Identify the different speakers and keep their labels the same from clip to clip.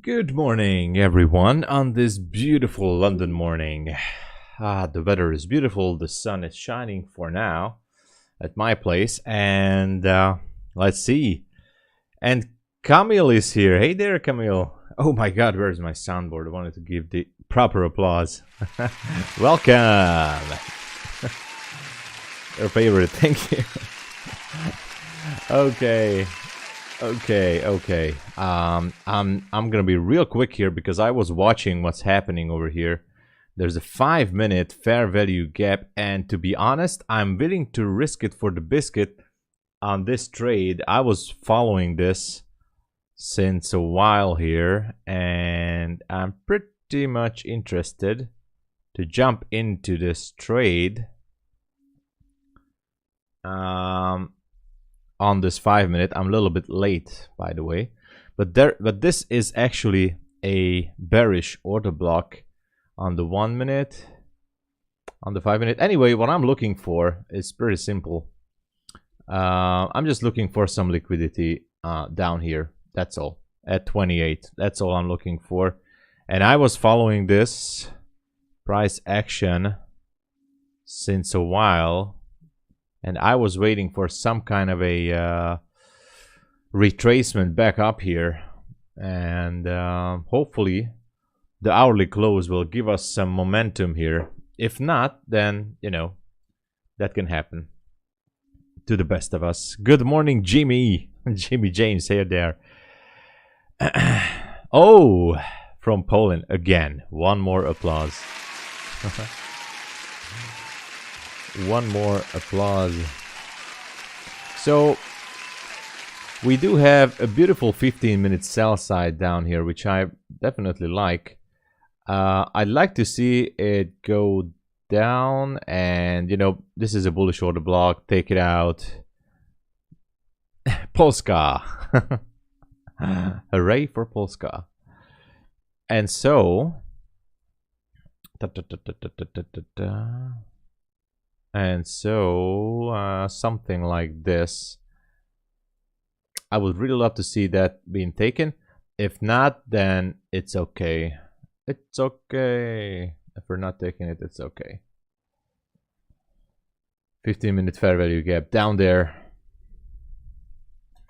Speaker 1: Good morning, everyone, on this beautiful London morning. The weather is beautiful, the sun is shining for now at my place, and let's see. And Camille is here. Hey there, Camille. Oh my god, where's my soundboard? I wanted to give the proper applause. Welcome. Your favorite, thank you. Okay. Okay. I'm gonna be real quick here because I was watching what's happening over here. There's a 5-minute fair value gap, and to be honest, I'm willing to risk it for the biscuit on this trade. I was following this since a while here, and I'm pretty much interested to jump into this trade. On this 5-minute. I'm a little bit late, by the way, but this is actually a bearish order block on the 1-minute, on the 5-minute. Anyway, what I'm looking for is pretty simple. I'm just looking for some liquidity down here. That's all, at 28. That's all I'm looking for. And I was following this price action since a while, and I was waiting for some kind of a retracement back up here, and hopefully the hourly close will give us some momentum here. If not, then you know that can happen to the best of us. Good morning, Jimmy. Jimmy James here there. Oh, from Poland again. One more applause. One more applause. So we do have a beautiful 15-minute sell side down here, which I definitely like. I'd like to see it go down, and you know, this is a bullish order block. Take it out. Polska. Hooray for Polska. And so something like this. I would really love to see that being taken. If not, then it's okay. It's okay. If we're not taking it, it's okay. 15-minute fair value gap down there.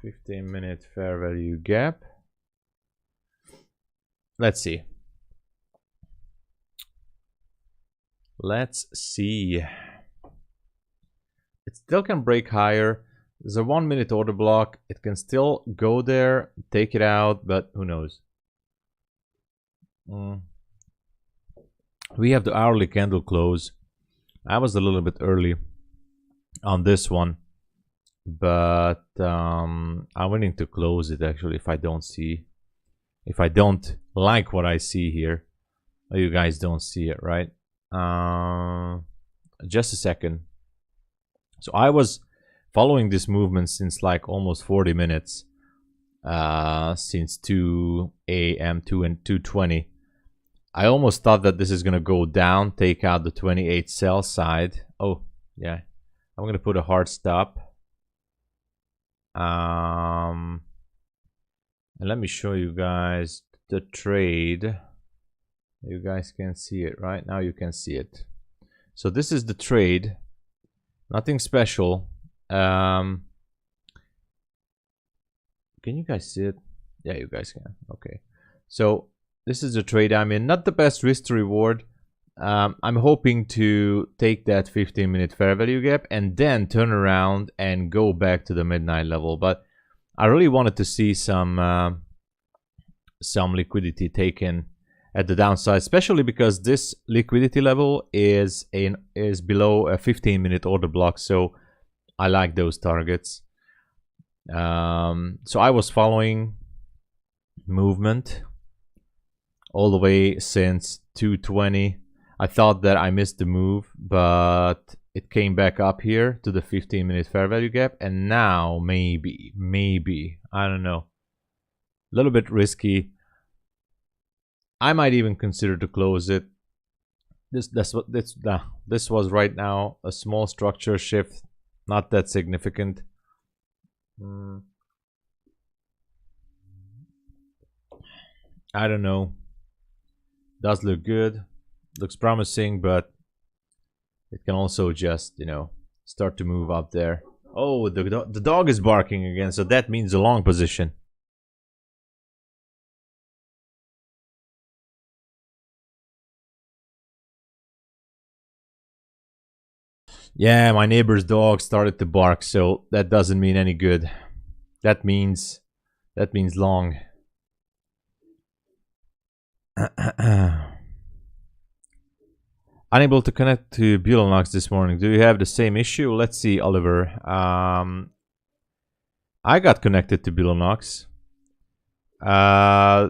Speaker 1: 15-minute fair value gap. Let's see. Let's see. It still can break higher. There's a 1-minute order block. It can still go there, take it out, but who knows? We have the hourly candle close. I was a little bit early on this one, but I'm willing to close it actually if I don't like what I see here. Oh, you guys don't see it, right? Just a second. So I was following this movement since like almost 40 minutes, since 2 a.m. 2:20. I almost thought that this is gonna go down, take out the 28 sell side. Oh yeah, I'm gonna put a hard stop. And let me show you guys the trade. You guys can see it right now. You can see it. So this is the trade. Nothing special. Can you guys see it? Yeah, you guys can. Okay. So this is the trade I'm in. Not the best risk to reward. I'm hoping to take that 15-minute fair value gap and then turn around and go back to the midnight level. But I really wanted to see some liquidity taken at the downside, especially because this liquidity level is below a 15-minute order block. So I like those targets. So I was following movement all the way since 2:20. I thought that I missed the move, but it came back up here to the 15-minute fair value gap, and now maybe I don't know, a little bit risky. I might even consider to close it. This was right now a small structure shift, not that significant. I don't know. Does look good. Looks promising, but it can also just, you know, start to move up there. Oh, the dog is barking again, so that means a long position. Yeah, my neighbor's dog started to bark, so that doesn't mean any good. That means long. Unable to connect to BULENOX this morning. Do you have the same issue? Let's see, Oliver. I got connected to BULENOX.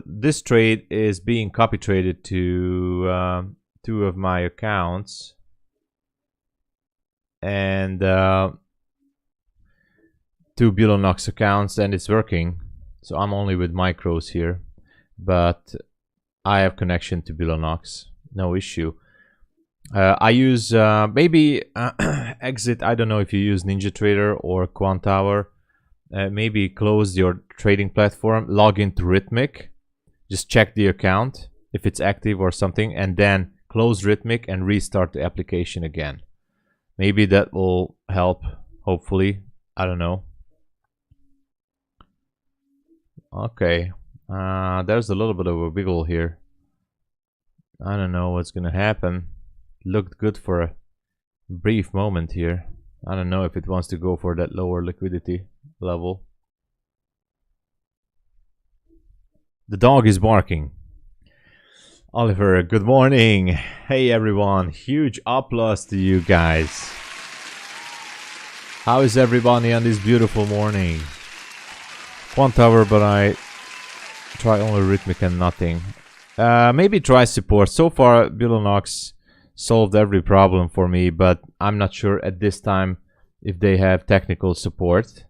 Speaker 1: This trade is being copy traded to 2 of my accounts, and 2 BULENOX accounts, and it's working. So I'm only with micros here, but I have connection to BULENOX, no issue. I use maybe exit. I don't know if you use NinjaTrader or QuantHour. Maybe close your trading platform, log into Rhythmic, just check the account if it's active or something, and then close Rhythmic and restart the application again. Maybe that will help, hopefully. I don't know. Okay, there's a little bit of a wiggle here. I don't know what's gonna happen. Looked good for a brief moment here. I don't know if it wants to go for that lower liquidity level. The dog is barking. Oliver, good morning. Hey everyone, huge applause to you guys. How is everybody on this beautiful morning? QuantHour, but I try only Rhythmic and nothing. Maybe try support. So far, BULENOX solved every problem for me, but I'm not sure at this time if they have technical support.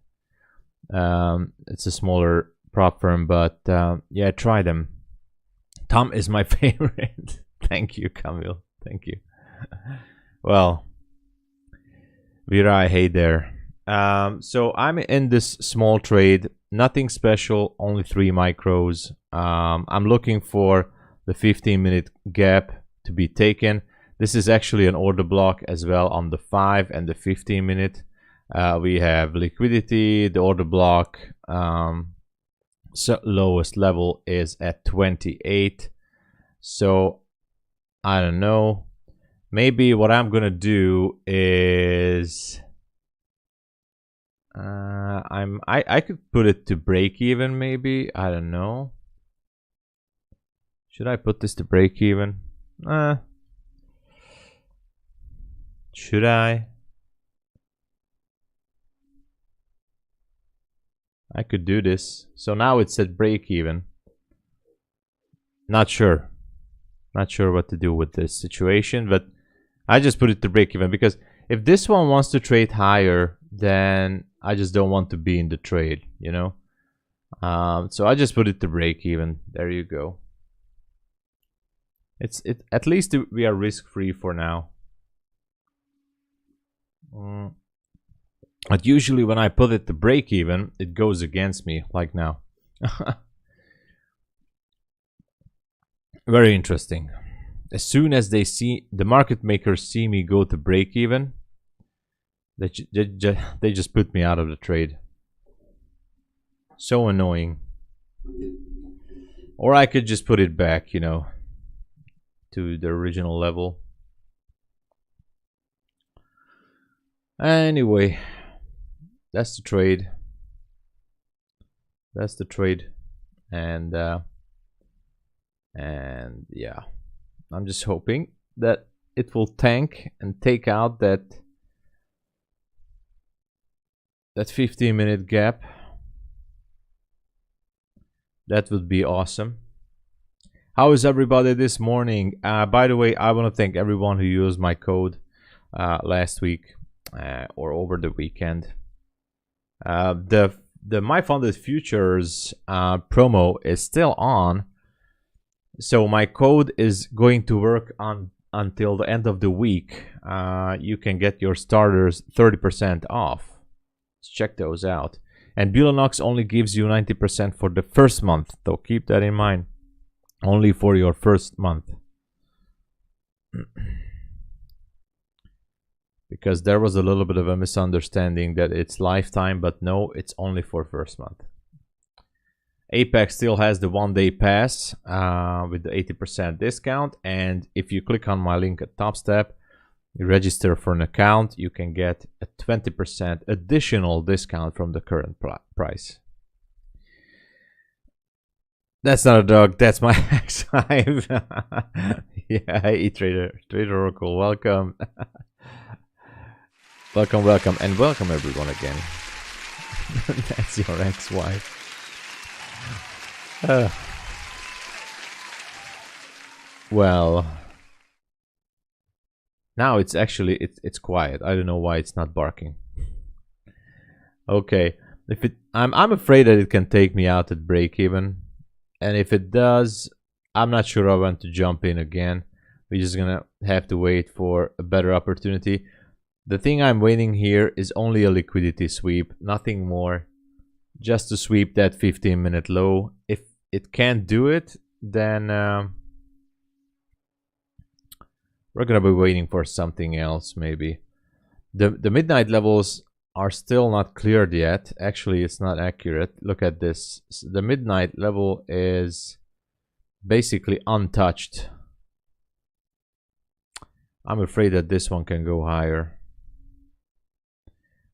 Speaker 1: It's a smaller prop firm, but yeah, try them. Tom is my favorite. Thank you, Camille. Thank you. Well, Virai, hey there. So I'm in this small trade, nothing special, only 3 micros. I'm looking for the 15-minute gap to be taken. This is actually an order block as well on the 5 and the 15-minute. We have liquidity. The order block lowest level is at 28. So I don't know. Maybe what I'm gonna do is I could put it to break even. Maybe, I don't know. Should I put this to break even? Should I? I could do this. So now it's at break even. Not sure. Not sure what to do with this situation, but I just put it to break even because if this one wants to trade higher, then I just don't want to be in the trade, you know? So I just put it to break even. There you go. At least we are risk free for now. But usually when I put it to break even, it goes against me, like now. Very interesting. As soon as they see the market makers see me go to break even, they just put me out of the trade. So annoying. Or I could just put it back, you know, to the original level. Anyway, that's the trade. That's the trade, and yeah, I'm just hoping that it will tank and take out that 15-minute gap. That would be awesome. How is everybody this morning? By the way, I want to thank everyone who used my code last week or over the weekend. The My Funded Futures promo is still on, so my code is going to work on until the end of the week. You can get your starters 30% off. Let's check those out. And BULENOX only gives you 90% for the first month, so keep that in mind. only for your first month. Because there was a little bit of a misunderstanding that it's lifetime, but no, it's only for first month. Apex still has the 1-day pass with the 80% discount, and if you click on my link at TOPSTEP, you register for an account, you can get a 20% additional discount from the current price. That's not a dog, that's my X5. Yeah, hey Trader Oracle, welcome. Welcome, and welcome everyone again. That's your ex-wife. Well, now it's actually it's quiet. I don't know why it's not barking. Okay, if I'm afraid that it can take me out at break even, and if it does, I'm not sure I want to jump in again. We're just gonna have to wait for a better opportunity. The thing I'm waiting here is only a liquidity sweep, nothing more. Just to sweep that 15-minute low. If it can't do it, then we're gonna be waiting for something else, maybe. The midnight levels are still not cleared yet. Actually, it's not accurate. Look at this. The midnight level is basically untouched. I'm afraid that this one can go higher.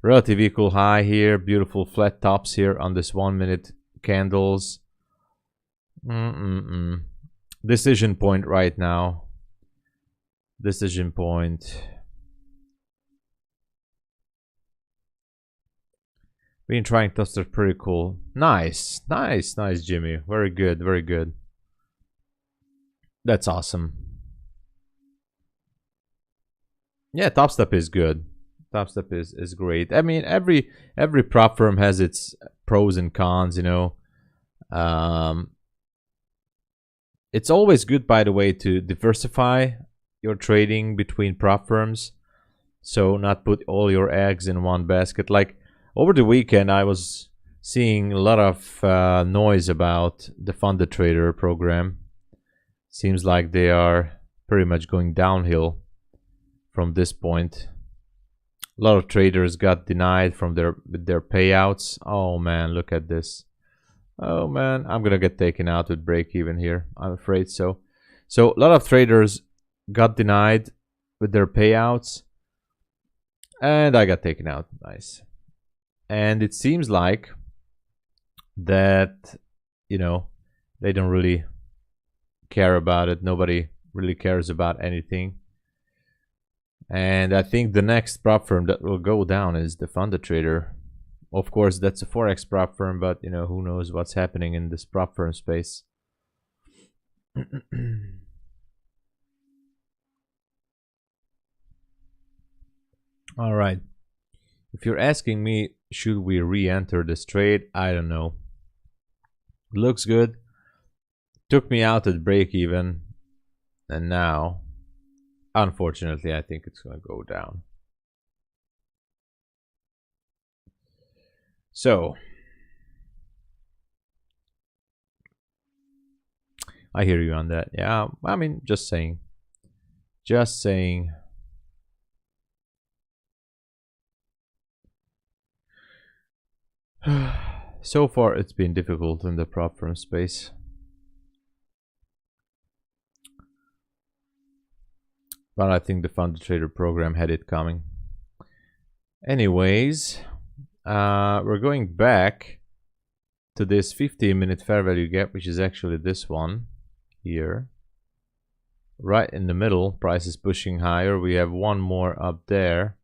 Speaker 1: Relative equal high here. Beautiful flat tops here on this 1-minute candles. Decision point right now. Decision point. Been trying thruster, pretty cool. Nice, Jimmy. Very good. That's awesome. Yeah, TOPSTEP is good. TOPSTEP is great. I mean, every prop firm has its pros and cons, you know. It's always good, by the way, to diversify your trading between prop firms, so not put all your eggs in one basket. Like over the weekend, I was seeing a lot of noise about the funded trader program. Seems like they are pretty much going downhill from this point. A lot of traders got denied from their payouts. Oh man, look at this. Oh man, I'm gonna get taken out with break even here. I'm afraid so. So a lot of traders got denied with their payouts, and I got taken out. Nice. And it seems like that, you know, they don't really care about it. Nobody really cares about anything. And I think the next prop firm that will go down is the funded trader. Of course, that's a Forex prop firm, but you know, who knows what's happening in this prop firm space. All right. If you're asking me, should we re-enter this trade? I don't know. Looks good. Took me out at break even, and now, unfortunately, I think it's going to go down. So, I hear you on that. Yeah, I mean, just saying. Just saying. So far, it's been difficult in the prop firm space. But I think the funded trader program had it coming. Anyways, we're going back to this 15-minute fair value gap, which is actually this one here. Right in the middle, price is pushing higher. We have one more up there.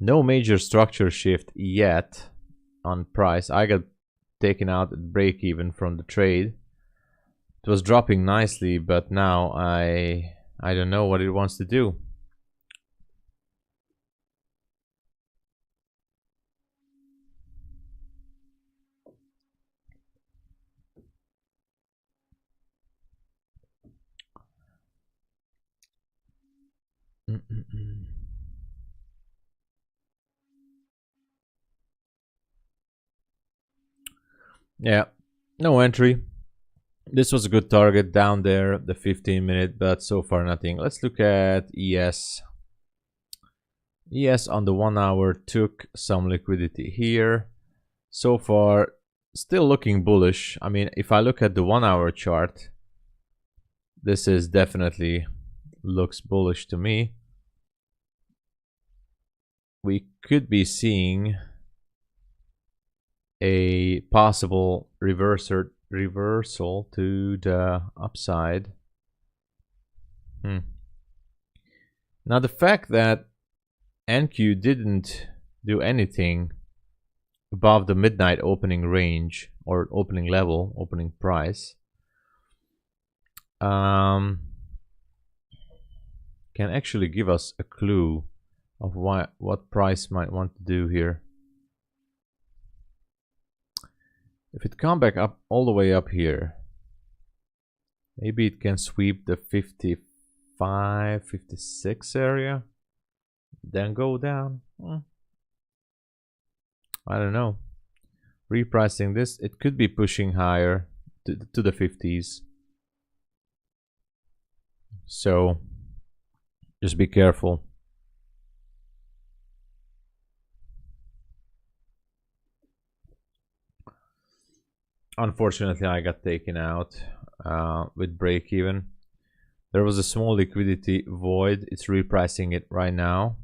Speaker 1: No major structure shift yet on price. I got taken out at break even from the trade. It was dropping nicely, but now I don't know what it wants to do. Yeah, no entry. This was a good target down there, the 15-minute, but so far nothing. Let's look at ES. ES on the 1 hour took some liquidity here. So far, still looking bullish. I mean, if I look at the 1 hour chart, this is definitely looks bullish to me. We could be seeing a possible reversal to the upside. Now the fact that NQ didn't do anything above the midnight opening range or opening level, opening price, can actually give us a clue of what price might want to do here. If it come back up all the way up here, maybe it can sweep the 55, 56 area, then go down. I don't know. Repricing this, it could be pushing higher to the 50s. So just be careful. Unfortunately, I got taken out with break even. There was a small liquidity void. It's repricing it right now.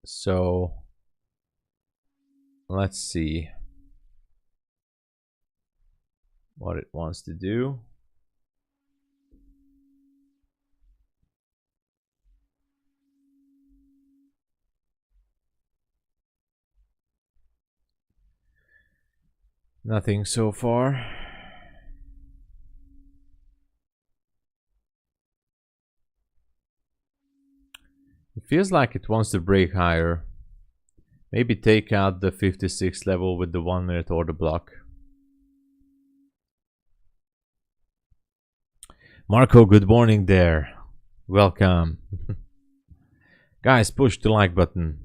Speaker 1: So let's see what it wants to do. Nothing so far. It feels like it wants to break higher. Maybe take out the 56 level with the 1 minute order block. Marco, good morning there. Welcome. Guys, push the like button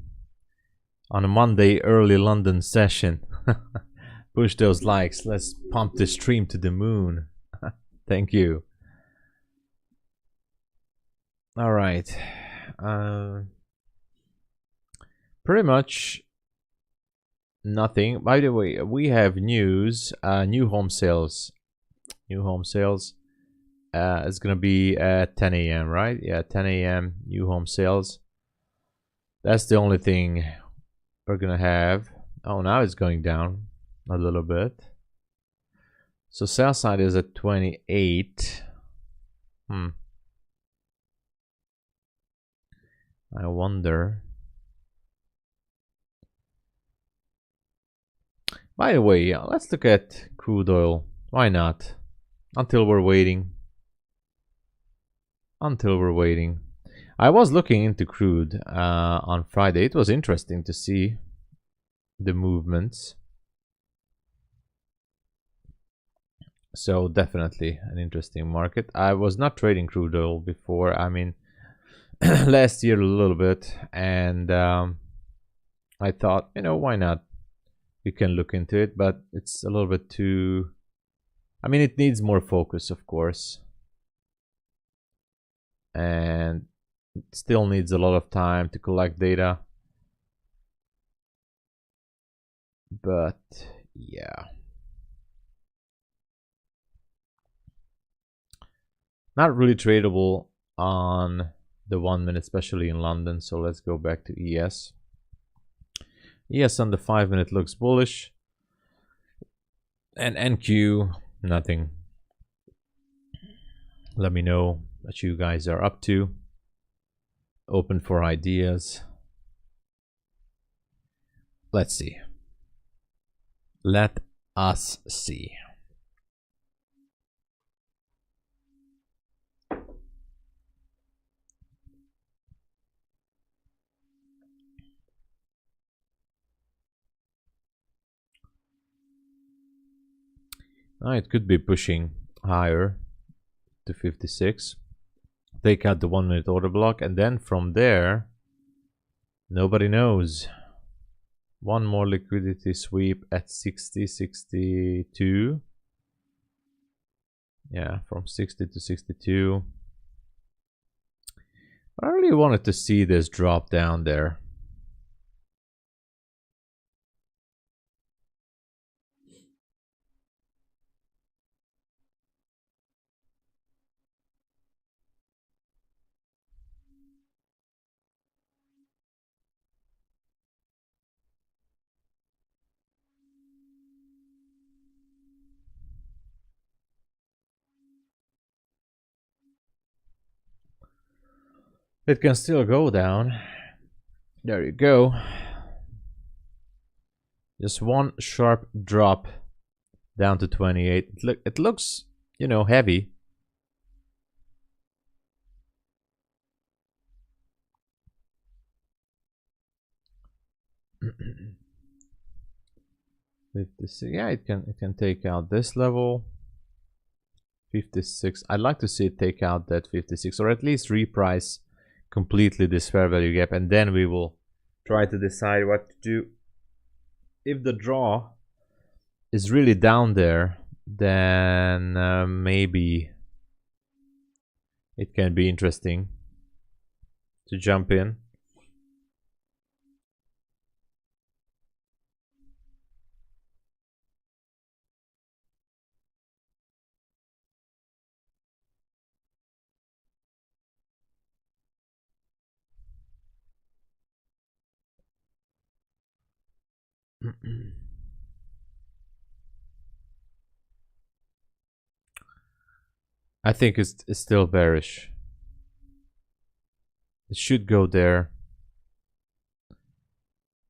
Speaker 1: on a Monday early London session. Push those likes. Let's pump the stream to the moon. Thank you. All right. Pretty much nothing. By the way, we have news. New home sales. New home sales. It's gonna be at 10 a.m. right? Yeah, 10 a.m. New home sales. That's the only thing we're gonna have. Oh, now it's going down a little bit. So sell side is at 28. I wonder. By the way, yeah, let's look at crude oil. Why not? Until we're waiting. I was looking into crude on Friday. It was interesting to see the movements. So definitely an interesting market. I was not trading crude oil before. I mean, last year a little bit, and I thought, you know, why not? You can look into it, but it's a little bit too. I mean, it needs more focus, of course, and it still needs a lot of time to collect data. But yeah, not really tradable on the 1 minute, especially in London. So let's go back to ES. ES on the 5 minute looks bullish, and NQ nothing. Let me know what you guys are up to. Open for ideas. Let's see. Let us see. It could be pushing higher to 56. Take out the 1 minute order block, and then from there, nobody knows. One more liquidity sweep at 60, 62. Yeah, from 60 to 62. I really wanted to see this drop down there. It can still go down. There you go. Just one sharp drop down to 28. It looks, you know, heavy. Yeah, it can take out this level. 56. I'd like to see it take out that 56, or at least reprice completely this fair value gap, and then we will try to decide what to do. If the draw is really down there, then maybe it can be interesting to jump in. I think it's still bearish. It should go there.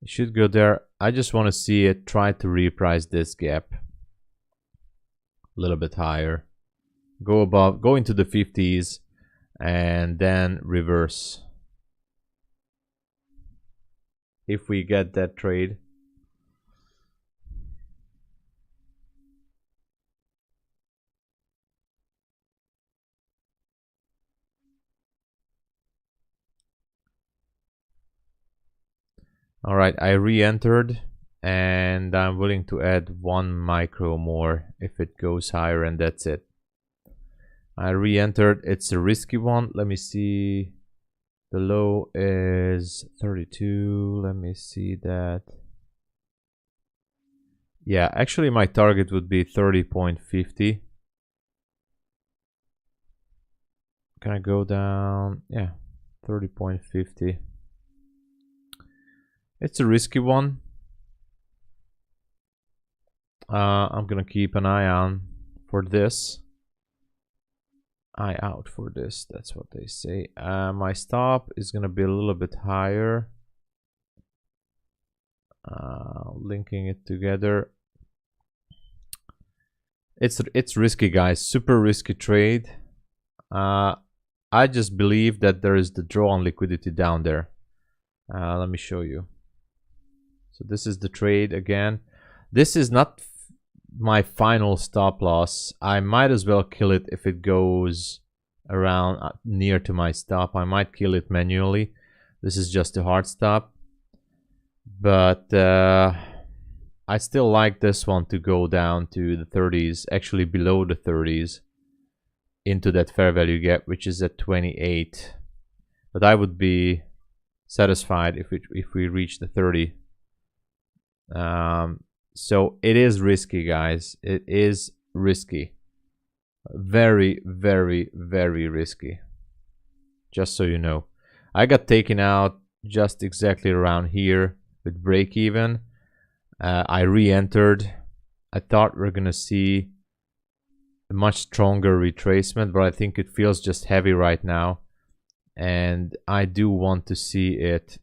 Speaker 1: It should go there. I just want to see it try to reprice this gap a little bit higher. Go above, go into the 50s, and then reverse. If we get that trade. All right, I re-entered, and I'm willing to add 1 micro more if it goes higher, and that's it. I re-entered. It's a risky one. Let me see. The low is 32. Let me see that. Yeah, actually my target would be 30.50. Can I go down? Yeah, 30.50. It's a risky one. I'm gonna keep an eye on for this. Eye out for this, that's what they say. My stop is gonna be a little bit higher. Linking it together. It's risky, guys. Super risky trade. I just believe that there is the draw on liquidity down there. Let me show you. So this is the trade again. This is not my final stop loss. I might as well kill it if it goes around near to my stop. I might kill it manually. This is just a hard stop. But I still like this one to go down to the 30s, actually below the 30s, into that fair value gap, which is at 28. But I would be satisfied if we reach the 30. So it is risky, guys. It is risky. Very, very, very risky. Just so you know. I got taken out just exactly around here with break even. I re-entered. I thought we're gonna see a much stronger retracement, but I think it feels just heavy right now. And I do want to see it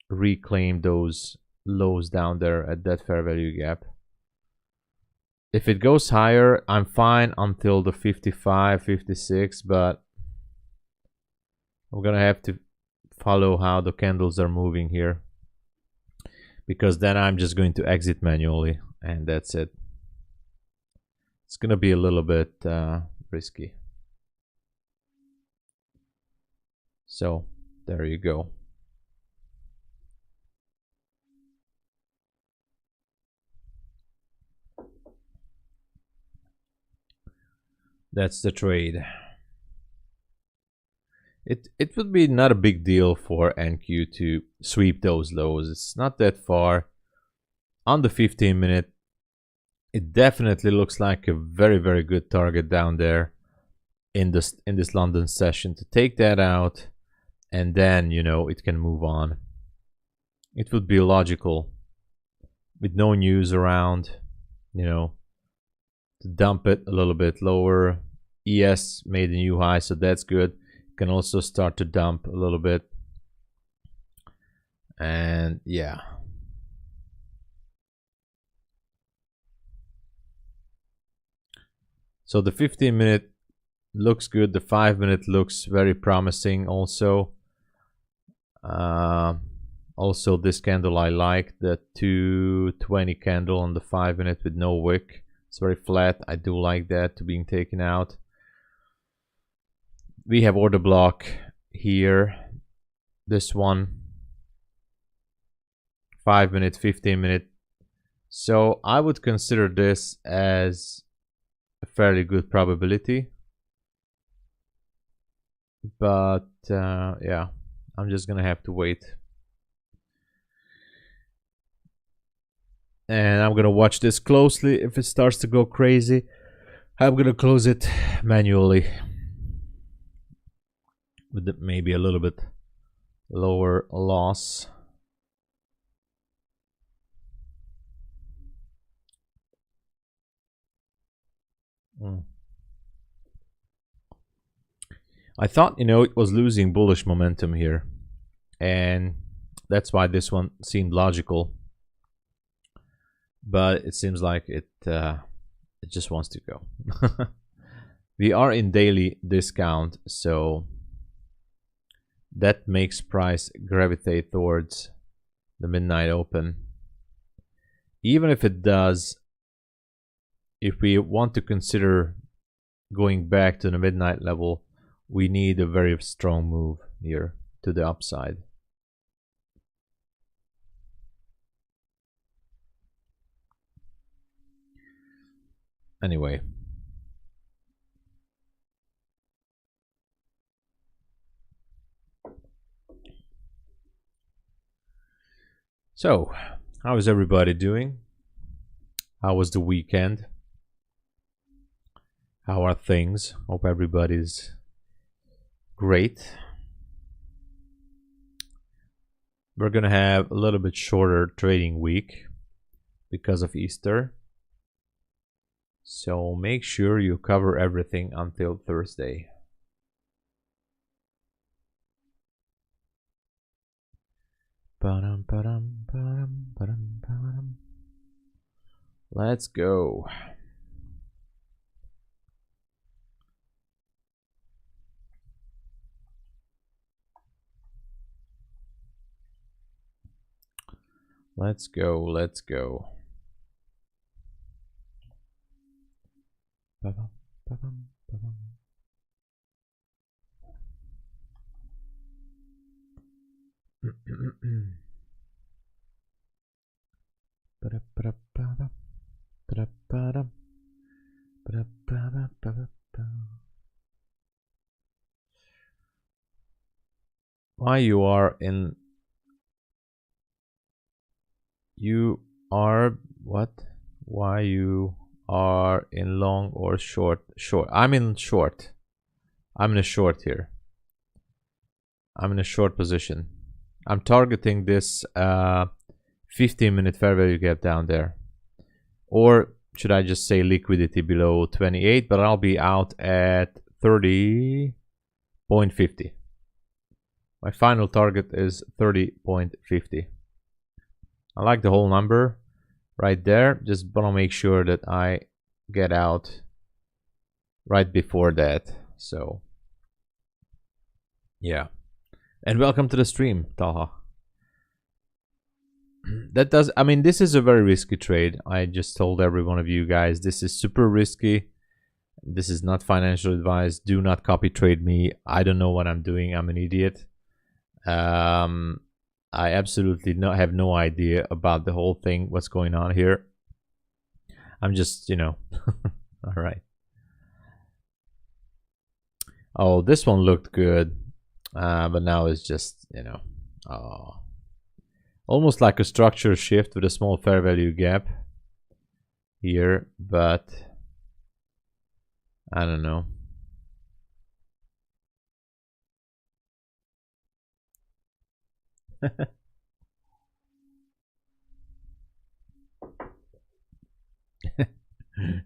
Speaker 1: reclaim those lows down there at that fair value gap. If it goes higher, I'm fine until the 55, 56, but I'm gonna have to follow how the candles are moving here, because then I'm just going to exit manually, and that's it. It's gonna be a little bit risky. So there you go. That's the trade. It would be not a big deal for NQ to sweep those lows. It's not that far. On the 15-minute, it definitely looks like a very, very good target down there in this London session to take that out, and then, you know, it can move on. It would be logical with no news around, you know, to dump it a little bit lower. ES made a new high, so that's good. Can also start to dump a little bit, and yeah, so the 15-minute looks good. The 5-minute looks very promising also. Also this candle I like, the 220 candle on the 5-minute with no wick. It's very flat. I do like that to being taken out. We have order block here, this one, 5-minute, 15-minute. So I would consider this as a fairly good probability. But yeah, I'm just gonna have to wait. And I'm gonna watch this closely. If it starts to go crazy, I'm gonna close it manually with maybe a little bit lower loss. I thought, you know, it was losing bullish momentum here, and that's why this one seemed logical, but it seems like it just wants to go. We are in daily discount, so that makes price gravitate towards the midnight open. Even if it does, if we want to consider going back to the midnight level, we need a very strong move here to the upside. Anyway, so how is everybody doing? How was the weekend? How are things? Hope everybody's great. We're gonna have a little bit shorter trading week because of Easter, so make sure you cover everything until Thursday. Let's go. Let's go, let's go. Why you are what? Why you are in long or short? Short. I'm in short. I'm in a short here. I'm in a short position. I'm targeting this 15-minute fair value gap down there. Or should I just say liquidity below 28, but I'll be out at 30.50. My final target is 30.50. I like the whole number right there. Just want to make sure that I get out right before that. So yeah. And welcome to the stream, Taha. I mean, this is a very risky trade. I just told every one of you guys, this is super risky. This is not financial advice. Do not copy trade me. I don't know what I'm doing. I'm an idiot. I absolutely have no idea about the whole thing, what's going on here. I'm just, you know, all right. Oh, this one looked good, but now it's just, you know, almost like a structure shift with a small fair value gap here, but I don't know.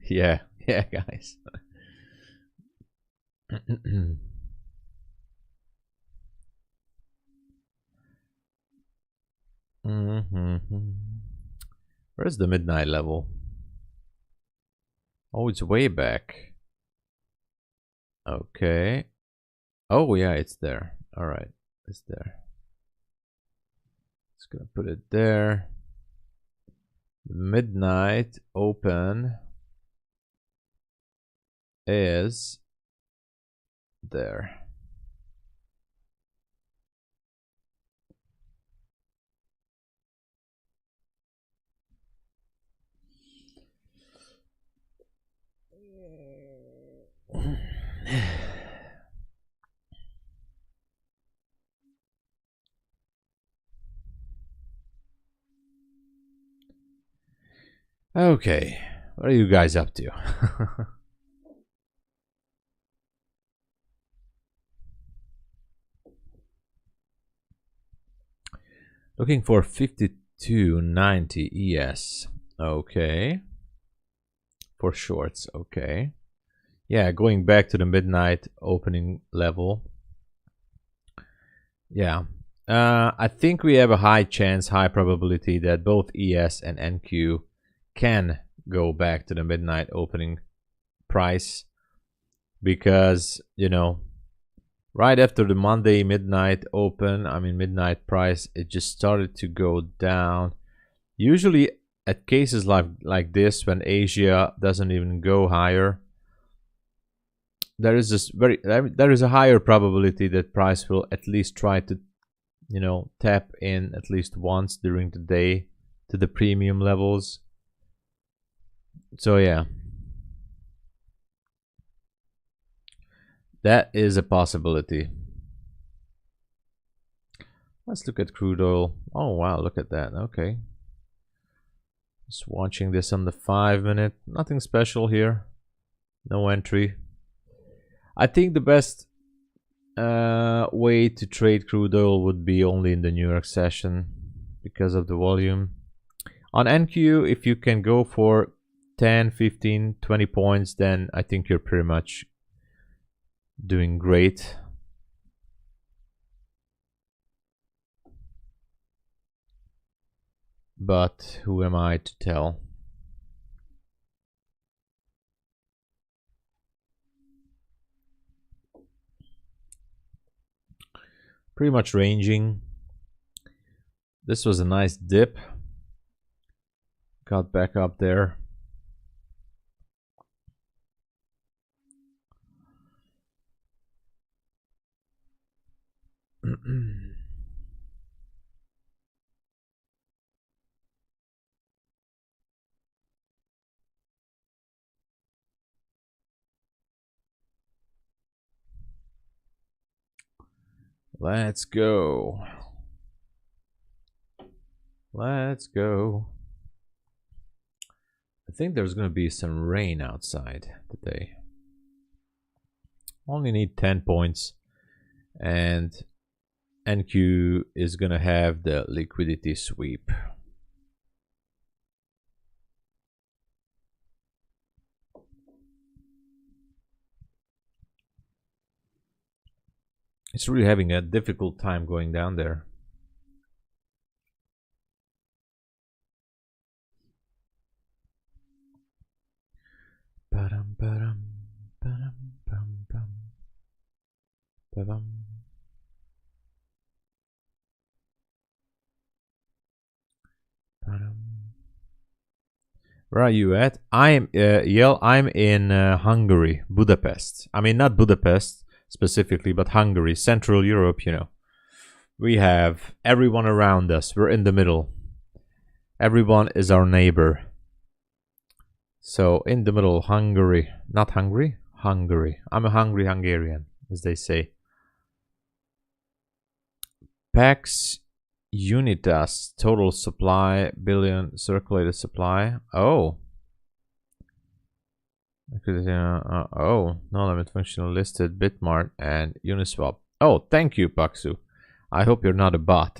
Speaker 1: Yeah, guys. Where's the midnight level? Oh, it's way back. Okay. Oh, yeah, it's there. All right, it's there. Just gonna put it there. Midnight open is there. Okay, what are you guys up to? Looking for 52.90 ES. Okay. For shorts, okay. Yeah, going back to the midnight opening level. Yeah. I think we have a high chance, high probability that both ES and NQ can go back to the midnight opening price, because, you know, right after the Monday midnight open, I mean midnight price, it just started to go down. Usually at cases like this, when Asia doesn't even go higher, there is a higher probability that price will at least try to, you know, tap in at least once during the day to the premium levels. So yeah, that is a possibility. Let's look at crude oil. Oh wow, look at that. Okay, just watching this on the 5-minute. Nothing special here. No entry. I think the best way to trade crude oil would be only in the New York session because of the volume. On NQ, if you can go for 10, 15, 20 points, then I think you're pretty much doing great. But who am I to tell? Pretty much ranging. This was a nice dip. Got back up there. Let's go. Let's go. I think there's going to be some rain outside today. Only need 10 points. And NQ is going to have the liquidity sweep. It's really having a difficult time going down there. Where are you at? I'm I'm in Hungary, Budapest. I mean, not Budapest specifically, but Hungary, Central Europe, you know. We have everyone around us. We're in the middle. Everyone is our neighbor. So in the middle, Hungary. Not Hungary, Hungary. I'm a hungry Hungarian. as they say. Pax Unitas, total supply, billion circulated supply. Oh. Oh, no limit functional listed, Bitmart, and Uniswap. Oh, thank you, Paxu. I hope you're not a bot.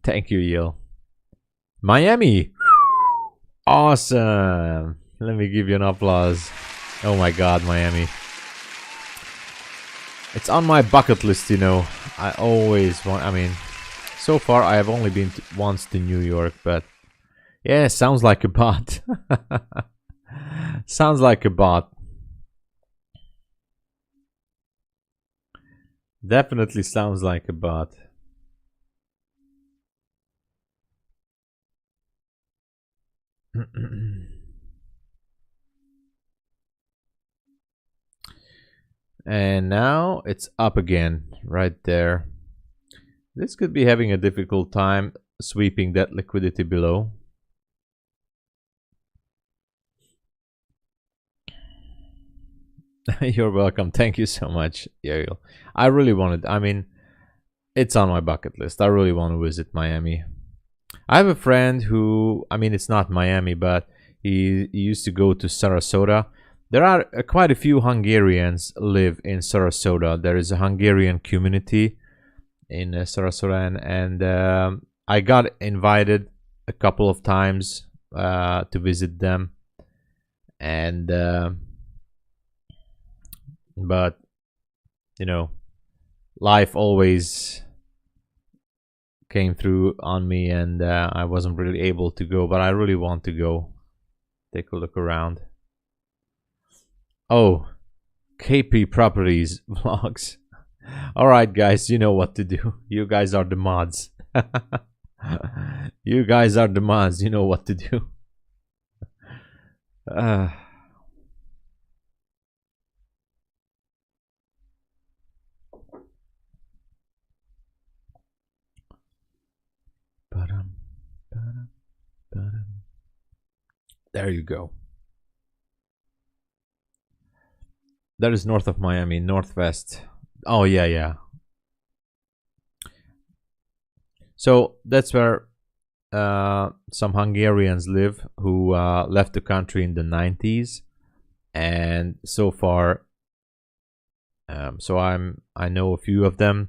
Speaker 1: Thank you, Yale. Miami. Awesome. Let me give you an applause. Oh my god, Miami. It's on my bucket list, you know. I always want, I mean, so far I have only been once to New York, but yeah, sounds like a bot. Sounds like a bot. Definitely sounds like a bot. And now it's up again, right there. This could be having a difficult time sweeping that liquidity below. You're welcome. Thank you so much, Yael. I really wanted, I mean, it's on my bucket list. I really want to visit Miami. I have a friend who, I mean, it's not Miami, but he used to go to Sarasota. There are quite a few Hungarians live in Sarasota. There is a Hungarian community in Sarasota, and I got invited a couple of times to visit them, and but you know, life always came through on me, and I wasn't really able to go, but I really want to go take a look around. Oh, KP Properties vlogs. All right, guys, you know what to do. You guys are the mods. You guys are the mods. You know what to do. There you go. That is north of Miami, northwest. Oh, yeah, yeah. So that's where some Hungarians live who left the country in the 90s, and so far, so I know a few of them.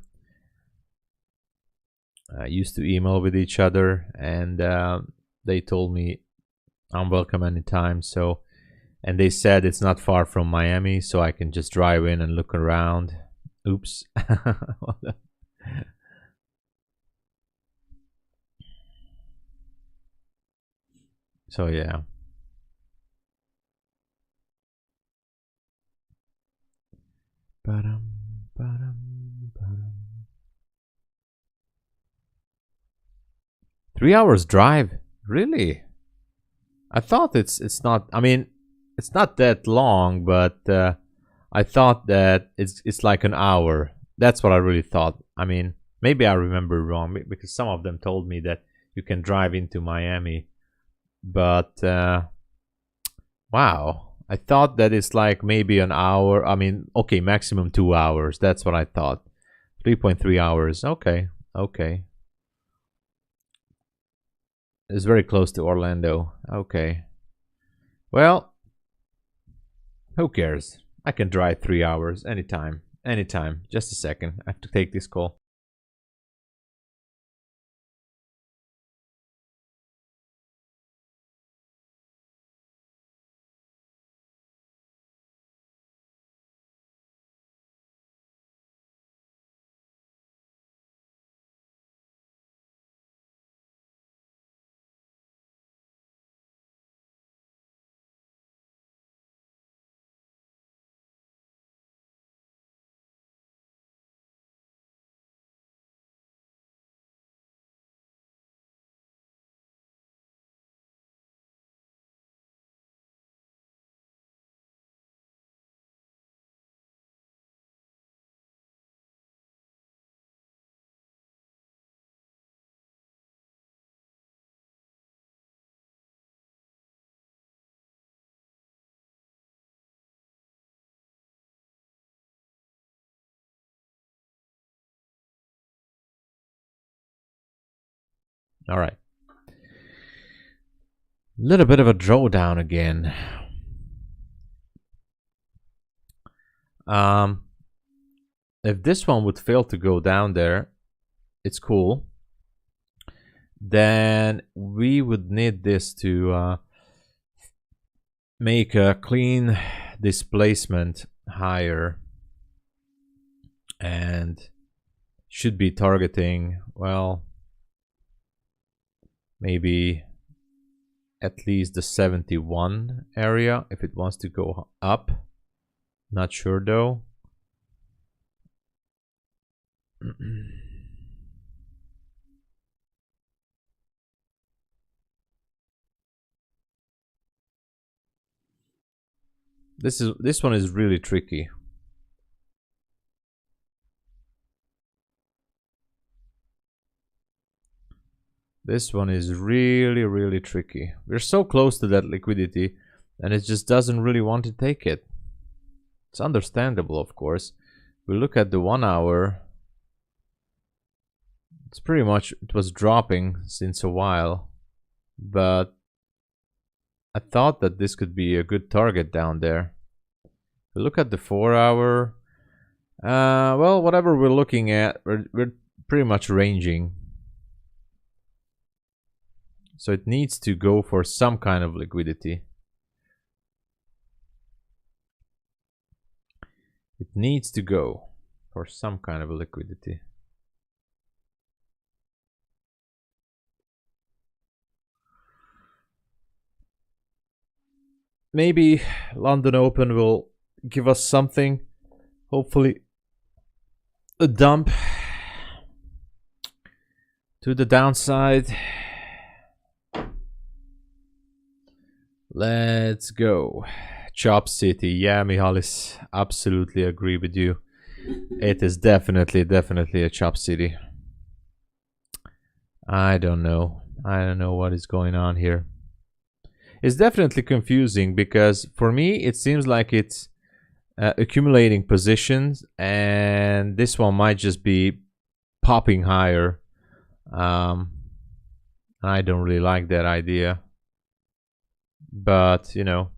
Speaker 1: Used to email with each other, and they told me I'm welcome anytime. So, and they said it's not far from Miami, so I can just drive in and look around. Oops. So yeah. Ba-dum, ba-dum, ba-dum. 3 hours drive? Really? I thought it's not. I mean, it's not that long, but I thought that it's like an hour. That's what I really thought. I mean, maybe I remember wrong because some of them told me that you can drive into Miami, but wow. I thought that it's like maybe an hour. I mean, okay, maximum 2 hours. That's what I thought. 3.3 hours. Okay, okay. It's very close to Orlando. Okay. Well, who cares? I can drive 3 hours anytime. Anytime. Just a second. I have to take this call. All right. Little bit of a drawdown again. If this one would fail to go down there, it's cool. Then we would need this to make a clean displacement higher, and should be targeting, well, maybe at least the 71 area if it wants to go up. Not sure though. This one is really tricky. This one is really, really tricky. We're so close to that liquidity, and it just doesn't really want to take it. It's understandable, of course. We look at the 1 hour. It's pretty much, it was dropping since a while, but I thought that this could be a good target down there. We look at the 4 hour. Well, whatever we're looking at, we're pretty much ranging. So it needs to go for some kind of liquidity. It needs to go for some kind of liquidity. Maybe London Open will give us something. Hopefully a dump to the downside. Let's go. Chop City. Yeah, Mihalis, absolutely agree with you. It is definitely a Chop City. I don't know what is going on here. It's definitely confusing because for me it seems like it's accumulating positions, and this one might just be popping higher. I don't really like that idea, but you know,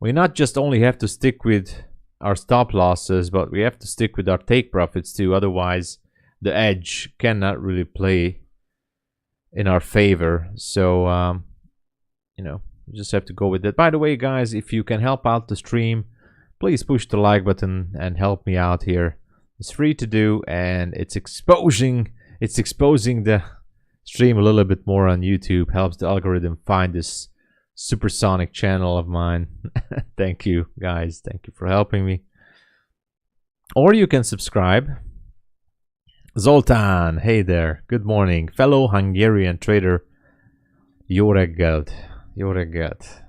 Speaker 1: we not just only have to stick with our stop losses, but we have to stick with our take profits too. Otherwise the edge cannot really play in our favor. So you know, you just have to go with it. By the way, guys, if you can help out the stream, please push the like button and help me out here. It's free to do, and it's exposing the stream a little bit more on YouTube. Helps the algorithm find this supersonic channel of mine. Thank you, guys. Thank you for helping me. Or you can subscribe. Zoltan, hey there. Good morning. Fellow Hungarian trader. Jó reggelt. Jó reggelt.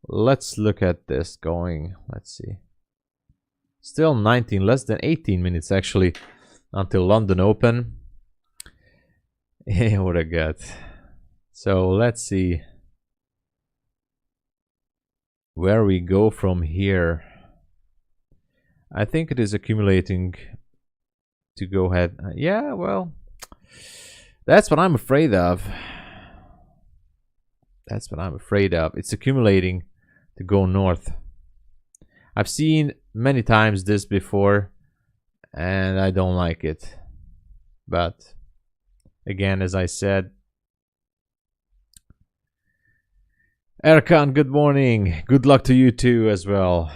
Speaker 1: Let's look at this going. Let's see. Still 19, less than 18 minutes actually until London Open. Jó reggelt. So let's see where we go from here. I think it is accumulating to go ahead. Yeah, well, that's what I'm afraid of. That's what I'm afraid of. It's accumulating to go north. I've seen many times this before, and I don't like it. But again, as I said, Erkan, good morning. Good luck to you too as well.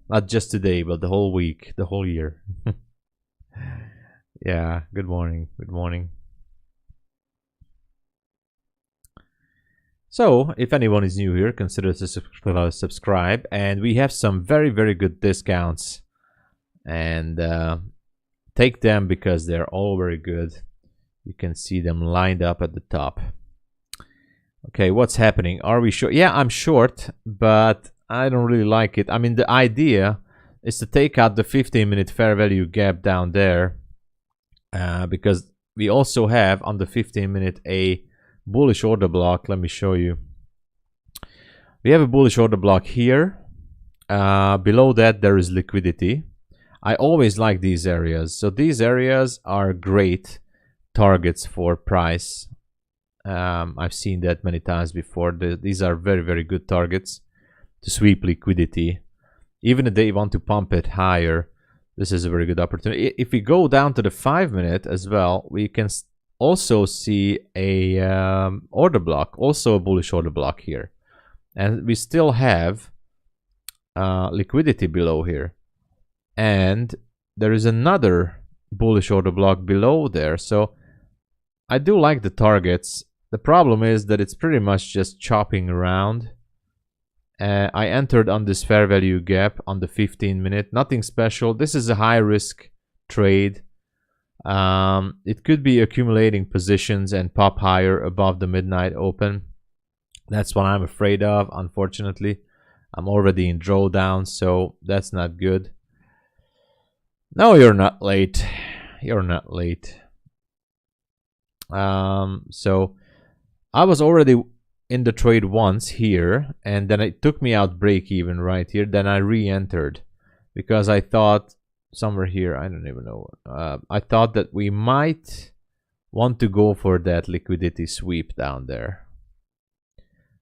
Speaker 1: Not just today, but the whole week, the whole year. Yeah, good morning. Good morning. So, if anyone is new here, consider to subscribe. And we have some very, very good discounts. And take them because they're all very good. You can see them lined up at the top. Okay, what's happening? Are we short? Yeah, I'm short, but I don't really like it. I mean, the idea is to take out the 15-minute fair value gap down there. Because we also have on the 15-minute a bullish order block. Let me show you. We have a bullish order block here. Below that there is liquidity. I always like these areas. So these areas are great targets for price. I've seen that many times before. These are very, very good targets to sweep liquidity. Even if they want to pump it higher, this is a very good opportunity. If we go down to the 5-minute as well, we can also see a order block, also a bullish order block here. And we still have liquidity below here. And there is another bullish order block below there. So I do like the targets. The problem is that it's pretty much just chopping around. I entered on this fair value gap on the 15-minute. Nothing special. This is a high risk trade. It could be accumulating positions and pop higher above the midnight open. That's what I'm afraid of, unfortunately. I'm already in drawdown, so that's not good. No, you're not late. You're not late. So I was already in the trade once here, and then it took me out break even right here. Then I re-entered because I thought somewhere here, I don't even know. I thought that we might want to go for that liquidity sweep down there.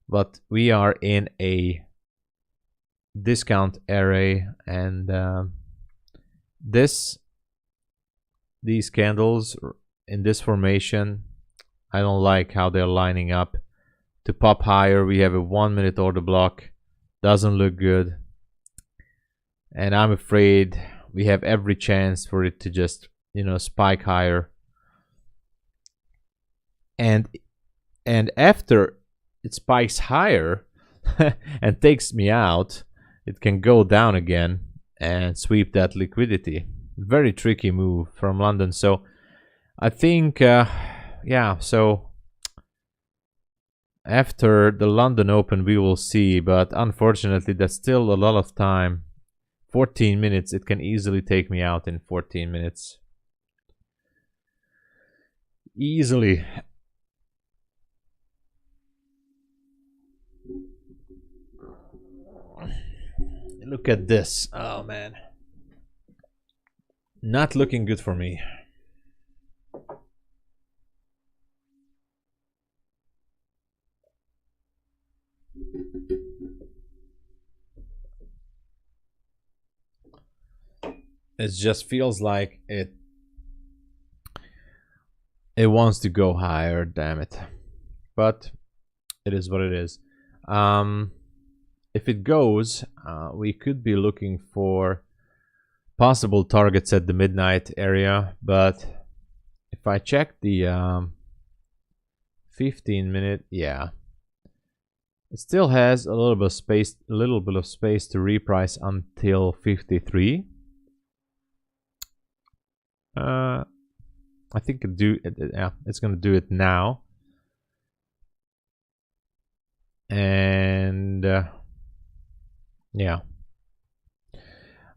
Speaker 1: But we are in a discount array, and these candles in this formation, I don't like how they're lining up. To pop higher, we have a 1-minute order block. Doesn't look good. And I'm afraid we have every chance for it to just, you know, spike higher. And after it spikes higher and takes me out, it can go down again and sweep that liquidity. Very tricky move from London. So I think, yeah, so after the London Open we will see, but unfortunately that's still a lot of time. 14 minutes, it can easily take me out in 14 minutes. Easily. Look at this. Oh man. Not looking good for me. It just feels like it wants to go higher, damn it. But it is what it is. If it goes, we could be looking for possible targets at the midnight area, but if I check the 15-minute, yeah, it still has a little bit of space, to reprice until 53. I think it's gonna do it now, and yeah,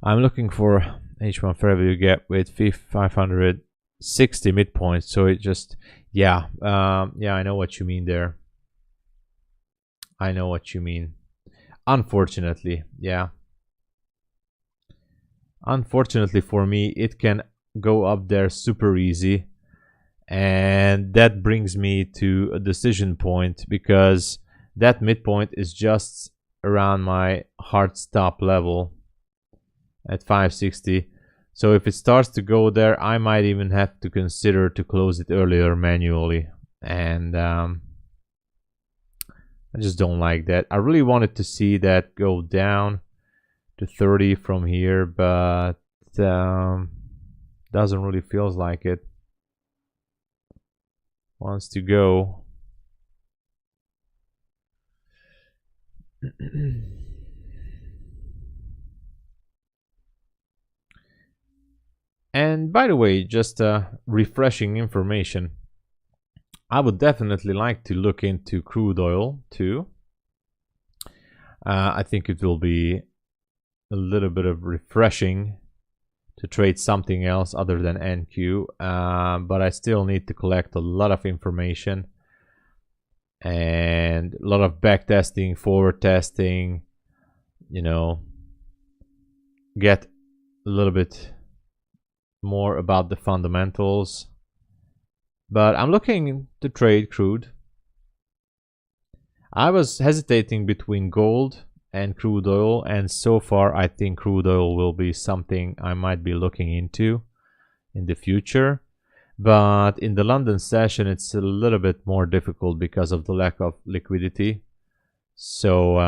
Speaker 1: I'm looking for H1 fair value gap with 560 midpoint. So it just, yeah, yeah, I know what you mean there. I know what you mean. Unfortunately, yeah. Unfortunately for me, it can go up there super easy, and that brings me to a decision point, because that midpoint is just around my hard stop level at 560. So if it starts to go there, I might even have to consider to close it earlier manually, and I just don't like that. I really wanted to see that go down to 30 from here, but doesn't really feels like it wants to go. And by the way, just refreshing information, I would definitely like to look into crude oil too. I think it will be a little bit of refreshing to trade something else other than NQ, but I still need to collect a lot of information and a lot of back testing, forward testing, you know, get a little bit more about the fundamentals. But I'm looking to trade crude. I was hesitating between gold and crude oil, and so far I think crude oil will be something I might be looking into in the future. But in the London session, it's a little bit more difficult because of the lack of liquidity. So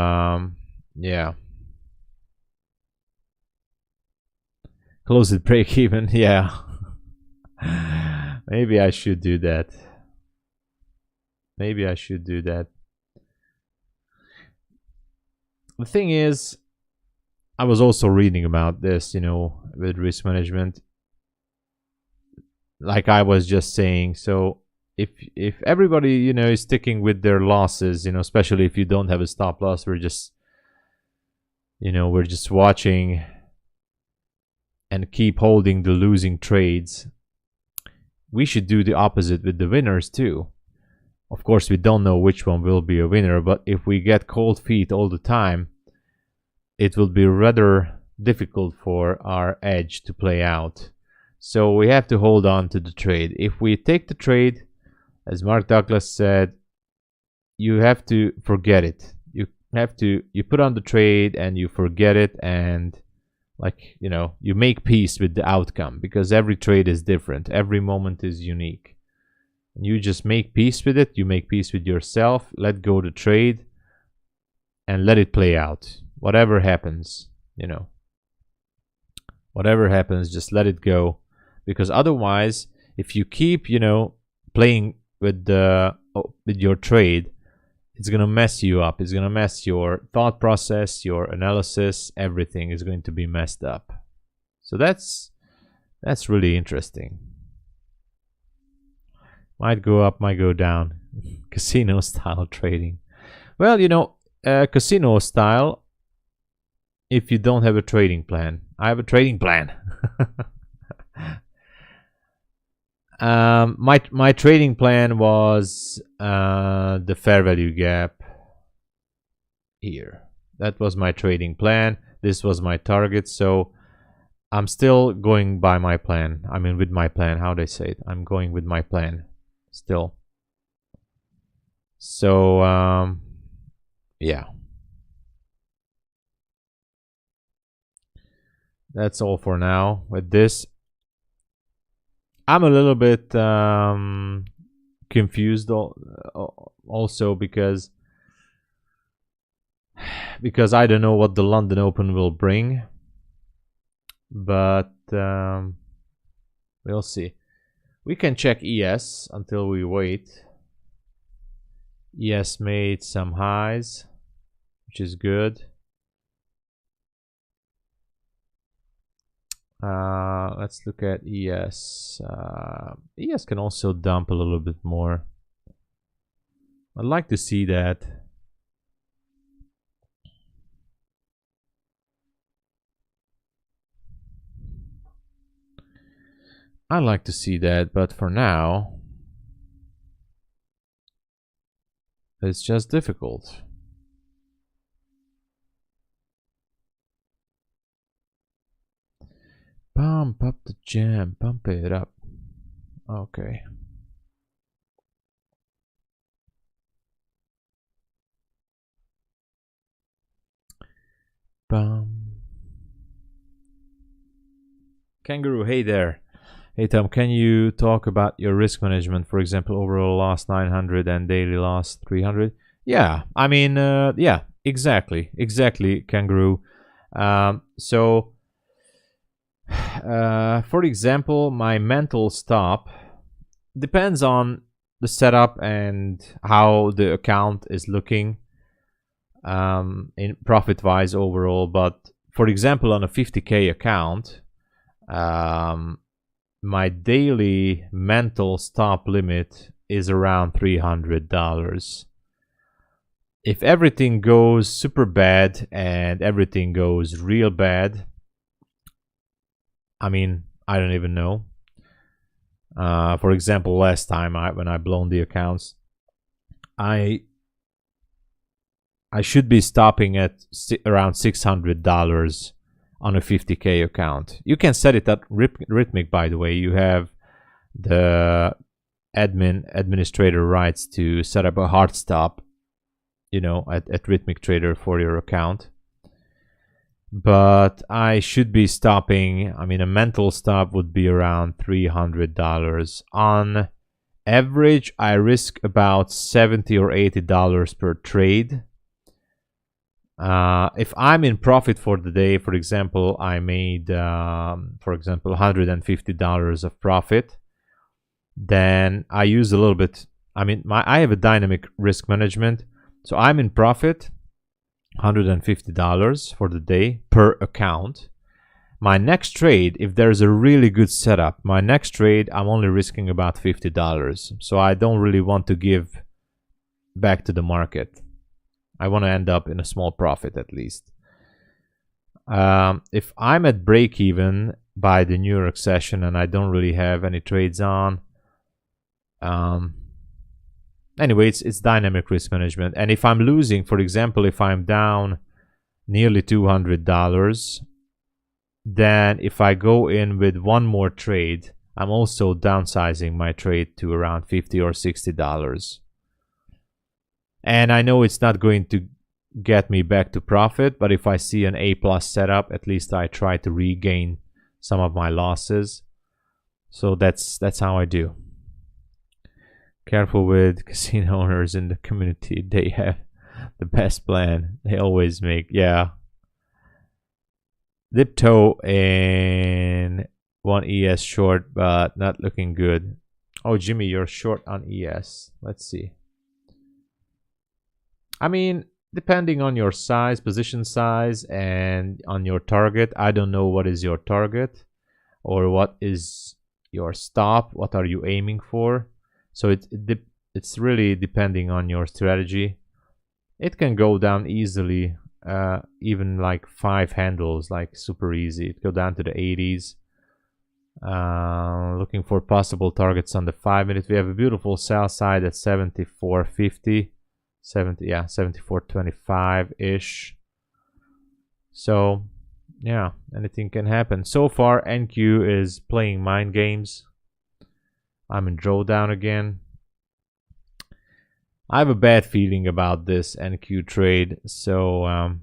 Speaker 1: yeah, close it break even. Yeah. Maybe I should do that. Maybe I should do that. The thing is, I was also reading about this, you know, with risk management. Like I was just saying, so if everybody, you know, is sticking with their losses, you know, especially if you don't have a stop loss, we're just, you know, we're just watching and keep holding the losing trades. We should do the opposite with the winners too. Of course, we don't know which one will be a winner, but if we get cold feet all the time, it will be rather difficult for our edge to play out. So we have to hold on to the trade. If we take the trade, as Mark Douglas said, you have to forget it. You put on the trade and you forget it, and like, you know, you make peace with the outcome, because every trade is different. Every moment is unique. And you just make peace with it. You make peace with yourself. Let go the trade and let it play out. Whatever happens, you know, whatever happens, just let it go. Because otherwise, if you keep, you know, playing with your trade, it's gonna mess you up. It's gonna mess your thought process, your analysis. Everything is going to be messed up. So that's really interesting. Might go up, might go down. Casino style trading. Well, you know, casino style, if you don't have a trading plan. I have a trading plan. My trading plan was the fair value gap here. That was my trading plan. This was my target. So I'm still going by my plan. I mean, with my plan. How do I say it? I'm going with my plan still. So yeah. That's all for now with this. I'm a little bit confused also because I don't know what the London Open will bring, but we'll see. We can check ES until we wait. ES made some highs, which is good. Let's look at ES. ES can also dump a little bit more. I'd like to see that. I'd like to see that, but for now, it's just difficult. Pump up the jam, pump it up. Okay. Kangaroo, hey there. Hey Tom, can you talk about your risk management? For example, overall loss 900 and daily loss 300. Yeah, I mean, yeah, exactly, Kangaroo. So, for example, my mental stop depends on the setup and how the account is looking in profit-wise overall. But for example, on a 50K account, my daily mental stop limit is around $300. If everything goes super bad and everything goes real bad, I mean, I don't even know. For example, last time when I blown the accounts, I should be stopping at around $600 on a 50K account. You can set it at Rhythmic, by the way. You have the administrator rights to set up a hard stop, you know, at Rhythmic Trader for your account. But I should be stopping. I mean, a mental stop would be around $300. On average, I risk about $70 or $80 per trade. If I'm in profit for the day, for example, I made, for example, $150 of profit, then I use a little bit. I mean, I have a dynamic risk management, so I'm in profit, $150 for the day per account. My next trade, if there's a really good setup, my next trade, I'm only risking about $50. So I don't really want to give back to the market. I want to end up in a small profit at least. If I'm at break even by the New York session and I don't really have any trades on, anyway, it's dynamic risk management. And if I'm losing, for example, if I'm down nearly $200, then if I go in with one more trade, I'm also downsizing my trade to around $50 or $60. And I know it's not going to get me back to profit, but if I see an A+ setup, at least I try to regain some of my losses. So that's how I do. Careful with casino owners in the community. They have the best plan. They always make, yeah. Dip toe in one ES short, but not looking good. Oh, Jimmy, you're short on ES. Let's see. I mean, depending on your size, position size, and on your target, I don't know what is your target or what is your stop. What are you aiming for? So it's really depending on your strategy. It can go down easily, even like 5 handles, like super easy. It go down to the 80s. Looking for possible targets on the 5 minutes. We have a beautiful sell side at 74.50. 74.25 ish. So yeah, anything can happen. So far NQ is playing mind games. I'm in drawdown again. I have a bad feeling about this NQ trade, so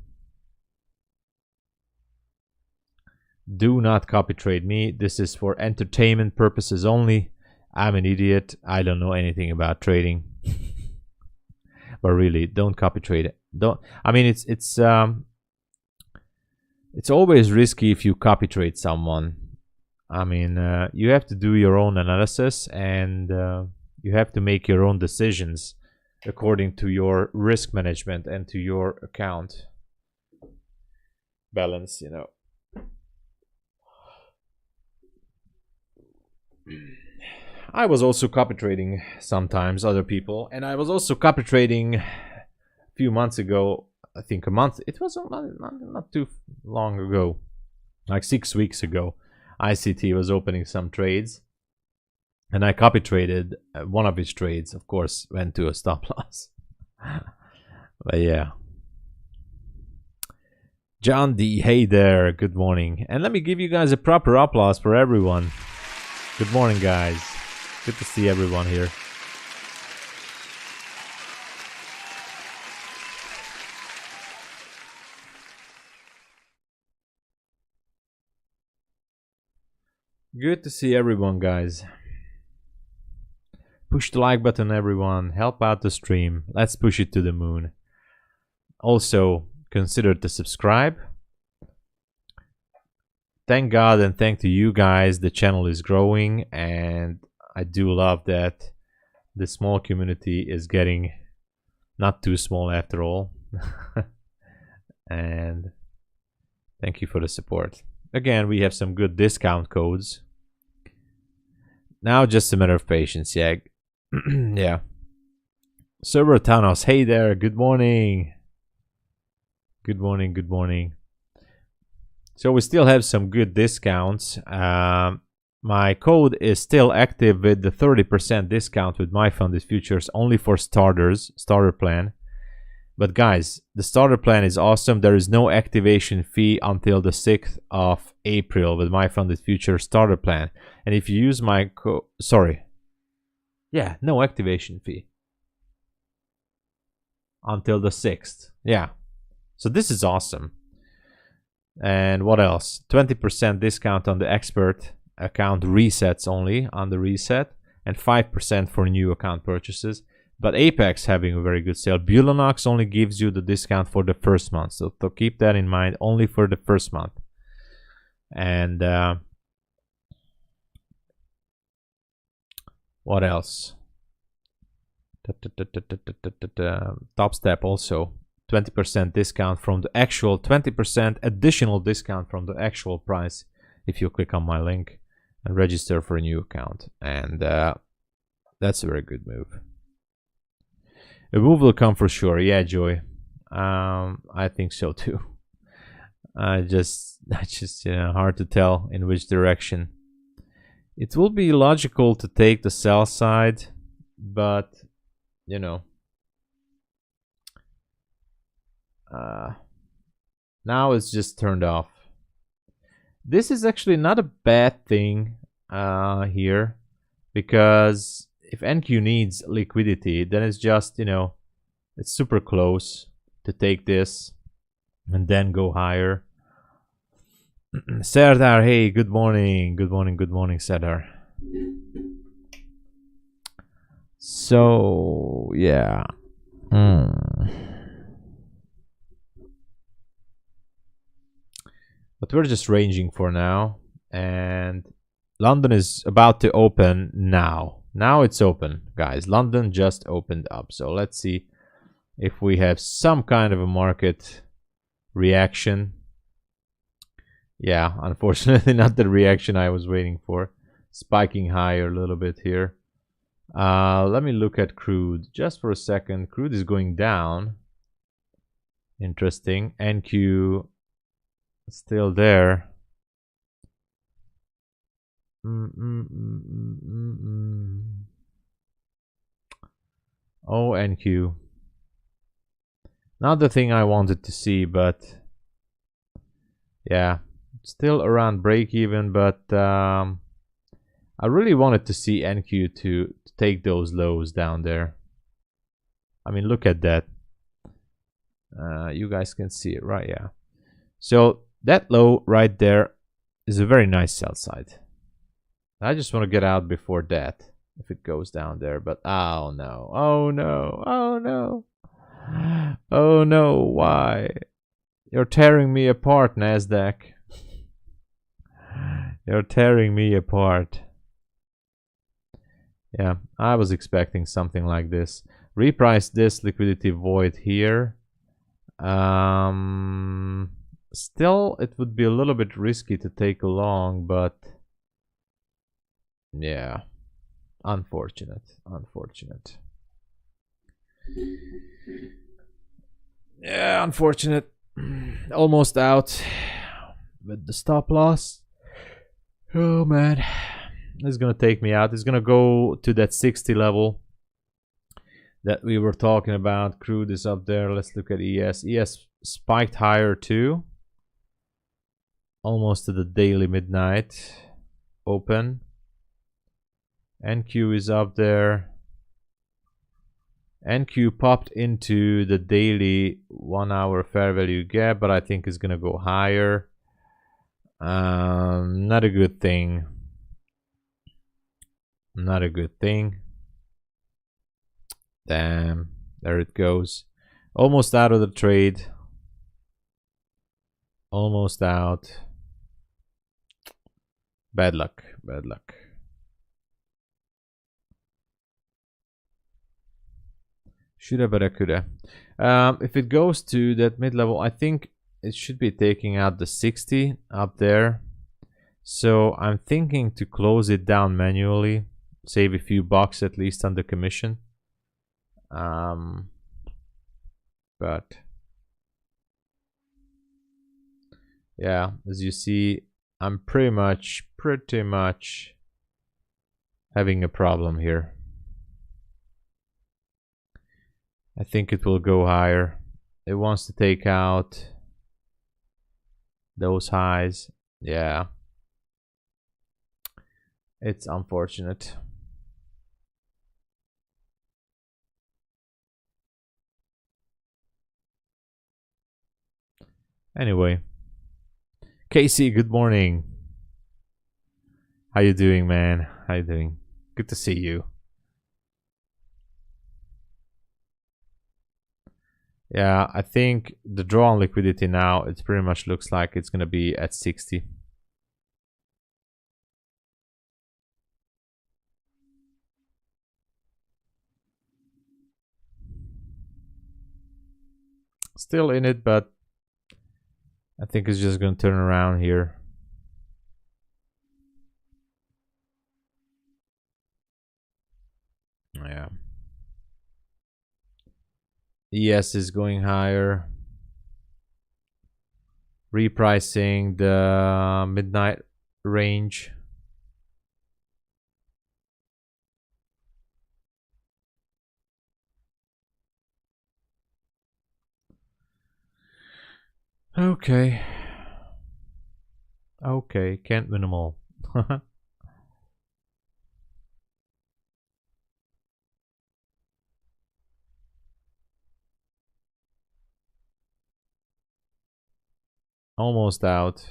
Speaker 1: do not copy trade me. This is for entertainment purposes only. I'm an idiot. I don't know anything about trading. But really, don't copy trade it. Don't. I mean, it's always risky if you copy trade someone. I mean, you have to do your own analysis, and you have to make your own decisions according to your risk management and to your account balance, you know. I was also copy trading sometimes, other people, and I was also copy trading a few months ago. I think a month. It was not too long ago, like 6 weeks ago. ICT was opening some trades, and I copy traded one of his trades. Of course, went to a stop loss. But yeah. John D, hey there, good morning. And let me give you guys a proper applause for everyone. Good morning, guys. Good to see everyone here. Good to see everyone, guys. Push the like button, everyone. Help out the stream. Let's push it to the moon. Also, consider to subscribe. Thank God and thank to you guys. The channel is growing, and I do love that the small community is getting not too small after all. And thank you for the support. Again, we have some good discount codes. Now just a matter of patience, yeah. Yeah. Server Thanos, hey there, good morning. Good morning, good morning. So we still have some good discounts. My code is still active with the 30% discount with my funded futures only for starter plan. But guys, the starter plan is awesome. There is no activation fee until the 6th of April with my funded future starter plan. And if you use my no activation fee until the 6th. Yeah. So this is awesome. And what else? 20% discount on the expert account resets only on the reset, and 5% for new account purchases. But Apex having a very good sale. BULENOX only gives you the discount for the first month, so keep that in mind, only for the first month. And what else? TOPSTEP also 20% discount from the actual 20% additional discount from the actual price if you click on my link and register for a new account. And that's a very good move. A move will come for sure. Yeah, Joy. I think so too. Just hard to tell in which direction. It will be logical to take the sell side, but you know, now it's just turned off. This is actually not a bad thing here, because if NQ needs liquidity, then it's just, it's super close to take this and then go higher. Serdar, hey, good morning, Serdar. So yeah. But we're just ranging for now, and London is about to open now. Now it's open, guys. London just opened up, so let's see if we have some kind of a market reaction. Yeah, unfortunately not the reaction I was waiting for. Spiking higher a little bit here. Let me look at crude just for a second. Crude is going down. Interesting. NQ still there. Oh, NQ. Not the thing I wanted to see, but yeah, still around break even. But I really wanted to see NQ to take those lows down there. I mean, look at that. You guys can see it, right? Yeah. So that low right there is a very nice sell side. I just want to get out before that if it goes down there. But oh no, oh no, oh no, oh no, why? You're tearing me apart, Nasdaq. You're tearing me apart. Yeah, I was expecting something like this. Reprice this liquidity void here. Still, it would be a little bit risky to take a long, but yeah, unfortunate. Yeah, unfortunate. Almost out with the stop loss. Oh man, it's gonna take me out. It's gonna go to that 60 level that we were talking about. Crude is up there. Let's look at ES. ES spiked higher too, almost to the daily midnight open. NQ is up there. NQ popped into the daily 1 hour fair value gap, but I think it's gonna go higher. Not a good thing. Not a good thing. Damn, there it goes. Almost out of the trade. Almost out. Bad luck, bad luck. Shoulda, but I coulda. If it goes to that mid-level, I think it should be taking out the 60 up there. So I'm thinking to close it down manually. Save a few bucks at least on the commission. But yeah, as you see, I'm pretty much having a problem here. I think it will go higher. it wants to take out those highs. Yeah, it's unfortunate. Anyway, Casey, good morning. How you doing, man? How you doing? Good to see you. Yeah, I think the draw on liquidity now, it pretty much looks like it's gonna be at 60. Still in it, but I think it's just gonna turn around here. Yeah. ES is going higher. Repricing the midnight range. Okay. Okay, can't minimal. Almost out.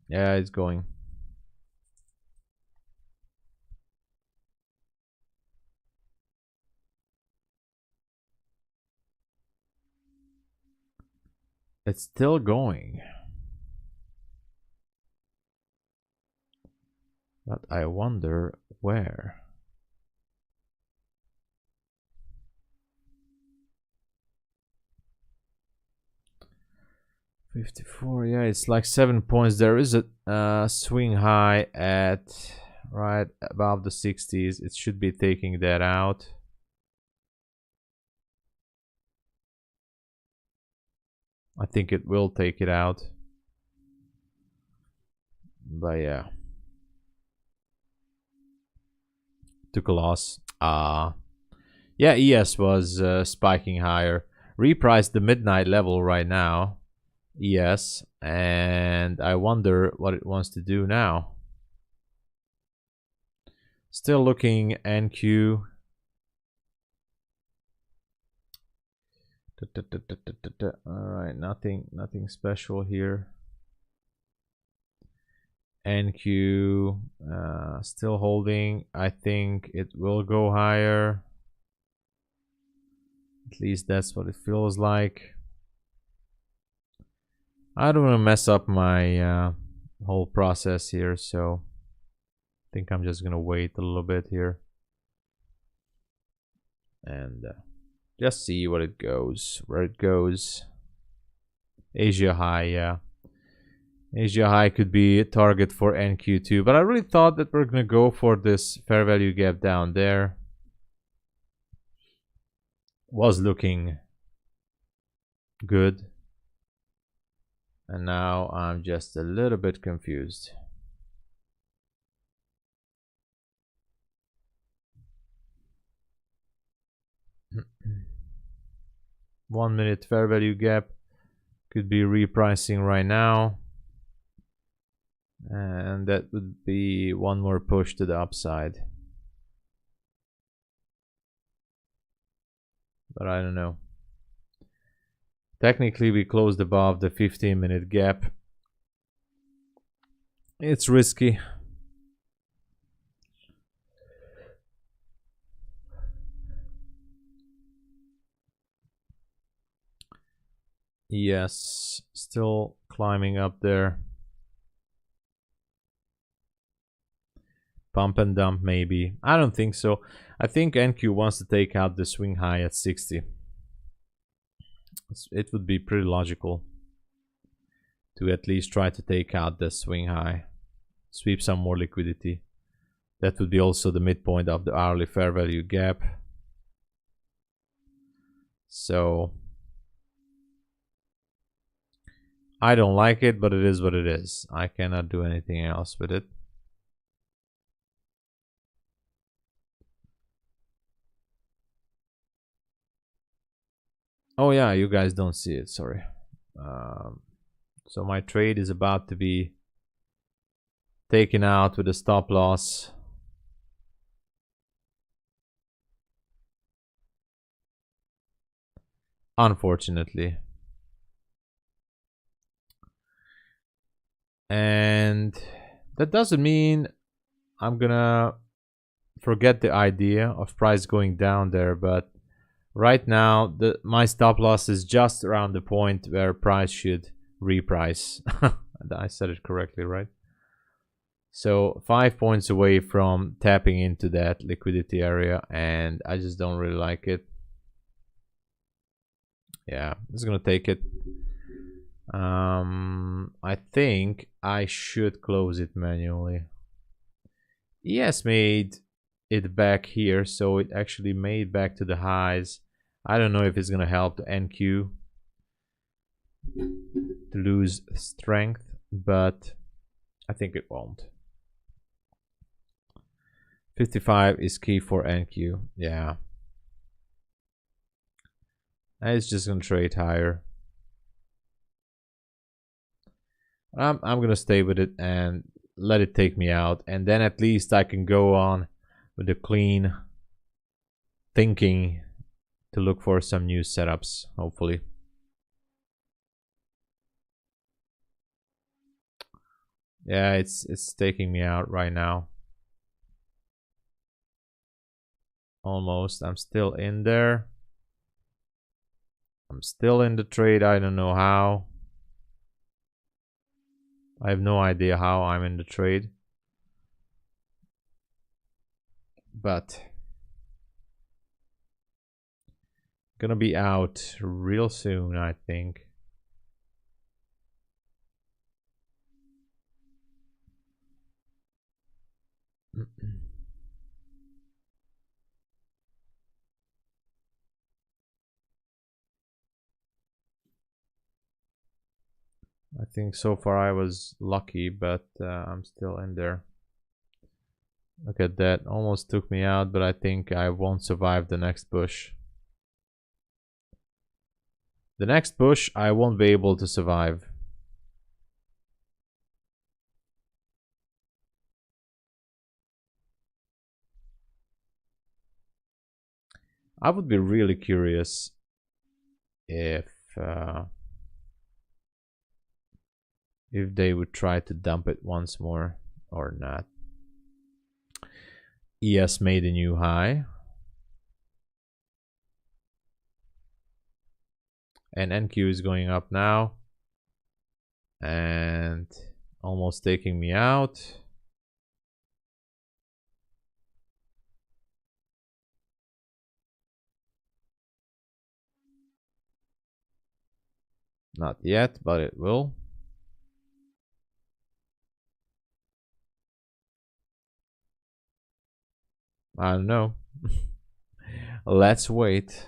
Speaker 1: Yeah, it's going. It's still going. But I wonder where. $54, yeah, it's like 7 points. There is a swing high at right above the 60s. It should be taking that out. I think it will take it out. But yeah. Took a loss. Yeah, ES was spiking higher. Repriced the midnight level right now. ES. And I wonder what it wants to do now. Still looking NQ. Alright, nothing special here. NQ still holding. I think it will go higher. At least that's what it feels like. I don't want to mess up my whole process here, so I think I'm just gonna wait a little bit here and just see what it goes, where it goes. Asia high, yeah. Asia high could be a target for NQ2, but I really thought that we're gonna go for this fair value gap down there. Was looking good, and now I'm just a little bit confused. One minute fair value gap could be repricing right now, and that would be one more push to the upside, but I don't know. Technically we closed above the 15-minute gap. It's risky. Yes, still climbing up there. Pump and dump maybe. I don't think so. I think NQ wants to take out the swing high at 60. It would be pretty logical to at least try to take out the swing high. Sweep some more liquidity. That would be also the midpoint of the hourly fair value gap. So I don't like it, but it is what it is. I cannot do anything else with it. Oh yeah, you guys don't see it, sorry. So my trade is about to be taken out with a stop loss. Unfortunately. And that doesn't mean I'm gonna forget the idea of price going down there, but right now my stop loss is just around the point where price should reprice. I said it correctly, right? So 5 points away from tapping into that liquidity area, and I just don't really like it. Yeah, I'm just gonna take it. I think I should close it manually. ES made it back here, so it actually made back to the highs. I don't know if it's gonna help the NQ to lose strength, but I think it won't. 55 is key for NQ. Yeah. And it's just gonna trade higher. I'm gonna stay with it and let it take me out, and then at least I can go on with the clean thinking to look for some new setups, hopefully. Yeah, it's taking me out right now. Almost. I'm still in there. I'm still in the trade. I don't know how. I have no idea how I'm in the trade. But gonna be out real soon, I think. I think so far I was lucky, but I'm still in there. Look at that, almost took me out, but I think I won't survive the next push. The next push I won't be able to survive. I would be really curious if they would try to dump it once more or not. ES made a new high. And NQ is going up now. And almost taking me out. Not yet, but it will. I don't know. Let's wait.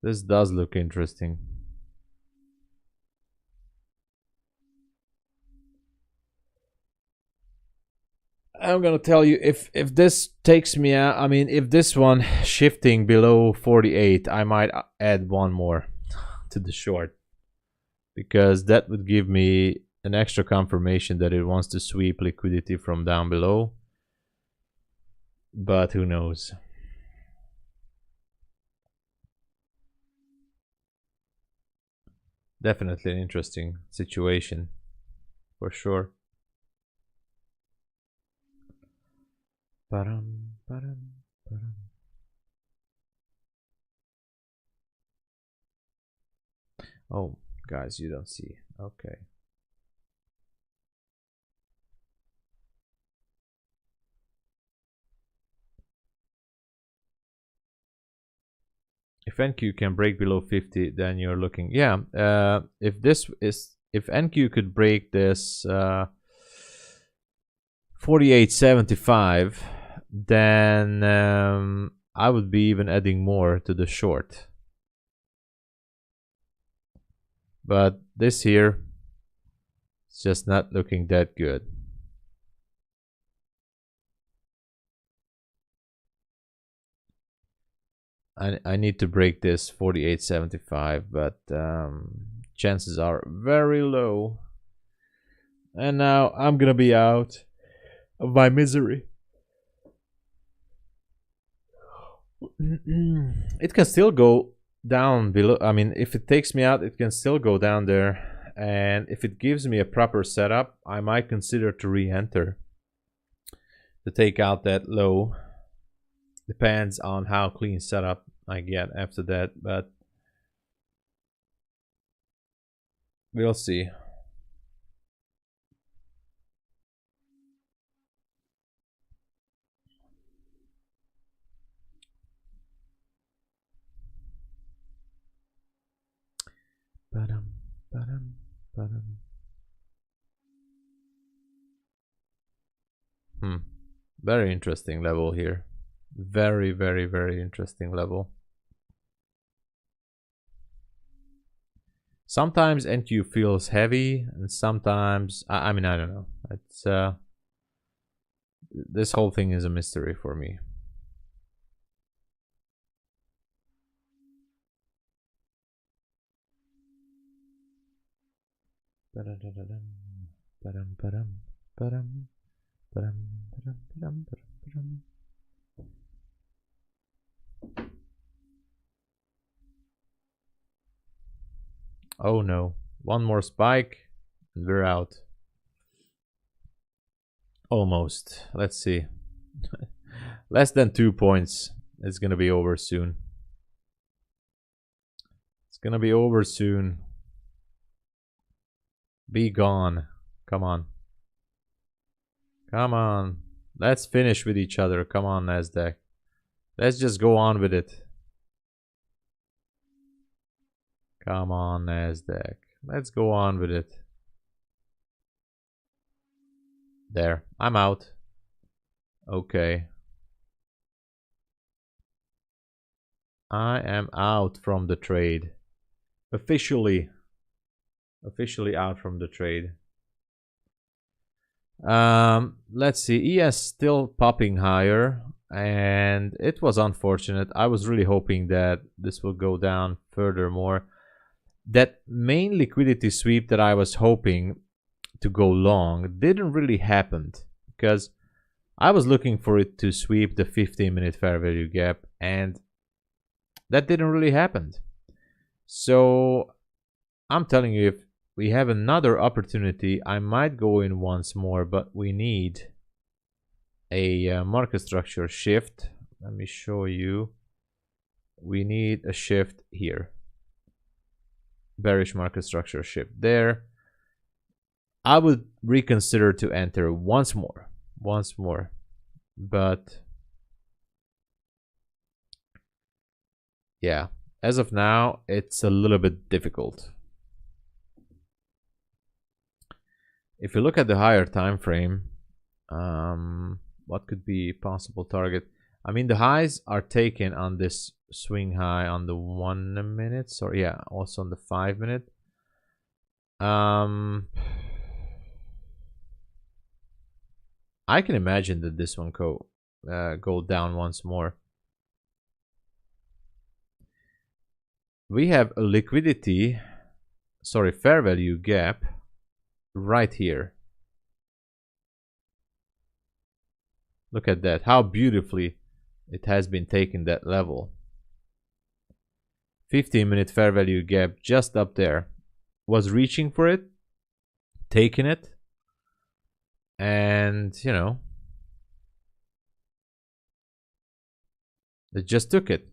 Speaker 1: This does look interesting. I'm gonna tell you, if this takes me out, I mean, if this one shifting below 48, I might add one more to the short, because that would give me an extra confirmation that it wants to sweep liquidity from down below. But who knows? Definitely an interesting situation, for sure. Oh, guys, you don't see. Okay. If NQ can break below 50, then you're looking. Yeah. If NQ could break this 48.75, then I would be even adding more to the short. But this here, it's just not looking that good. I need to break this 48.75, but chances are very low. And now I'm gonna be out of my misery. It can still go down below. I mean, if it takes me out, it can still go down there. And if it gives me a proper setup, I might consider to re-enter to take out that low. Depends on how clean setup I get after that, but we'll see. Very interesting level here. Very, very, very interesting level. Sometimes NQ feels heavy, and sometimes I mean, I don't know. It's this whole thing is a mystery for me. Oh no, one more spike and we're out. Almost. Let's see. Less than 2 points. It's gonna be over soon. It's gonna be over soon. Be gone. Come on. Come on. Let's finish with each other. Come on, Nasdaq. Let's just go on with it. Come on, Nasdaq. Let's go on with it. There. I'm out. Okay. I am out from the trade. Officially out from the trade. Let's see. ES still popping higher, and it was unfortunate. I was really hoping that this will go down furthermore. That main liquidity sweep that I was hoping to go long didn't really happen, because I was looking for it to sweep the 15-minute fair value gap, and that didn't really happen. So I'm telling you, if we have another opportunity, I might go in once more, but we need a market structure shift. Let me show you. We need a shift here. Bearish market structure shift there. I would reconsider to enter once more, but yeah, as of now, it's a little bit difficult. If you look at the higher time frame, what could be possible target? I mean, the highs are taken on this swing high on the 1 minute, so yeah, also on the 5 minute. I can imagine that this one go down once more. We have a liquidity, sorry, fair value gap right here. Look at that, how beautifully it has been taken, that level. 15-minute fair value gap just up there. Was reaching for it, taking it, and you know, it just took it.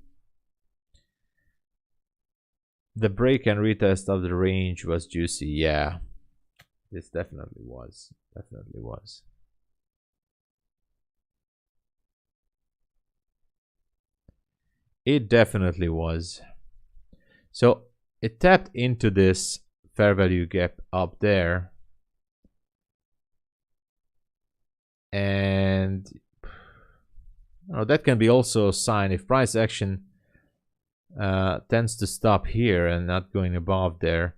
Speaker 1: The break and retest of the range was juicy. Yeah, this definitely was. It definitely was. So it tapped into this fair value gap up there, and That can be also a sign if price action tends to stop here and not going above there,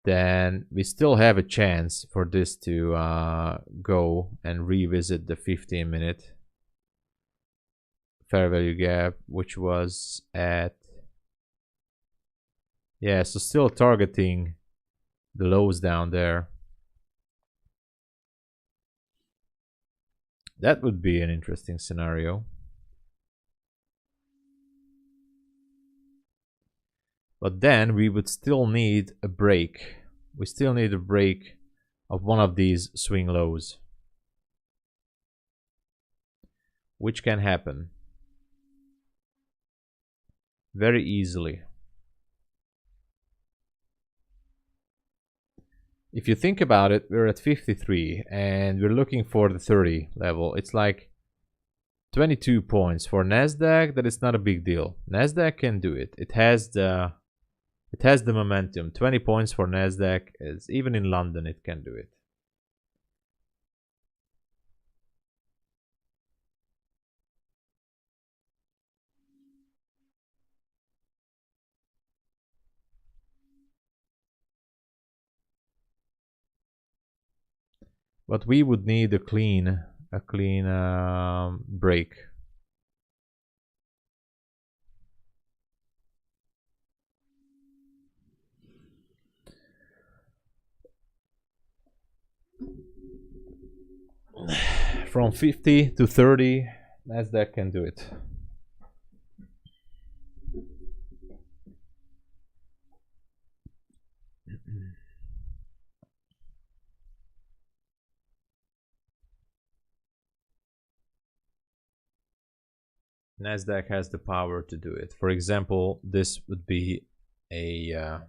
Speaker 1: then we still have a chance for this to go and revisit the 15-minute fair value gap, which was at, yeah, so still targeting the lows down there. That would be an interesting scenario. But then we would still need a break. We still need a break of one of these swing lows, which can happen very easily. If you think about it, we're at 53 and we're looking for the 30 level. It's like 22 points for Nasdaq. That is not a big deal. Nasdaq can do it. It has the momentum. 20 points for Nasdaq is, even in London it can do it. But we would need a clean break. From 50 to 30, Nasdaq can do it. Nasdaq has the power to do it. For example, this would be a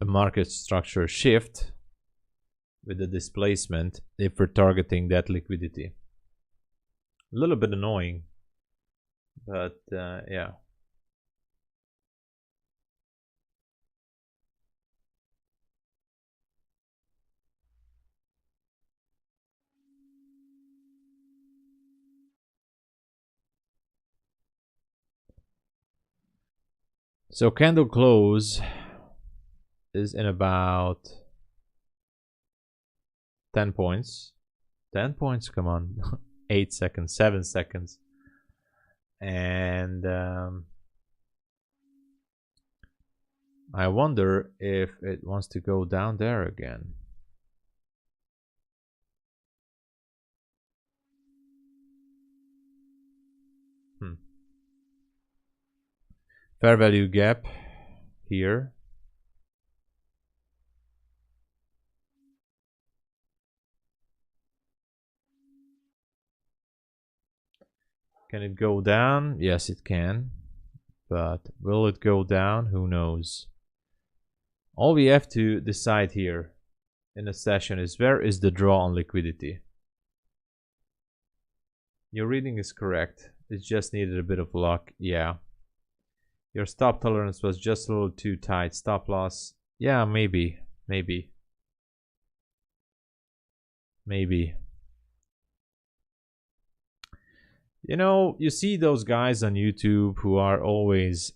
Speaker 1: market structure shift with the displacement if we're targeting that liquidity. A little bit annoying, but yeah. So candle close is in about 10 points. 10 points, come on. 8 seconds, 7 seconds. And I wonder if it wants to go down there again. Fair value gap here. Can it go down? Yes, it can. But will it go down? Who knows? All we have to decide here in a session is, where is the draw on liquidity? Your reading is correct. It just needed a bit of luck. Yeah. Your stop tolerance was just a little too tight. Stop loss. Yeah, maybe. Maybe. You know, you see those guys on YouTube who are always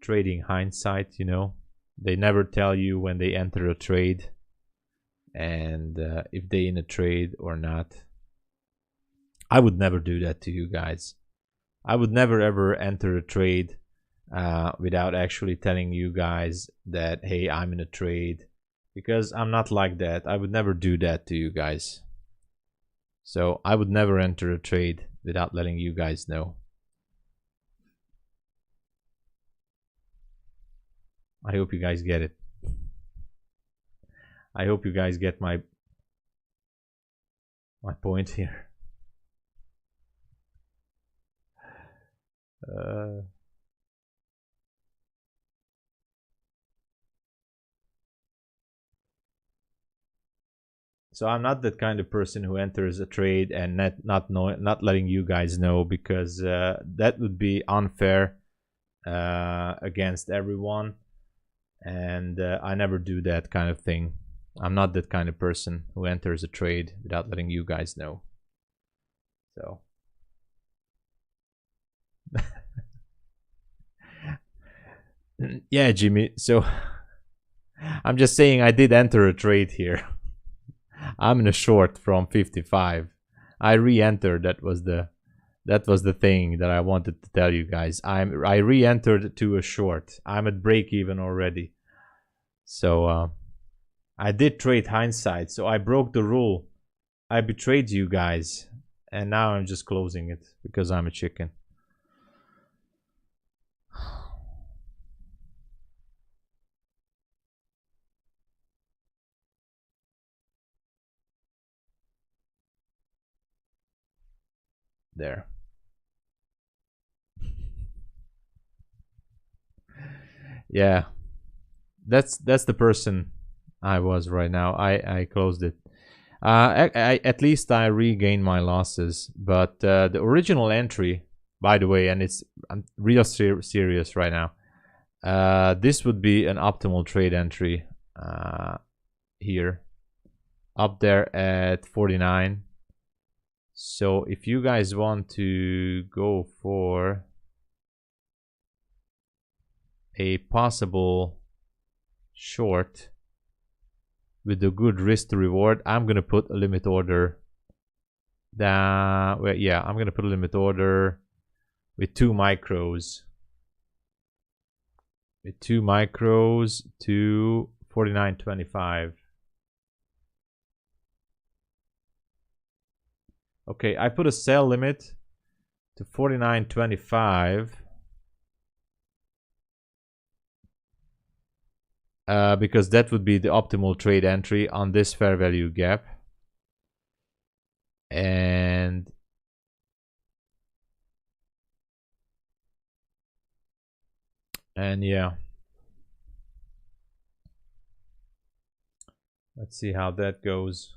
Speaker 1: trading hindsight, you know. They never tell you when they enter a trade and if they in a trade or not. I would never do that to you guys. I would never ever enter a trade without actually telling you guys that, hey, I'm in a trade, because I'm not like that. I would never do that to you guys. So I would never enter a trade without letting you guys know. I hope you guys get it. I hope you guys get my point here. So I'm not that kind of person who enters a trade and not letting you guys know, because that would be unfair against everyone, and I never do that kind of thing. I'm not that kind of person who enters a trade without letting you guys know. So yeah, Jimmy. So I'm just saying I did enter a trade here. I'm in a short from 55. I re-entered. That was the thing that I wanted to tell you guys. I re-entered to a short. I'm at break even already. So I did trade hindsight. So I broke the rule. I betrayed you guys, and now I'm just closing it because I'm a chicken. There. Yeah, that's the person I was right now. I closed it. At least I regained my losses, but the original entry, by the way, and I'm real serious right now. This would be an optimal trade entry here, up there at 49. So if you guys want to go for a possible short with a good risk to reward, I'm gonna put a limit order down. Well, yeah, I'm gonna put a limit order with 2 micros. With 2 micros to 49.25. Okay, I put a sell limit to 49.25. Because that would be the optimal trade entry on this fair value gap. And yeah, let's see how that goes.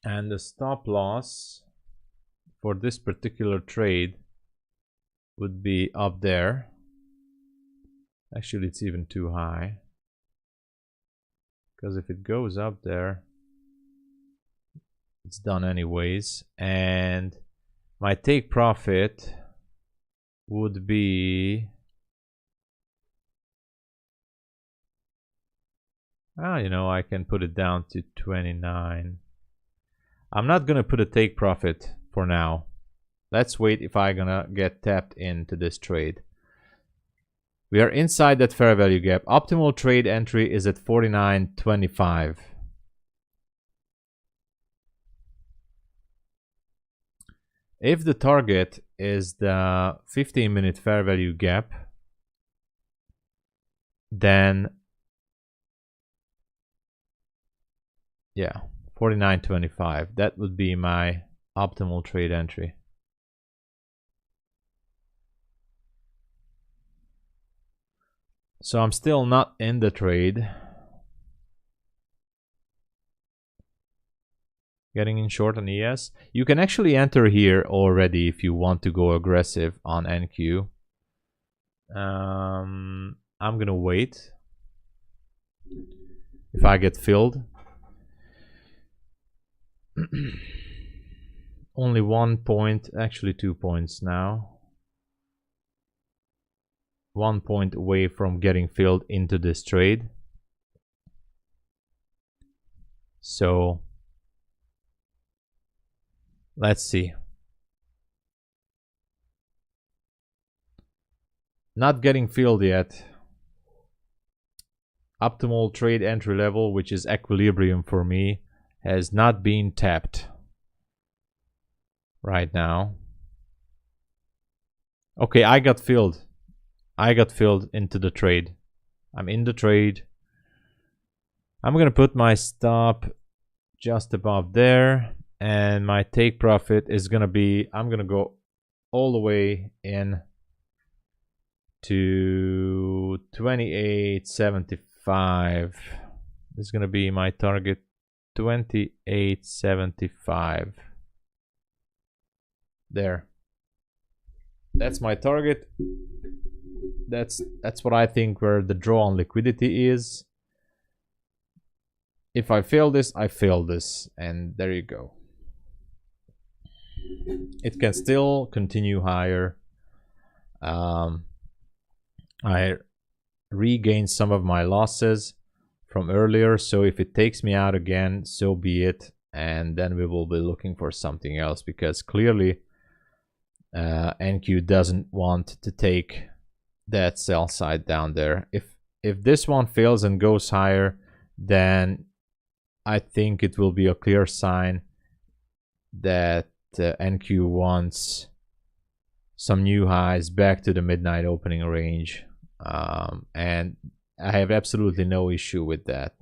Speaker 1: And the stop loss for this particular trade would be up there. Actually, it's even too high, because if it goes up there, it's done anyways. And my take profit would be, you know, I can put it down to 29. I'm not gonna put a take profit for now. Let's wait if I'm gonna get tapped into this trade. We are inside that fair value gap. Optimal trade entry is at 49.25. If the target is the 15-minute fair value gap, then yeah, 49.25. That would be my optimal trade entry. So I'm still not in the trade. Getting in short on ES. You can actually enter here already if you want to go aggressive on NQ. I'm gonna wait. If I get filled. Only 1 point, actually 2 points now. 1 point away from getting filled into this trade. So let's see. Not getting filled yet. Optimal trade entry level, which is equilibrium for me, has not been tapped right now. Okay, I got filled. I got filled into the trade. I'm in the trade. I'm gonna put my stop just above there, and my take profit is gonna be, I'm gonna go all the way in to 28.75. This is gonna be my target, 28.75. There. That's my target. That's what I think where the draw on liquidity is. If I fail this, I fail this, and there you go. It can still continue higher. I regained some of my losses from earlier, so if it takes me out again, so be it, and then we will be looking for something else, because clearly NQ doesn't want to take that sell side down there. If this one fails and goes higher, then I think it will be a clear sign that NQ wants some new highs back to the midnight opening range, and I have absolutely no issue with that.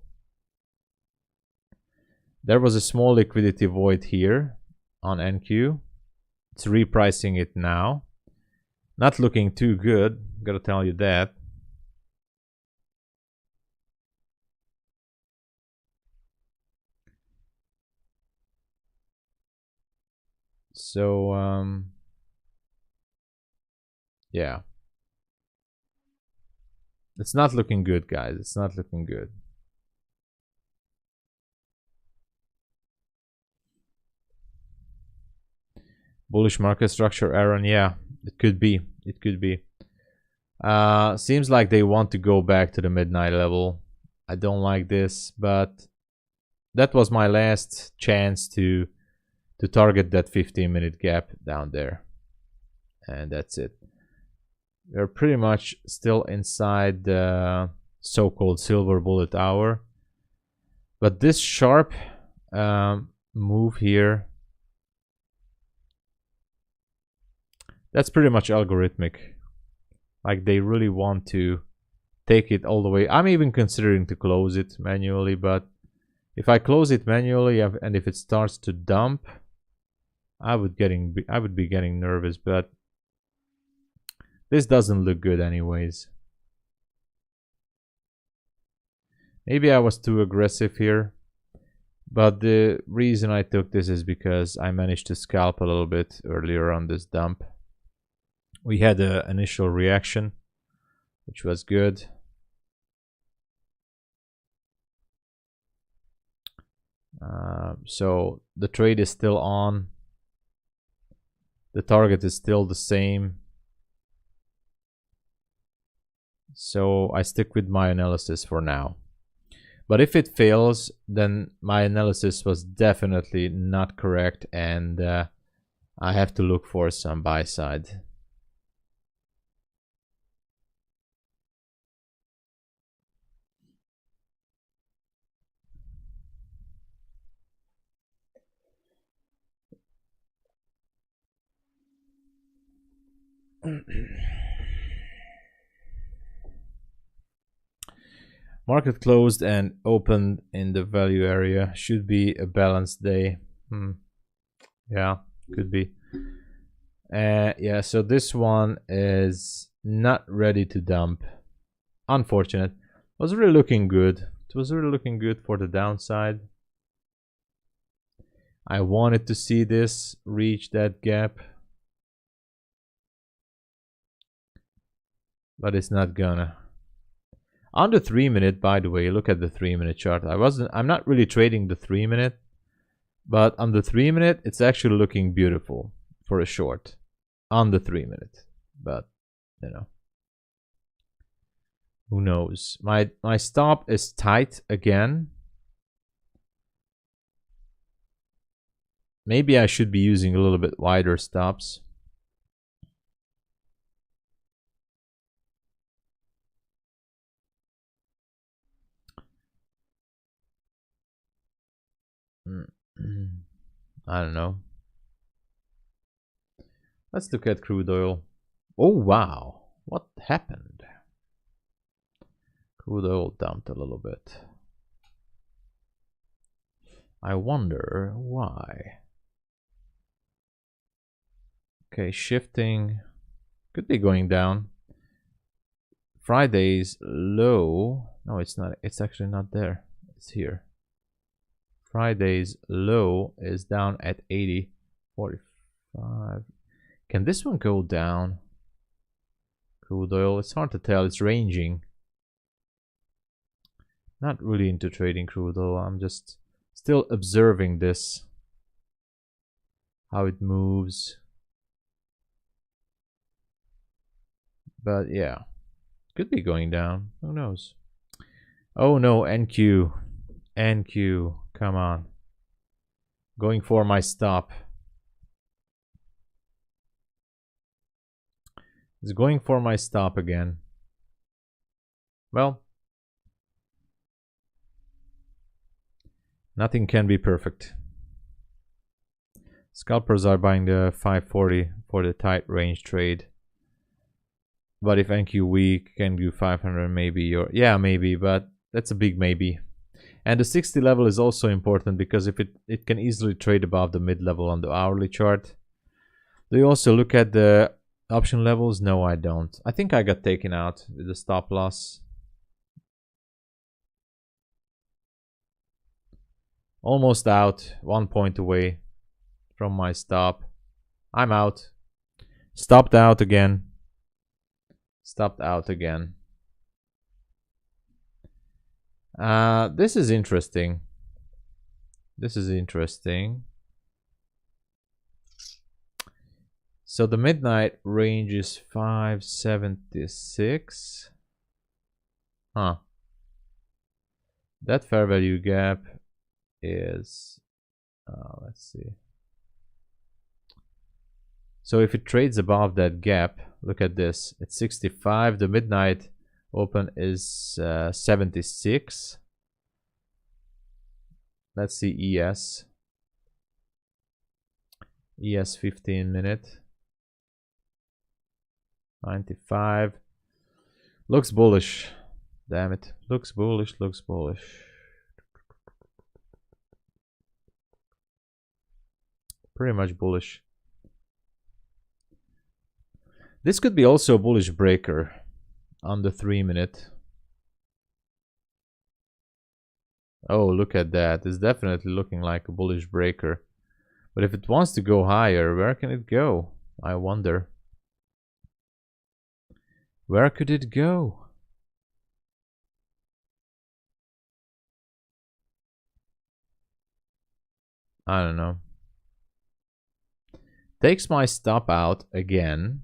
Speaker 1: There was a small liquidity void here on NQ. It's repricing it now. Not looking too good, gotta tell you that. So yeah, it's not looking good, guys. It's not looking good. Bullish market structure, Aaron. Yeah, it could be. It could be. Seems like they want to go back to the midnight level. I don't like this, but that was my last chance to target that 15-minute gap down there, and that's it. We're pretty much still inside the so-called silver bullet hour, but this sharp move here, that's pretty much algorithmic. Like, they really want to take it all the way. I'm even considering to close it manually, but if I close it manually and if it starts to dump, I would be getting nervous, but this doesn't look good anyways. Maybe I was too aggressive here, but the reason I took this is because I managed to scalp a little bit earlier on this dump. We had an initial reaction, which was good. So the trade is still on. The target is still the same. So I stick with my analysis for now. But if it fails, then my analysis was definitely not correct, and I have to look for some buy side. Market closed and opened in the value area. Should be a balanced day. Yeah, could be. Yeah, so this one is not ready to dump. Unfortunate. It was really looking good. It was really looking good for the downside. I wanted to see this reach that gap, but it's not gonna. On the 3-minute, by the way, look at the 3-minute chart. I'm not really trading the 3-minute, but on the 3-minute, it's actually looking beautiful for a short on the 3-minute. But you know, who knows? My stop is tight again. Maybe I should be using a little bit wider stops. I don't know. Let's look at crude oil. Oh wow, what happened? Crude oil dumped a little bit. I wonder why. Okay, shifting. Could be going down. Friday's low, no, it's not, it's actually not there, it's here. Friday's low is down at 80.45. Can this one go down? Crude oil, it's hard to tell, it's ranging. Not really into trading crude oil, I'm just still observing this, how it moves. But yeah, could be going down, who knows. Oh no, NQ, come on. Going for my stop. It's going for my stop again. Well, nothing can be perfect. Scalpers are buying the 540 for the tight range trade. But if NQ weak, can do 500 maybe, or yeah, maybe, but that's a big maybe. And the 60 level is also important because if it can easily trade above the mid level on the hourly chart. Do you also look at the option levels? No, I don't. I think I got taken out with the stop loss. Almost out, 1 point away from my stop. I'm out. Stopped out again. Stopped out again. This is interesting. This is interesting. So the midnight range is 576. Huh. That fair value gap is, let's see. So if it trades above that gap, look at this. It's 65. The midnight open is 76. Let's see ES. ES 15 minute. 95. Looks bullish. Damn it. Looks bullish, looks bullish. Pretty much bullish. This could be also a bullish breaker on the 3 minute. Oh, look at that. It's definitely looking like a bullish breaker. But if it wants to go higher, where can it go? I wonder. Where could it go? I don't know. Takes my stop out again.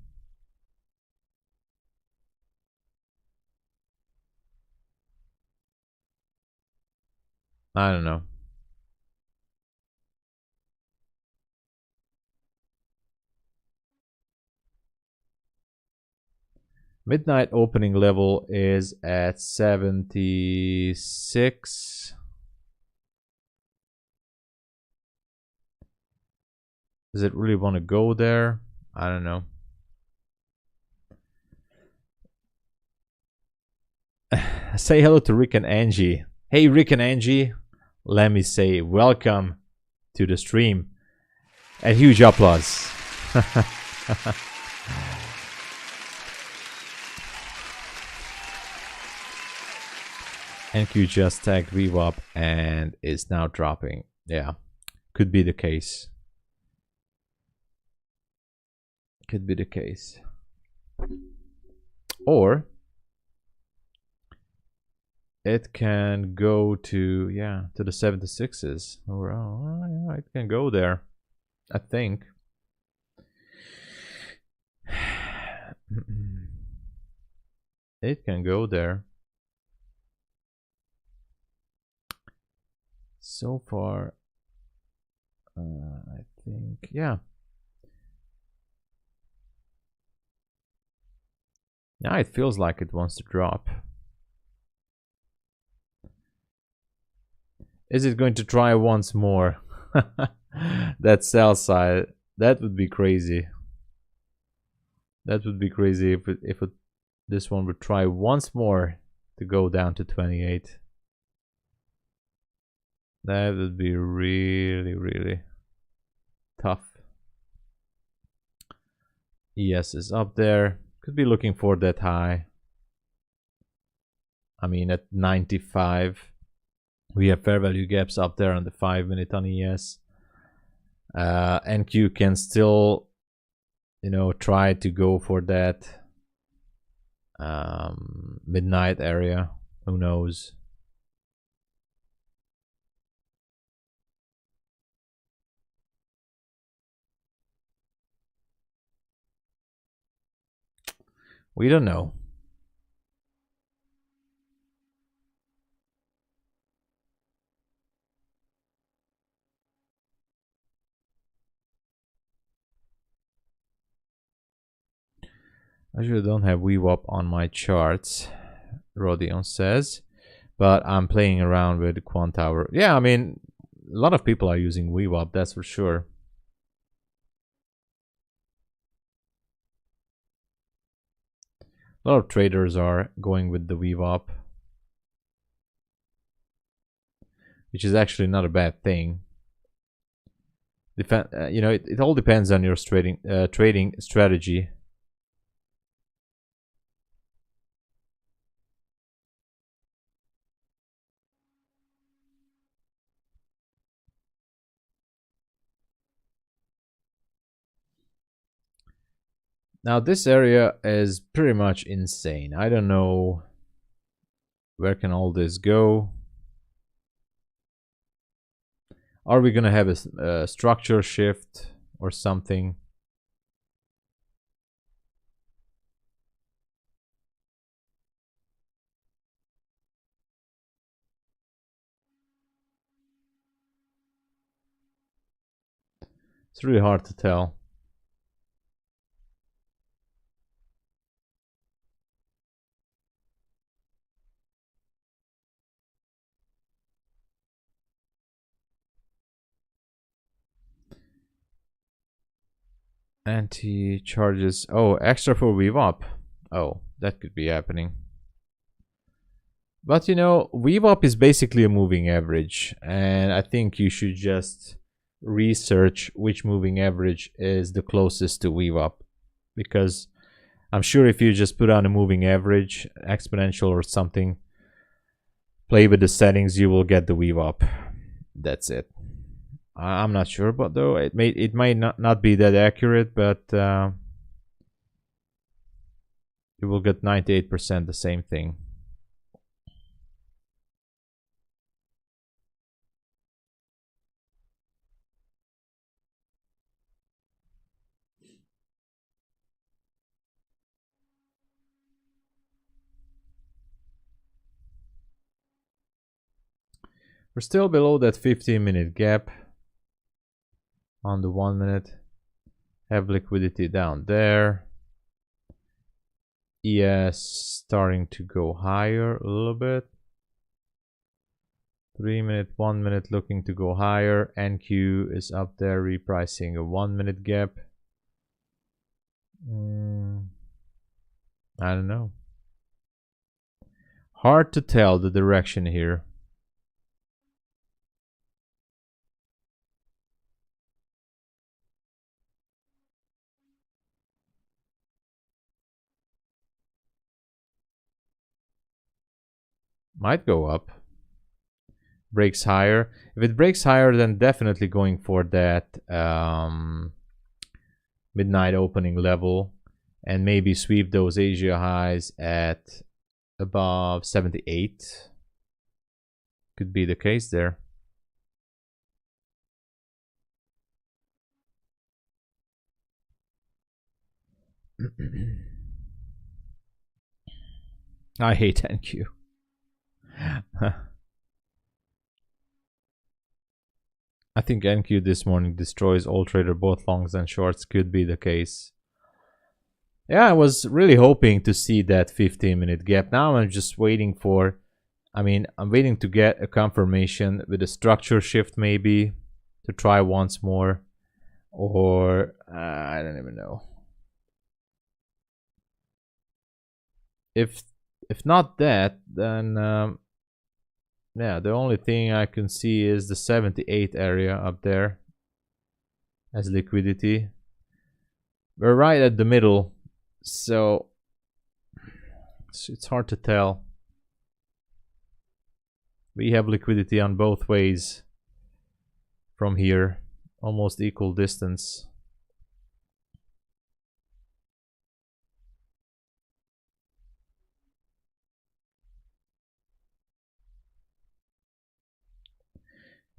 Speaker 1: I don't know. Midnight opening level is at 76. Does it really want to go there? I don't know. Say hello to Rick and Angie. Hey, Rick and Angie. Let me say welcome to the stream. A huge applause. NQ just tagged VWAP and is now dropping. Yeah, could be the case. Could be the case. Or it can go to, yeah, to the 76s. Or, oh, yeah, it can go there, I think. It can go there. So far, I think, yeah. Now it feels like it wants to drop. Is it going to try once more? That sell side, that would be crazy. That would be crazy if this one would try once more to go down to 28. That would be really, really tough. ES is up there. Could be looking for that high. I mean, at 95, we have fair value gaps up there on the 5-minute on ES. NQ can still, you know, try to go for that midnight area. Who knows? We don't know. I usually don't have VWAP on my charts, Rodion says, but I'm playing around with the Quant Tower. Yeah, I mean, a lot of people are using VWAP, that's for sure. A lot of traders are going with the VWAP, which is actually not a bad thing. You know, it all depends on your trading strategy. Now this area is pretty much insane. I don't know where can all this go. Are we gonna have a structure shift or something? It's really hard to tell. Anti-charges. Oh, extra for VWAP. Oh, that could be happening. But you know, VWAP is basically a moving average, and I think you should just research which moving average is the closest to VWAP, because I'm sure if you just put on a moving average, exponential or something, play with the settings, you will get the VWAP. That's it. I'm not sure, but though it might not be that accurate, but you will get 98% the same thing. We're still below that 15-minute gap on the 1 minute. Have liquidity down there. ES starting to go higher a little bit. 3 minute, 1 minute looking to go higher. NQ is up there repricing a 1 minute gap. I don't know. Hard to tell the direction here. Might go up. Breaks higher. If it breaks higher, then definitely going for that midnight opening level and maybe sweep those Asia highs at above 78. Could be the case there. I hate NQ. I think NQ this morning destroys all trader, both longs and shorts. Could be the case. Yeah, I was really hoping to see that 15-minute gap. Now I'm just waiting for, I'm waiting to get a confirmation with a structure shift maybe to try once more, or I don't even know. If not that, then yeah, the only thing I can see is the 78 area up there as liquidity. We're right at the middle, so it's hard to tell. We have liquidity on both ways from here, almost equal distance.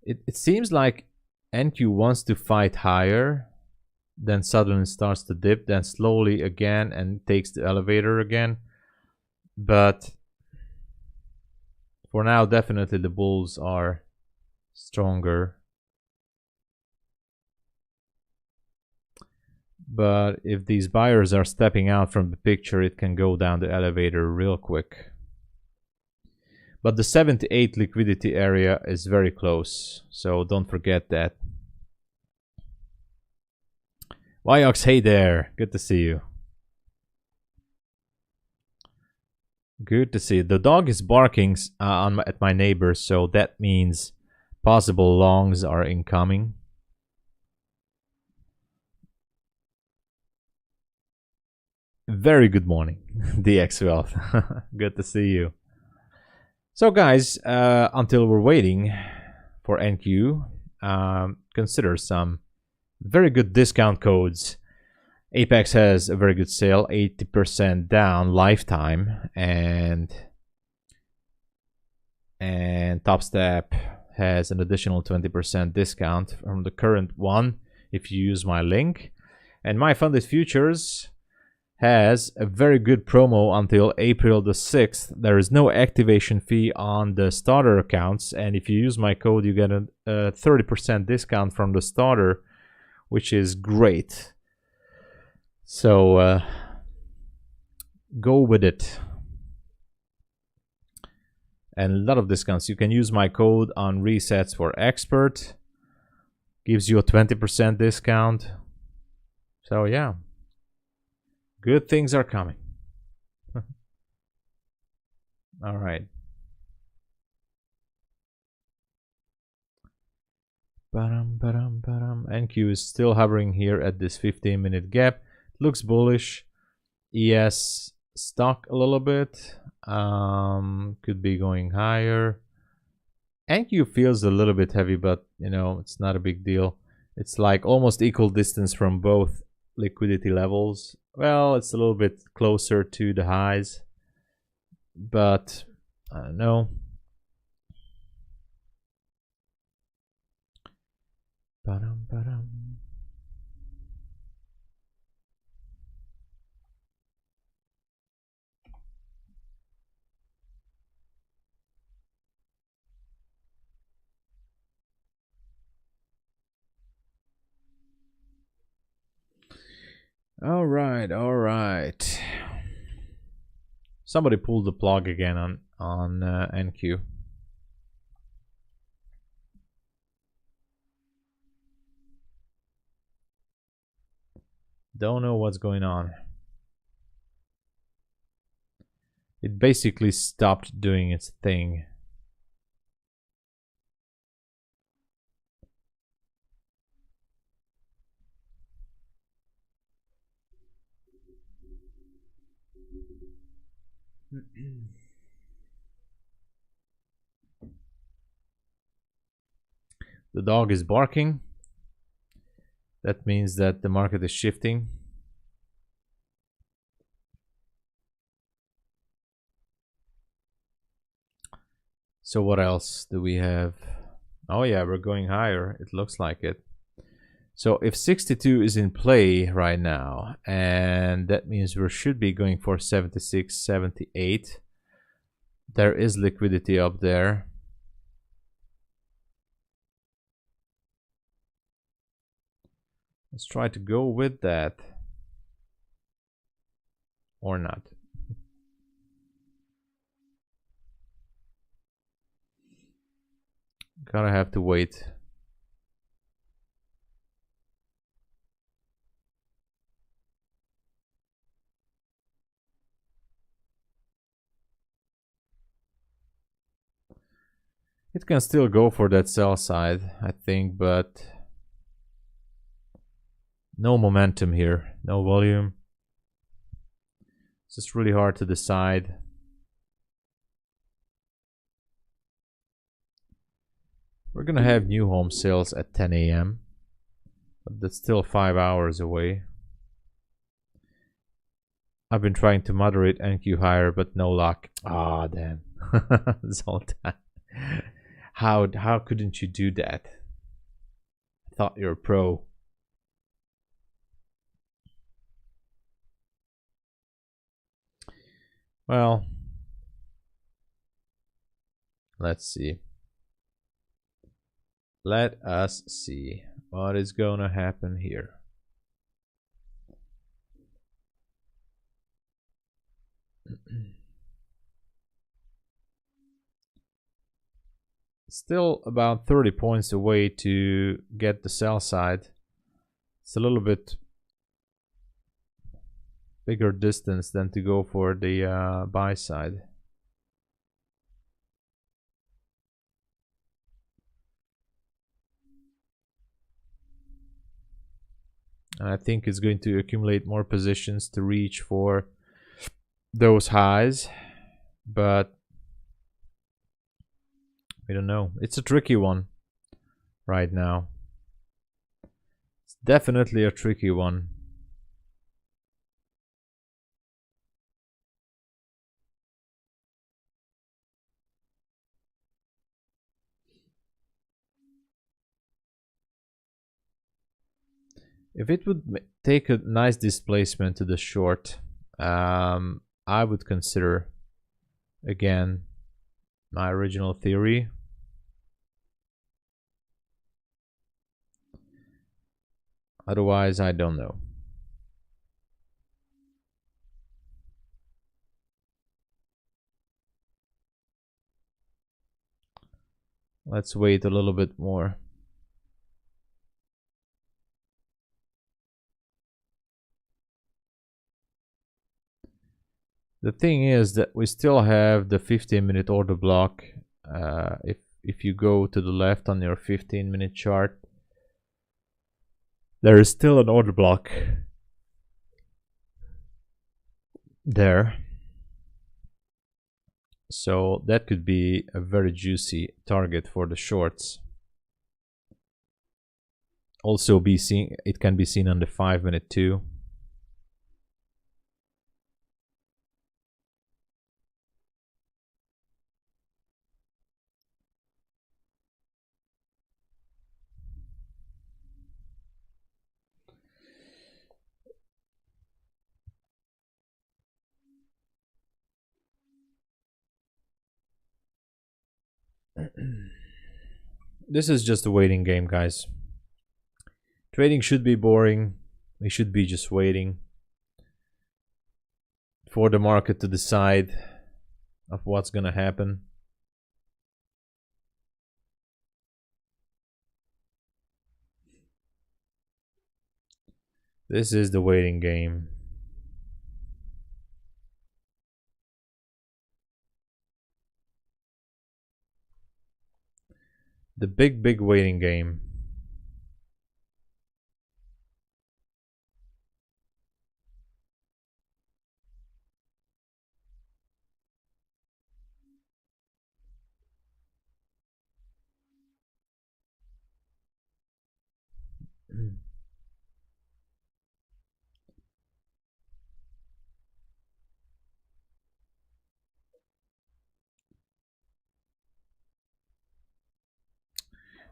Speaker 1: It seems like NQ wants to fight higher, then suddenly starts to dip, then slowly again and takes the elevator again. But for now, definitely the bulls are stronger. But if these buyers are stepping out from the picture, it can go down the elevator real quick. But the 78 liquidity area is very close, so don't forget that. Viox, hey there, good to see you. Good to see you. The dog is barking at my neighbor, so that means possible longs are incoming. Very good morning, DX Wealth. Good to see you. So guys, until we're waiting for NQ, consider some very good discount codes. Apex has a very good sale, 80% down lifetime, and TOPSTEP has an additional 20% discount from the current one if you use my link. And My Funded Futures has a very good promo until April the 6th. There is no activation fee on the starter accounts, and if you use my code, you get a 30% discount from the starter, which is great. So go with it. And a lot of discounts. You can use my code on resets for expert. Gives you a 20% discount. So yeah. Good things are coming. All right. NQ is still hovering here at this 15-minute gap. Looks bullish. ES stuck a little bit. Could be going higher. NQ feels a little bit heavy, but you know, it's not a big deal. It's like almost equal distance from both liquidity levels. Well, it's a little bit closer to the highs, but I don't know. All right. Somebody pulled the plug again on NQ. Don't know what's going on. It basically stopped doing its thing. The dog is barking. That means that the market is shifting. So what else do we have? Oh yeah, we're going higher. It looks like it. So if 62 is in play right now, and that means we should be going for 76, 78. There is liquidity up there. Let's try to go with that. Or not. Gonna have to wait. It can still go for that sell side, I think, but no momentum here, no volume. It's just really hard to decide. We're gonna have new home sales at 10 a.m. but that's still 5 hours away. I've been trying to moderate NQ higher, but no luck. Ah, damn. Zoltan. How couldn't you do that? I thought you're a pro. Well, let's see. Let us see what is gonna happen here. Still about 30 points away to get the sell side. It's a little bit bigger distance than to go for the buy side. And I think it's going to accumulate more positions to reach for those highs, but we don't know. It's a tricky one right now. It's definitely a tricky one. If it would take a nice displacement to the short, I would consider again my original theory. Otherwise, I don't know. Let's wait a little bit more. The thing is that we still have the 15-minute order block. If you go to the left on your 15-minute chart, there is still an order block there. So that could be a very juicy target for the shorts. Also it can be seen on the 5-minute too. This is just a waiting game, guys. Trading should be boring. We should be just waiting for the market to decide of what's gonna happen. This is the waiting game. The big waiting game.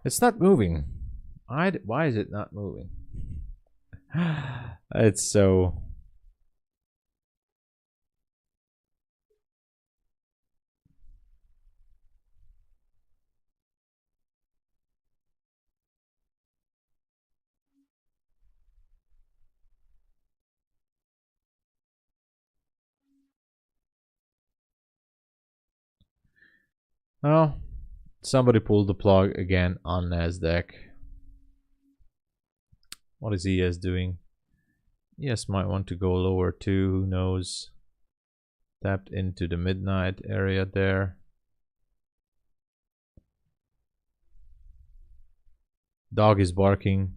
Speaker 1: It's not moving. Why is it not moving? It's so... Well, somebody pulled the plug again on Nasdaq. What is ES doing? ES might want to go lower too, who knows? Tapped into the midnight area there. Dog is barking.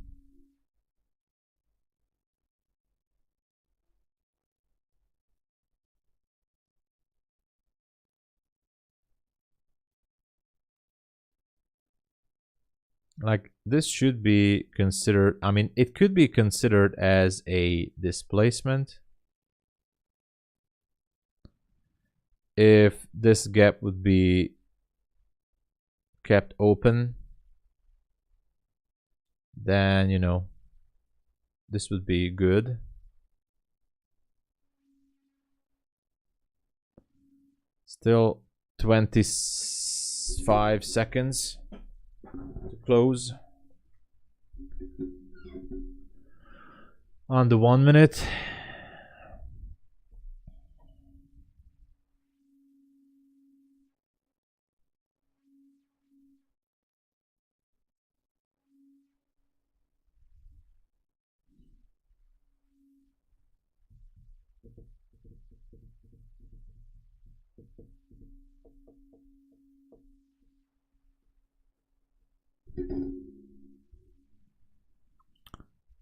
Speaker 1: Like this should be considered, I mean, it could be considered as a displacement if this gap would be kept open. Then, you know, this would be good. Still 25 seconds to close on the 1 minute.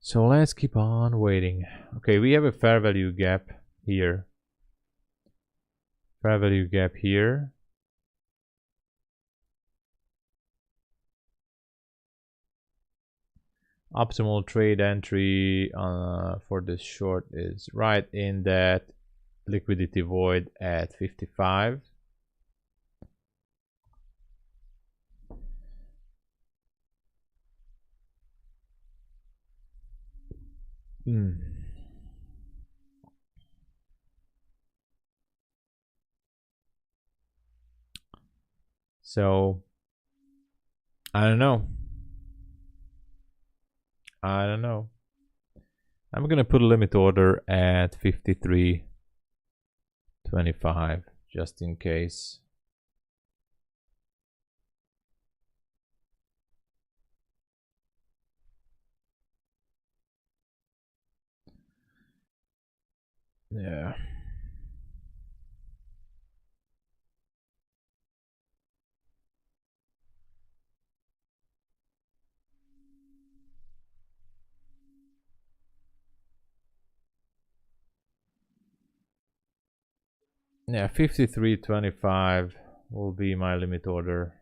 Speaker 1: So let's keep on waiting. Okay, we have a fair value gap here. Fair value gap here. Optimal trade entry for this short is right in that liquidity void at 55. So I don't know. I'm gonna put a limit order at 53.25 just in case. Yeah. Yeah, 53.25 will be my limit order.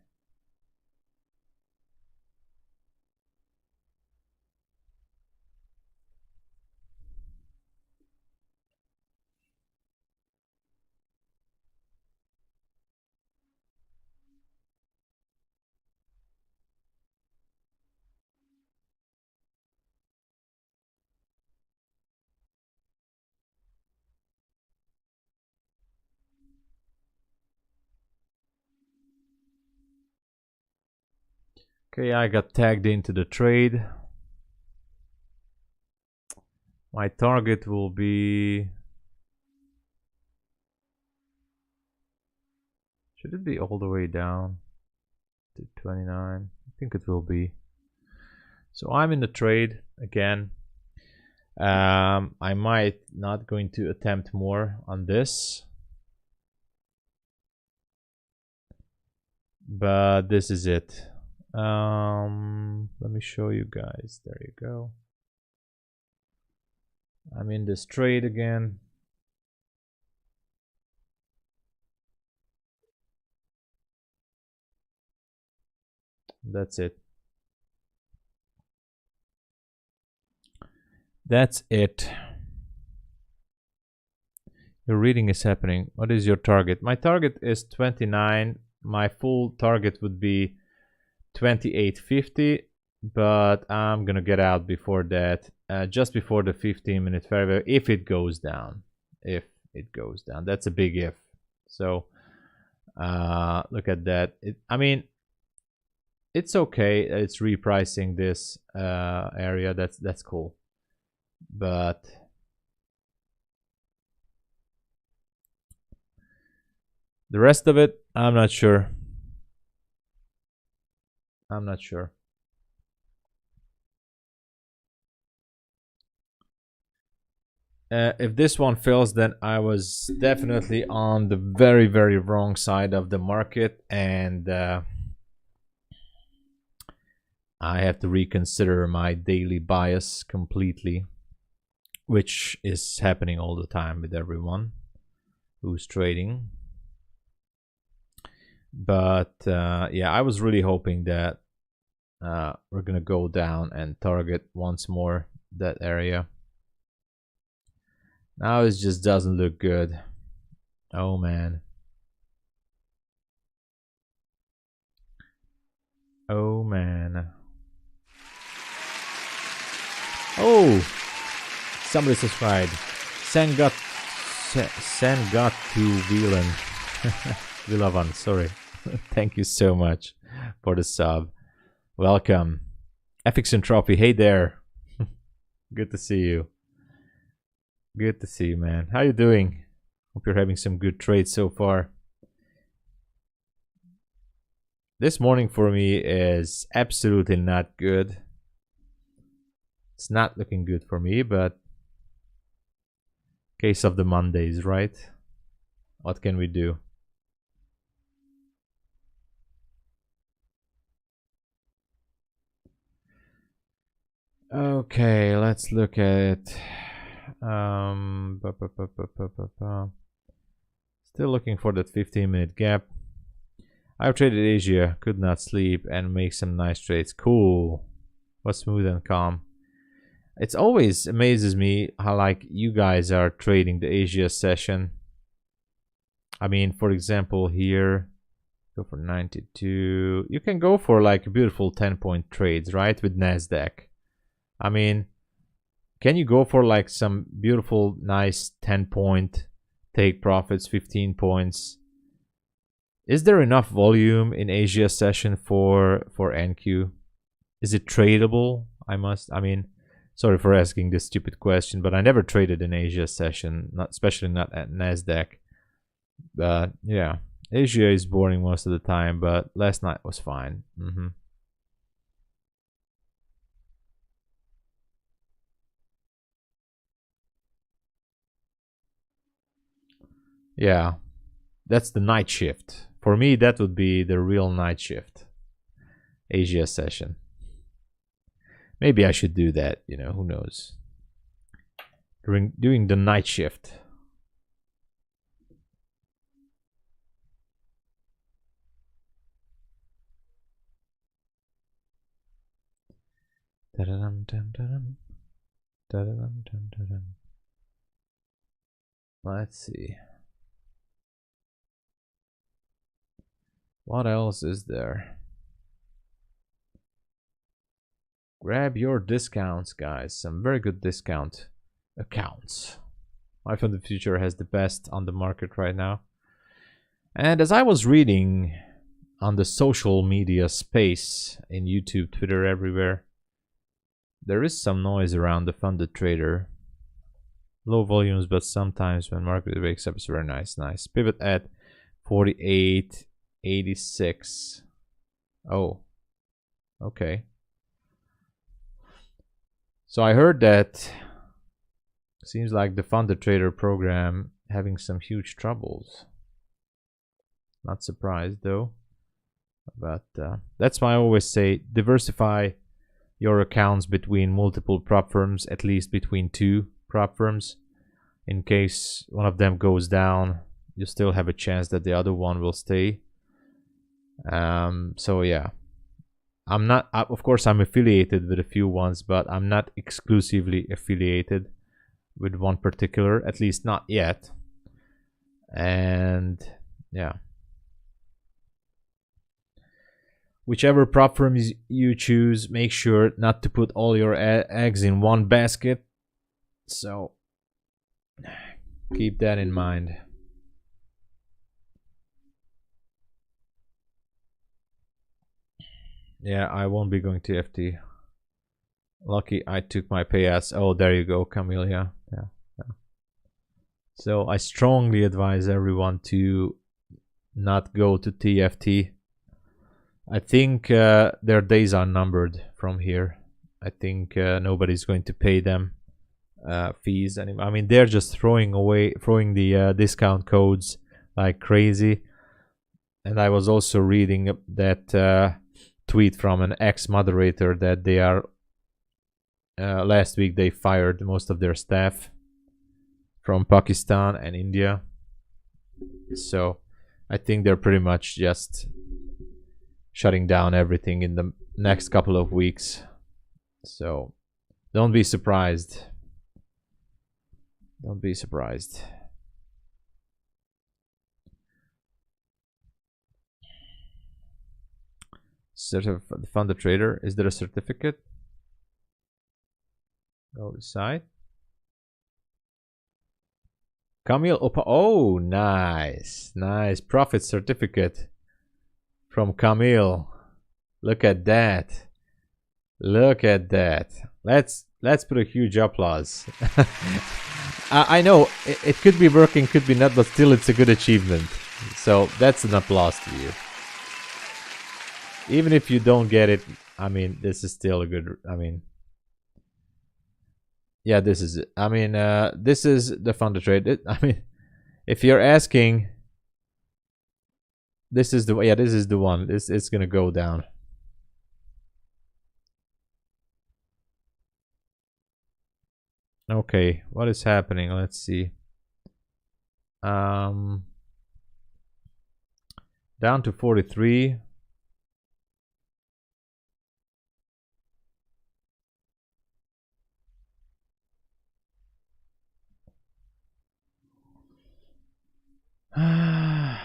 Speaker 1: Okay, I got tagged into the trade. My target will be... Should it be all the way down to 29? I think it will be. So I'm in the trade again. I might not going to attempt more on this. But this is it. Let me show you guys. There you go. I'm in this trade again. That's it. That's it. Your reading is happening. What is your target? My target is 29. My full target would be 28.50, but I'm gonna get out before that, just before the 15-minute fair value, if it goes down. If it goes down, that's a big if. So look at that. I mean, it's okay. It's repricing this area. That's cool, but the rest of it, I'm not sure. I'm not sure. If this one fails, then I was definitely on the very, very wrong side of the market, and I have to reconsider my daily bias completely, which is happening all the time with everyone who's trading. But yeah, I was really hoping that we're gonna go down and target once more that area. Now it just doesn't look good. Oh man. Oh man. Oh, somebody subscribed. Send got to Villain. Villavan, sorry. Thank you so much for the sub. Welcome. FX Entropy, hey there. Good to see you. Good to see you, man. How you doing? Hope you're having some good trades so far. This morning for me is absolutely not good. It's not looking good for me, but case of the Mondays, right? What can we do? Okay, let's look at it. Still looking for that 15-minute gap. I've traded Asia, could not sleep, and make some nice trades. Cool. Was smooth and calm. It's always amazes me how like you guys are trading the Asia session. I mean, for example, here, go for 92. You can go for like beautiful 10-point trades, right? With Nasdaq. I mean, can you go for like some beautiful, nice 10-point, take profits, 15 points? Is there enough volume in Asia session for NQ? Is it tradable? I mean, sorry for asking this stupid question, but I never traded in Asia session, especially not at Nasdaq. But yeah, Asia is boring most of the time, but last night was fine. Yeah, that's the night shift. For me, that would be the real night shift. Asia session. Maybe I should do that, you know, who knows. Doing the night shift. Let's see. What else is there? Grab your discounts, guys. Some very good discount accounts. Life of the Future has the best on the market right now. And as I was reading on the social media space in YouTube, Twitter, everywhere, there is some noise around the funded trader. Low volumes, but sometimes when market wakes up, it's very nice. Nice. Pivot at 48.86. Oh, okay. So I heard that seems like the funded trader program having some huge troubles. Not surprised though, but that's why I always say diversify your accounts between multiple prop firms, at least between 2 prop firms. In case one of them goes down, you still have a chance that the other one will stay. So yeah, I'm not, of course I'm affiliated with a few ones, but I'm not exclusively affiliated with one particular, at least not yet. And yeah, whichever prop firm you choose, make sure not to put all your eggs in one basket. So keep that in mind. Yeah, I won't be going to FT. Lucky I took my payouts. Oh, there you go, Camellia. Yeah. So I strongly advise everyone to not go to TFT. I think their days are numbered from here. I think nobody's going to pay them fees anymore. I mean, they're just throwing the discount codes like crazy. And I was also reading that tweet from an ex-moderator that they are last week they fired most of their staff from Pakistan and India. So I think they're pretty much just shutting down everything in the next couple of weeks. So don't be surprised. Don't be surprised. Fund the trader. Is there a certificate? Go to side. Camille Opa. Oh, nice. Nice. Profit certificate from Camille. Look at that. Look at that. Let's put a huge applause. I know it could be working, could be not, but still it's a good achievement. So that's an applause to you. Even if you don't get it, I mean, this is still a good, I mean, yeah, this is it. I mean, this is the fund to trade. I mean, if you're asking, this is the, yeah, this is the one. It's gonna go down. Okay, what is happening? Let's see. Down to 43.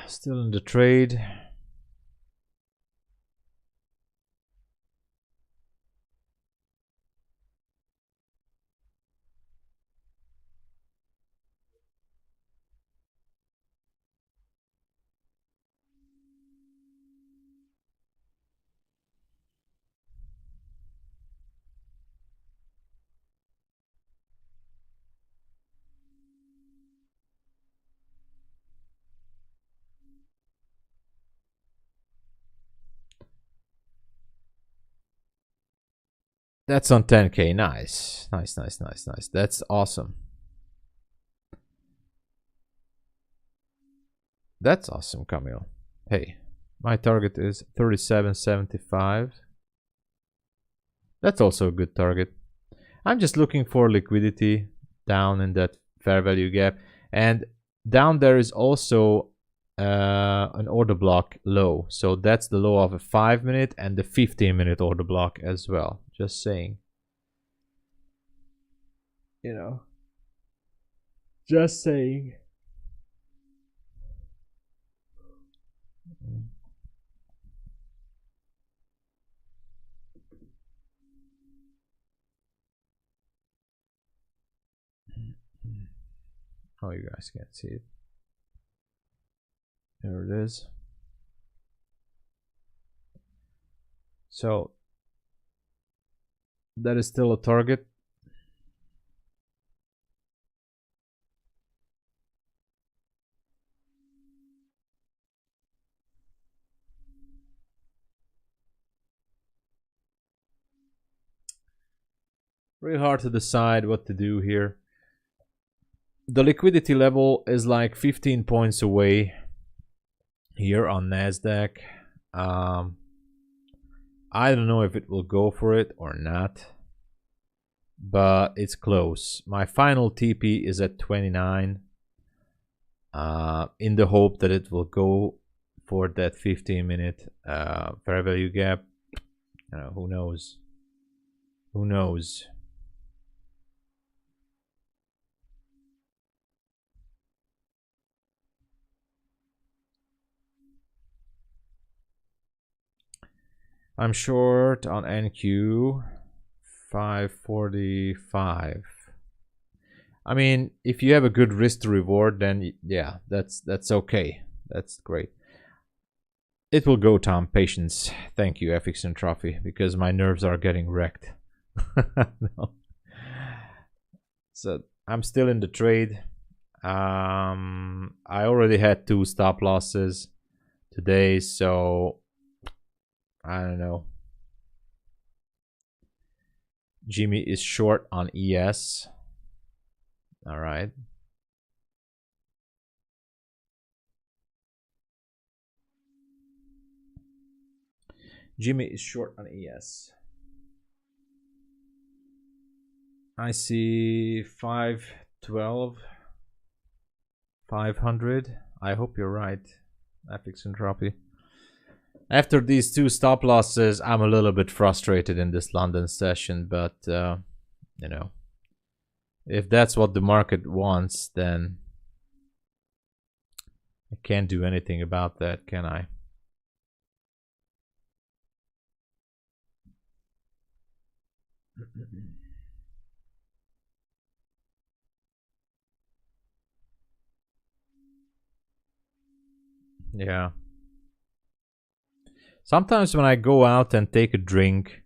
Speaker 1: Still in the trade. That's on 10K. Nice. Nice, nice, nice, nice. That's awesome. That's awesome, Camille. Hey, my target is 37.75. That's also a good target. I'm just looking for liquidity down in that fair value gap. And down there is also an order block low. So that's the low of a 5-minute and the 15-minute order block as well. Just saying. You know. Just saying. Oh, you guys can't see it. There it is. So that is still a target. Really hard to decide what to do here. The liquidity level is like 15 points away here on Nasdaq. I don't know if it will go for it or not, but it's close. My final TP is at 29, in the hope that it will go for that 15-minute fair value gap. Who knows? Who knows? I'm short on NQ 545. I mean, if you have a good risk to reward, then yeah, that's okay. That's great. It will go, Tom. Patience. Thank you, FX and Trophy, because my nerves are getting wrecked. No. So I'm still in the trade. I already had 2 stop losses today, so I don't know. Jimmy is short on ES. All right. Jimmy is short on ES. I see 512, 500. I hope you're right, FX Entropy. After these two stop losses, I'm a little bit frustrated in this London session, but you know, if that's what the market wants, then I can't do anything about that, can I? Yeah. Sometimes when I go out and take a drink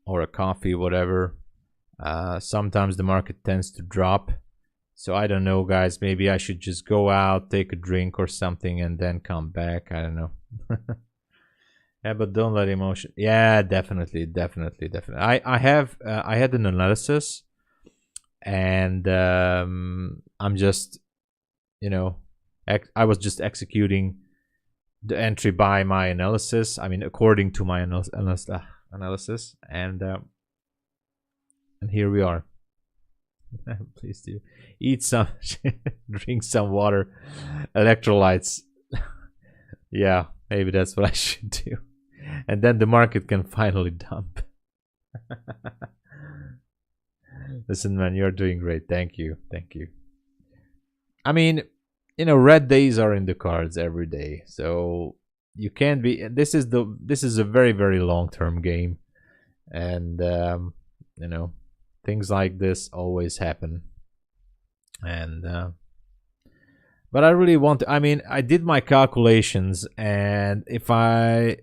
Speaker 1: or a coffee, whatever, sometimes the market tends to drop. So I don't know, guys. Maybe I should just go out, take a drink or something, and then come back. I don't know. Yeah, but don't let emotion. Yeah, definitely. I had an analysis, and I'm just, you know, I was just executing the entry by my analysis. I mean, according to my analysis, and here we are. Please do eat some, drink some water, electrolytes. Yeah, maybe that's what I should do, and then the market can finally dump. Listen, man, you're doing great. Thank you. I mean, red days are in the cards every day, so you can't be. This is a very very long term game, and things like this always happen. And but I really want to. I mean, I did my calculations, and if I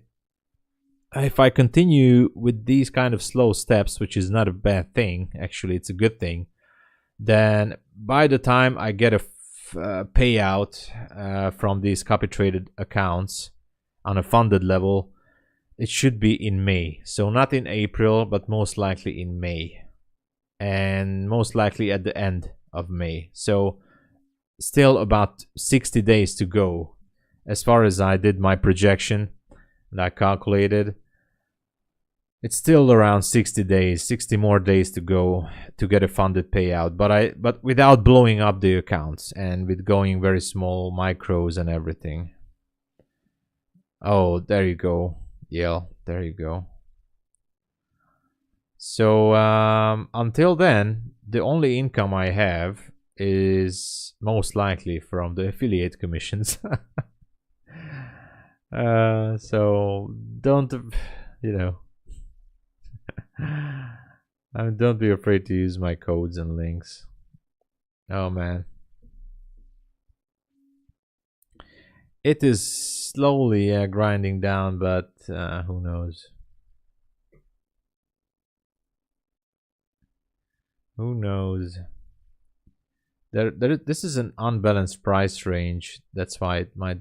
Speaker 1: continue with these kind of slow steps, which is not a bad thing, actually, it's a good thing, then by the time I get a payout from these copy traded accounts on a funded level, it should be in May. So not in April, but most likely in May, and most likely at the end of May. So still about 60 days to go. As far as I did my projection and I calculated, it's still around 60 days, 60 more days to go to get a funded payout, but without blowing up the accounts and with going very small micros and everything. Oh, there you go. Yeah, there you go. So until then, the only income I have is most likely from the affiliate commissions. So don't, don't be afraid to use my codes and links. Oh man, it is slowly grinding down, but who knows? Who knows? This is an unbalanced price range. That's why it might.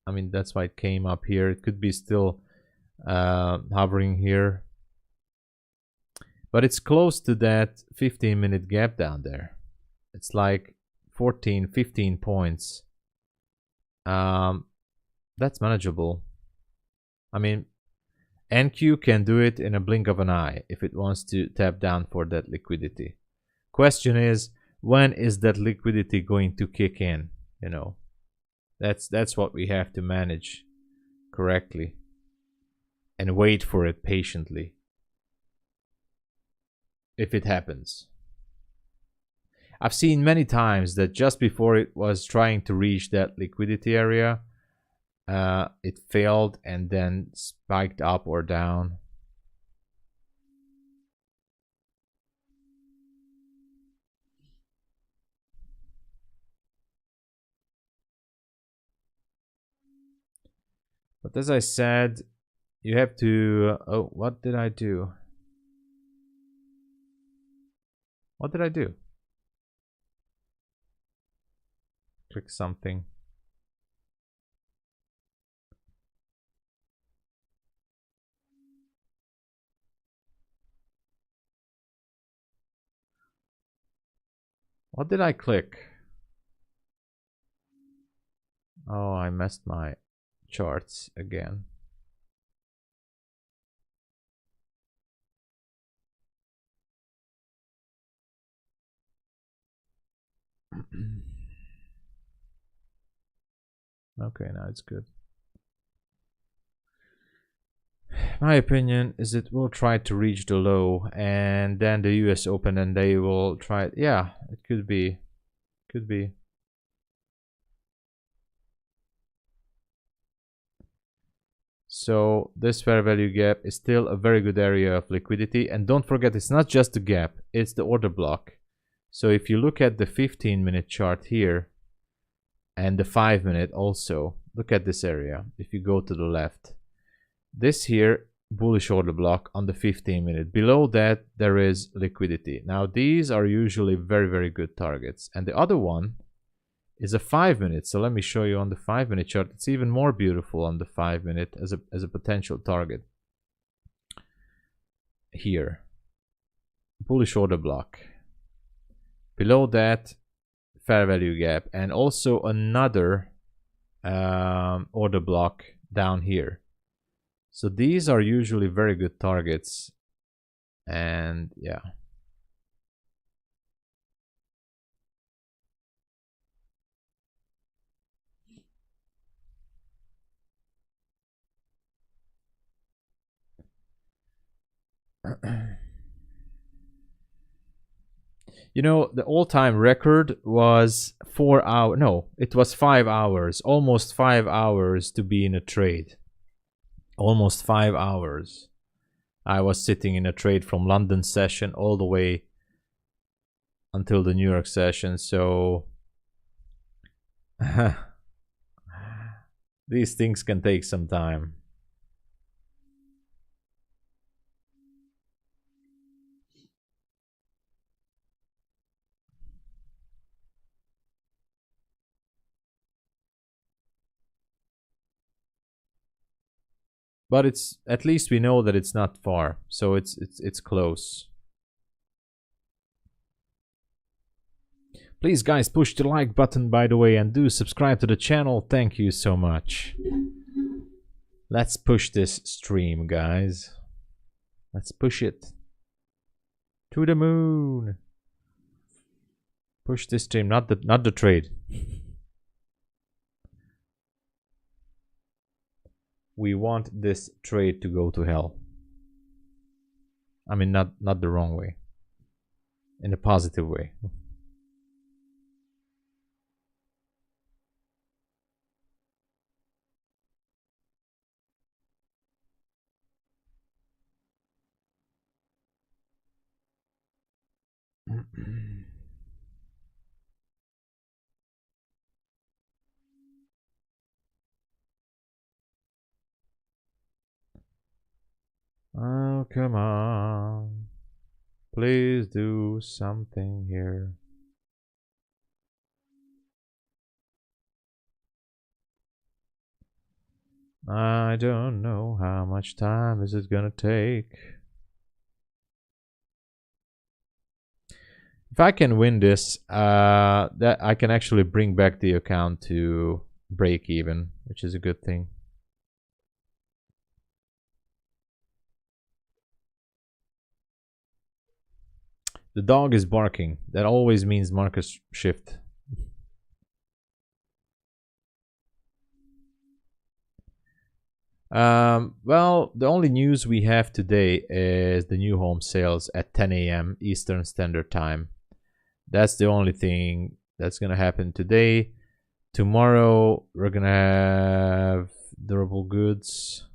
Speaker 1: I mean, that's why it came up here. It could be still hovering here, but it's close to that 15-minute gap down there. It's like 14, 15 points. That's manageable. I mean, NQ can do it in a blink of an eye if it wants to tap down for that liquidity. Question is, when is that liquidity going to kick in? That's what we have to manage correctly and wait for it patiently if it happens. I've seen many times that just before it was trying to reach that liquidity area, it failed and then spiked up or down. But as I said, you have to... oh, what did I do? What did I do? Click something. What did I click? Oh, I messed my charts again. Okay, now it's good. my opinion is it will try to reach the low and then the US Open and they will try. Yeah, it could be. Could be. So this fair value gap is still a very good area of liquidity. And don't forget, it's not just the gap, it's the order block. So if you look at the 15-minute chart here and the 5-minute also, look at this area. If you go to the left, this here, bullish order block on the 15-minute. Below that, there is liquidity. Now, these are usually very, very good targets. And the other one is a 5-minute. So let me show you on the 5-minute chart. It's even more beautiful on the 5-minute as a potential target. Here, bullish order block. Below that, fair value gap, and also another order block down here. So these are usually very good targets, and yeah. You know, the all-time record was 4 hours. No, it was 5 hours. Almost 5 hours to be in a trade. Almost 5 hours. I was sitting in a trade from London session all the way until the New York session. So these things can take some time. But it's at least we know that it's not far, so it's close. Please, guys, push the like button, by the way, and do subscribe to the channel. Thank you so much. Let's push this stream, guys. Let's push it to the moon. Push this stream, not the trade. We want this trade to go to hell. I mean, not the wrong way. In a positive way. Oh, come on. Please do something here. I don't know how much time is it gonna take. If I can win this, that I can actually bring back the account to break even, which is a good thing. The dog is barking. That always means market shift. Well, the only news we have today is the new home sales at 10 a.m. Eastern Standard Time. That's the only thing that's gonna happen today. Tomorrow we're gonna have durable goods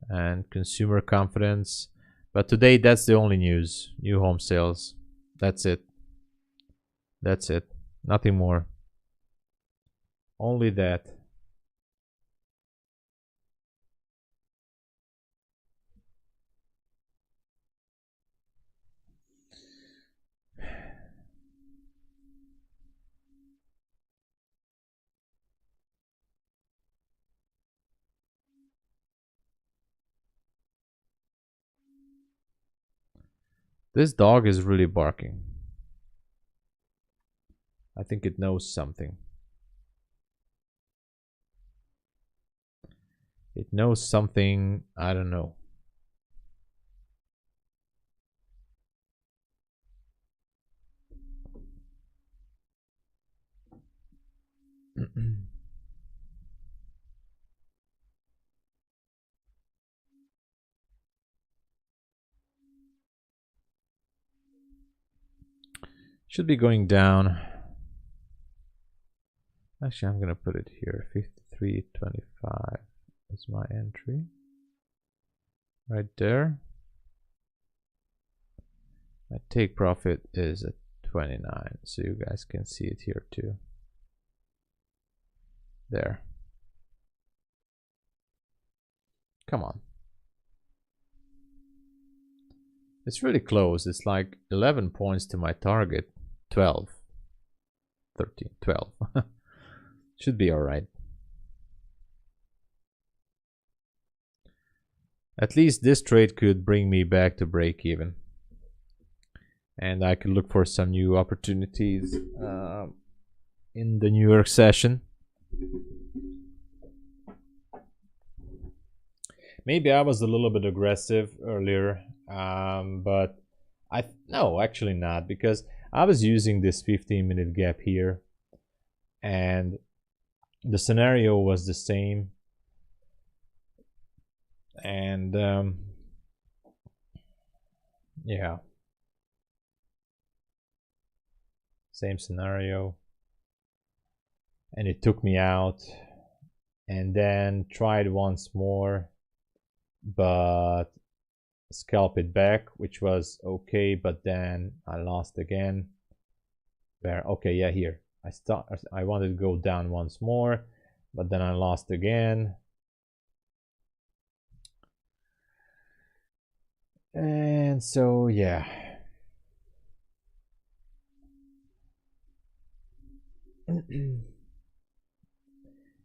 Speaker 1: and consumer confidence. But today that's the only news. New home sales. That's it. That's it. Nothing more. Only that. This dog is really barking. I think it knows something. It knows something, I don't know. Should be going down. Actually, I'm gonna put it here. 53.25 is my entry. Right there. My take profit is at 29, so you guys can see it here too. There. Come on. It's really close. It's like 11 points to my target. 12. 13. 12. Should be alright. At least this trade could bring me back to break even. And I could look for some new opportunities in the New York session. Maybe I was a little bit aggressive earlier, but no, actually not, because I was using this 15-minute gap here, and the scenario was the same, and yeah, same scenario, and it took me out, and then tried once more, but scalp it back, which was okay, but then I lost again. There, okay, yeah, here I wanted to go down once more, but then I lost again. And so yeah,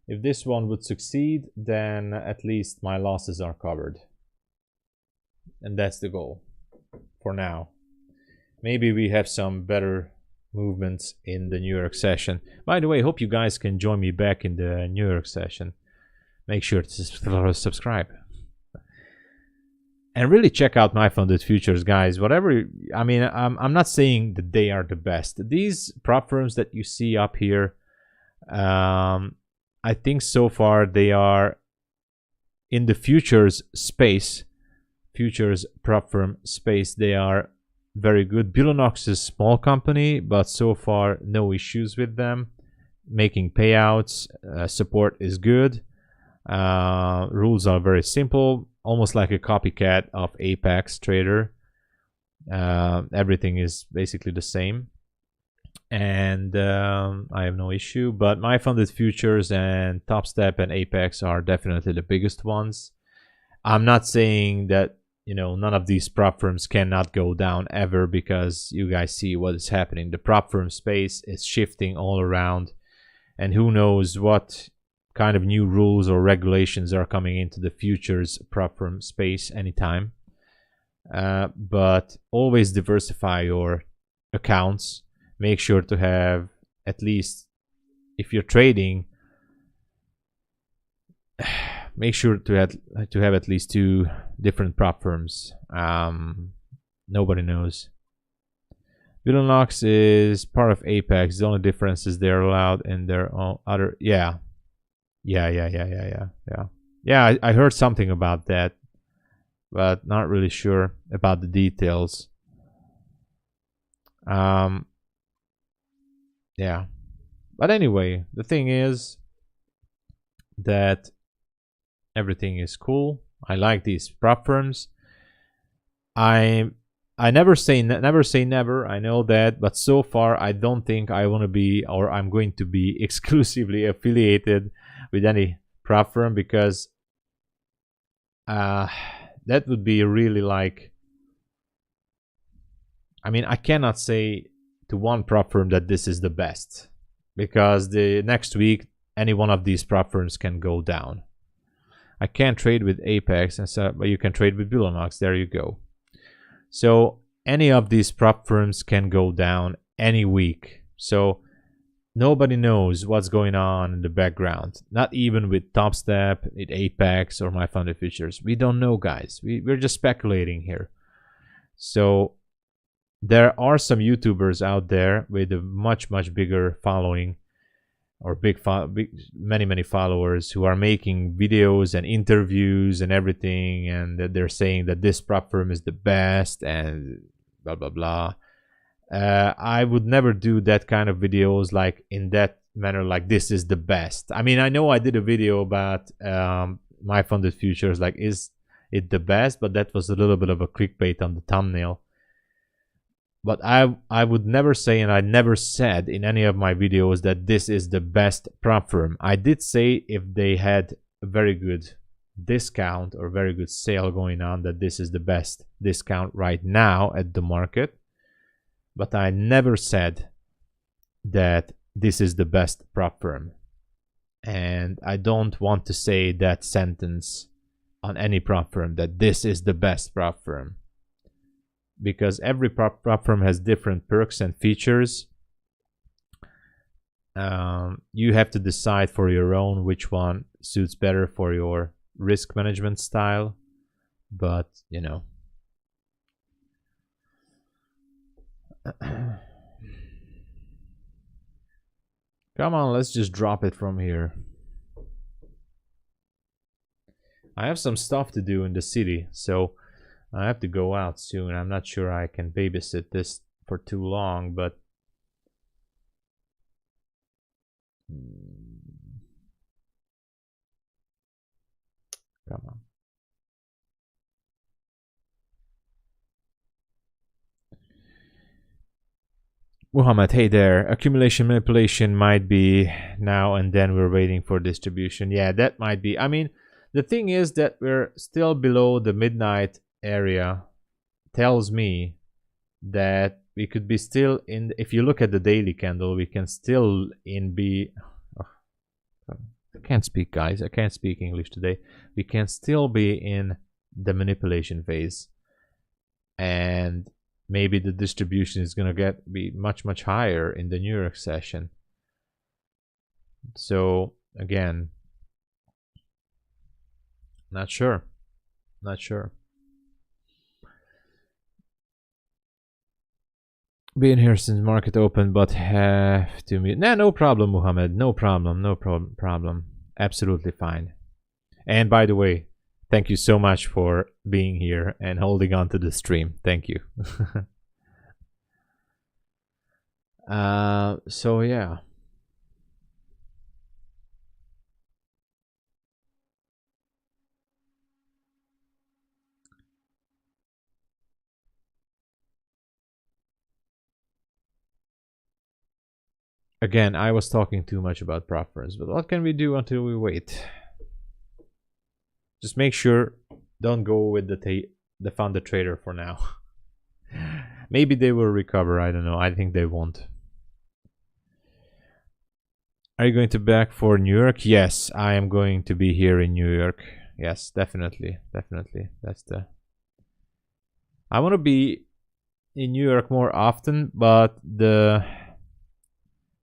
Speaker 1: if this one would succeed, then at least my losses are covered. And that's the goal for now. Maybe we have some better movements in the New York session. By the way, hope you guys can join me back in the New York session. Make sure to subscribe. And really check out my funded futures, guys. Whatever, I mean, I'm not saying that they are the best. These prop firms that you see up here, I think so far they are in the futures space, futures prop firm space, they are very good. BULENOX is a small company, but so far no issues with them. Making payouts, support is good. Rules are very simple, almost like a copycat of Apex Trader. Everything is basically the same. And I have no issue, but my funded futures and TOPSTEP and Apex are definitely the biggest ones. I'm not saying that, you know, none of these prop firms cannot go down ever, because you guys see what is happening. The prop firm space is shifting all around, and who knows what kind of new rules or regulations are coming into the futures prop firm space anytime. But always diversify your accounts. Make sure to have at least, if you're trading, make sure to have at least 2 different prop firms. Nobody knows. BULENOX is part of Apex. The only difference is they're allowed in their own other. Yeah, I heard something about that, but not really sure about the details. Yeah, but anyway, the thing is that everything is cool. I like these prop firms. I never say never. I know that, but so far I don't think I want to be, or I'm going to be, exclusively affiliated with any prop firm, because that would be really like, I mean, I cannot say to one prop firm that this is the best, because the next week any one of these prop firms can go down. I can't trade with Apex, and so, but you can trade with BULENOX. There you go. So any of these prop firms can go down any week. So nobody knows what's going on in the background. Not even with TOPSTEP, with Apex, or my funded futures. We don't know, guys. We're just speculating here. So there are some YouTubers out there with a much bigger following, or many followers, who are making videos and interviews and everything, and they're saying that this prop firm is the best and blah blah blah. I would never do that kind of videos like in that manner, like this is the best. I mean, I know I did a video about my funded futures, like is it the best, but that was a little bit of a clickbait on the thumbnail. But I would never say, and I never said in any of my videos that this is the best prop firm. I did say if they had a very good discount or very good sale going on, that this is the best discount right now at the market. But I never said that this is the best prop firm. And I don't want to say that sentence on any prop firm, that this is the best prop firm. Because every prop firm has different perks and features. You have to decide for your own which one suits better for your risk management style. But, you know. Come on, let's just drop it from here. I have some stuff to do in the city, so I have to go out soon. I'm not sure I can babysit this for too long, but come on. Muhammad, hey there. Accumulation manipulation might be now and then we're waiting for distribution. Yeah, that might be. I mean, the thing is that we're still below the midnight area. Tells me that we could be still in, if you look at the daily candle, we can still be, oh, I can't speak, guys. I can't speak English today. We can still be in the manipulation phase. And maybe the distribution is going to be much higher in the New York session. So again, not sure. Been here since market open, but have to mute. Nah, no problem, Muhammad. No problem. Absolutely fine. And by the way, thank you so much for being here and holding on to the stream. Thank you. So yeah. Again, I was talking too much about preference, but what can we do until we wait? Just make sure, don't go with the funded trader for now. Maybe they will recover, I don't know. I think they won't. Are you going to back for New York? Yes, I am going to be here in New York. Yes, definitely. That's the... I want to be in New York more often, but the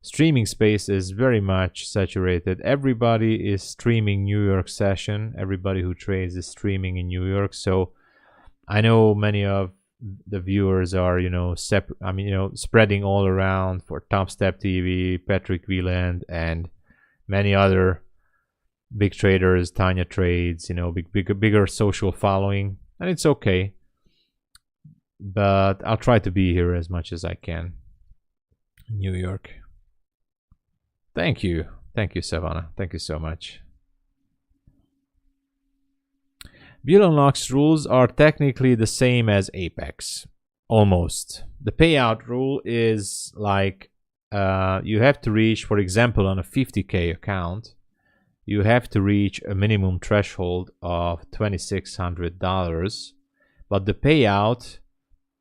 Speaker 1: streaming space is very much saturated. Everybody is streaming New York session. Everybody who trades is streaming in New York. So I know many of the viewers are, spreading all around for TOPSTEP TV, Patrick Wieland, and many other big traders. Tanya trades, bigger social following, and it's okay. But I'll try to be here as much as I can. New York. Thank you, Savannah. Thank you so much. BULENOX rules are technically the same as Apex, almost. The payout rule is like you have to reach, for example, on a 50K account, you have to reach a minimum threshold of $2,600, but the payout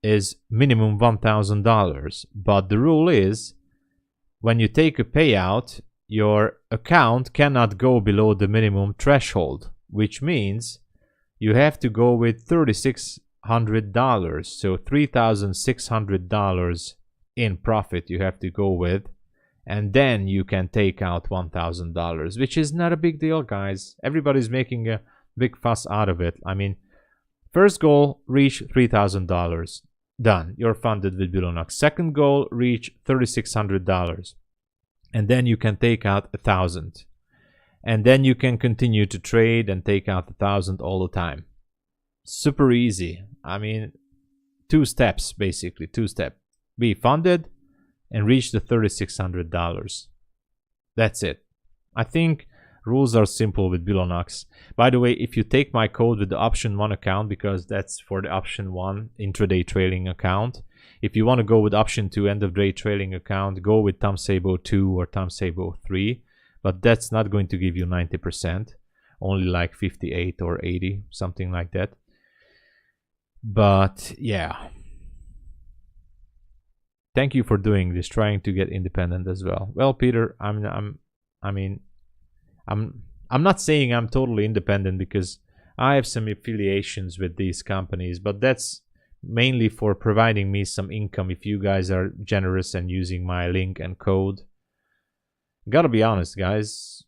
Speaker 1: is minimum $1,000. But the rule is, when you take a payout, your account cannot go below the minimum threshold, which means you have to go with $3,600. So $3,600 in profit you have to go with, and then you can take out $1,000, which is not a big deal, guys. Everybody's making a big fuss out of it. I mean, first goal, reach $3,000. Done. You're funded with BULENOX. Second goal, reach $3,600. And then you can take out $1,000. And then you can continue to trade and take out $1,000 all the time. Super easy. I mean, 2 steps, basically. 2 steps. be funded and reach the $3,600. That's it. I think rules are simple with BULENOX. By the way, if you take my code with the option 1 account, because that's for the option 1 intraday trailing account, if you want to go with option 2 end of day trailing account, go with TOPSTEP 2 or TOPSTEP 3, but that's not going to give you 90%, only like 58 or 80, something like that. But yeah, thank you for doing this, trying to get independent as well. Well, Peter, I'm not saying I'm totally independent, because I have some affiliations with these companies, but that's mainly for providing me some income if you guys are generous and using my link and code. Gotta be honest, guys,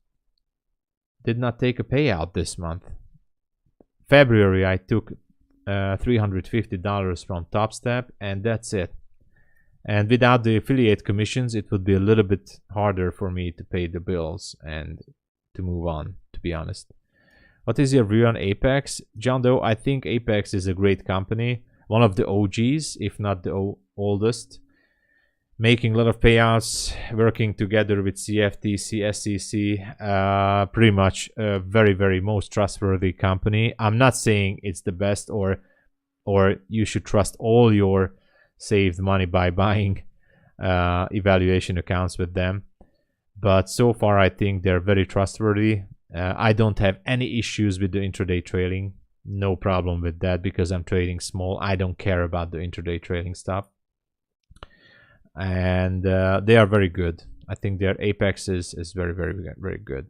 Speaker 1: did not take a payout this month. February I took $350 from TOPSTEP, and that's it. And without the affiliate commissions, it would be a little bit harder for me to pay the bills and to move on, to be honest. What is your view on Apex? John Doe, I think Apex is a great company, one of the OGs, if not the oldest, making a lot of payouts, working together with CFTC, SEC, pretty much a very, very most trustworthy company. I'm not saying it's the best, or you should trust all your saved money by buying evaluation accounts with them. But so far, I think they're very trustworthy. I don't have any issues with the intraday trailing. No problem with that, because I'm trading small. I don't care about the intraday trailing stuff. And they are very good. I think their Apex is very, very, very good.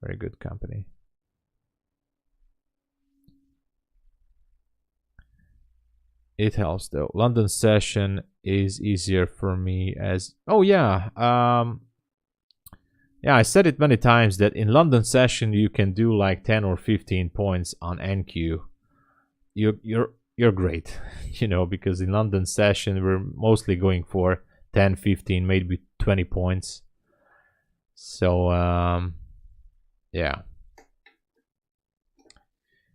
Speaker 1: Very good company. It helps though. London session is easier for me as... Oh yeah. Yeah, I said it many times that in London session you can do like 10 or 15 points on NQ. You're great, you know, because in London session we're mostly going for 10, 15, maybe 20 points. So yeah.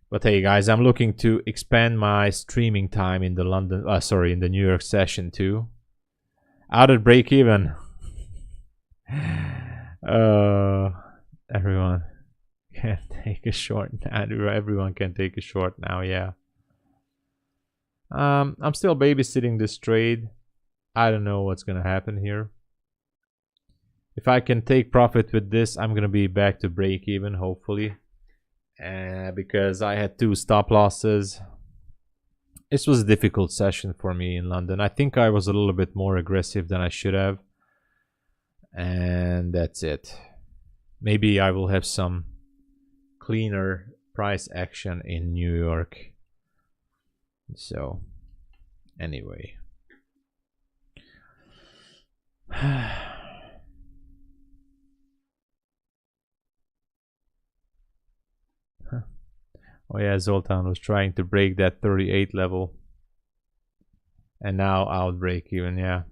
Speaker 1: But hey guys, I'm looking to expand my streaming time in the in the New York session too. Out at break even. Everyone can take a short now. Everyone can take a short now, yeah. I'm still babysitting this trade. I don't know what's gonna happen here. If I can take profit with this, I'm gonna be back to break even, hopefully. Because I had 2 stop losses. This was a difficult session for me in London. I think I was a little bit more aggressive than I should have. And that's it. Maybe I will have some cleaner price action in New York. So, anyway. Oh yeah, Zoltan was trying to break that 38 level. And now out break even, yeah.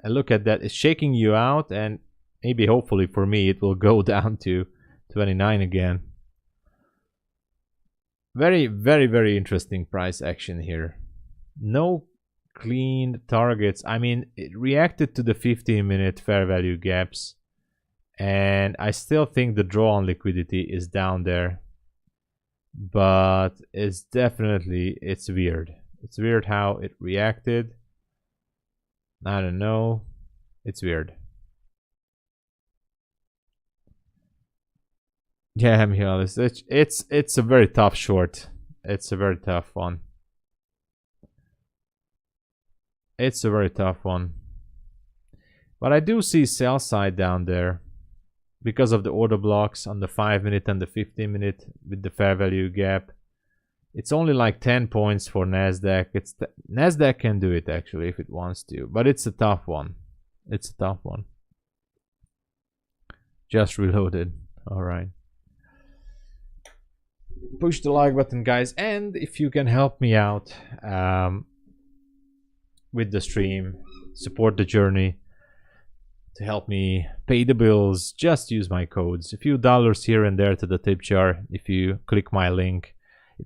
Speaker 1: And look at that, it's shaking you out, and maybe hopefully for me it will go down to 29 again. Very, very, very interesting price action here. No clean targets. I mean, it reacted to the 15-minute fair value gaps, and I still think the draw on liquidity is down there. But it's definitely, it's weird. It's weird how it reacted. I don't know. It's weird. Yeah, Michael, it's a very tough short. It's a very tough one. It's a very tough one. But I do see sell side down there because of the order blocks on the 5-minute and the 15-minute with the fair value gap. It's only like 10 points for Nasdaq. Nasdaq can do it actually if it wants to, but it's a tough one. It's a tough one. Just reloaded. All right. Push the like button, guys, and if you can help me out with the stream, support the journey to help me pay the bills, just use my codes. A few dollars here and there to the tip jar if you click my link.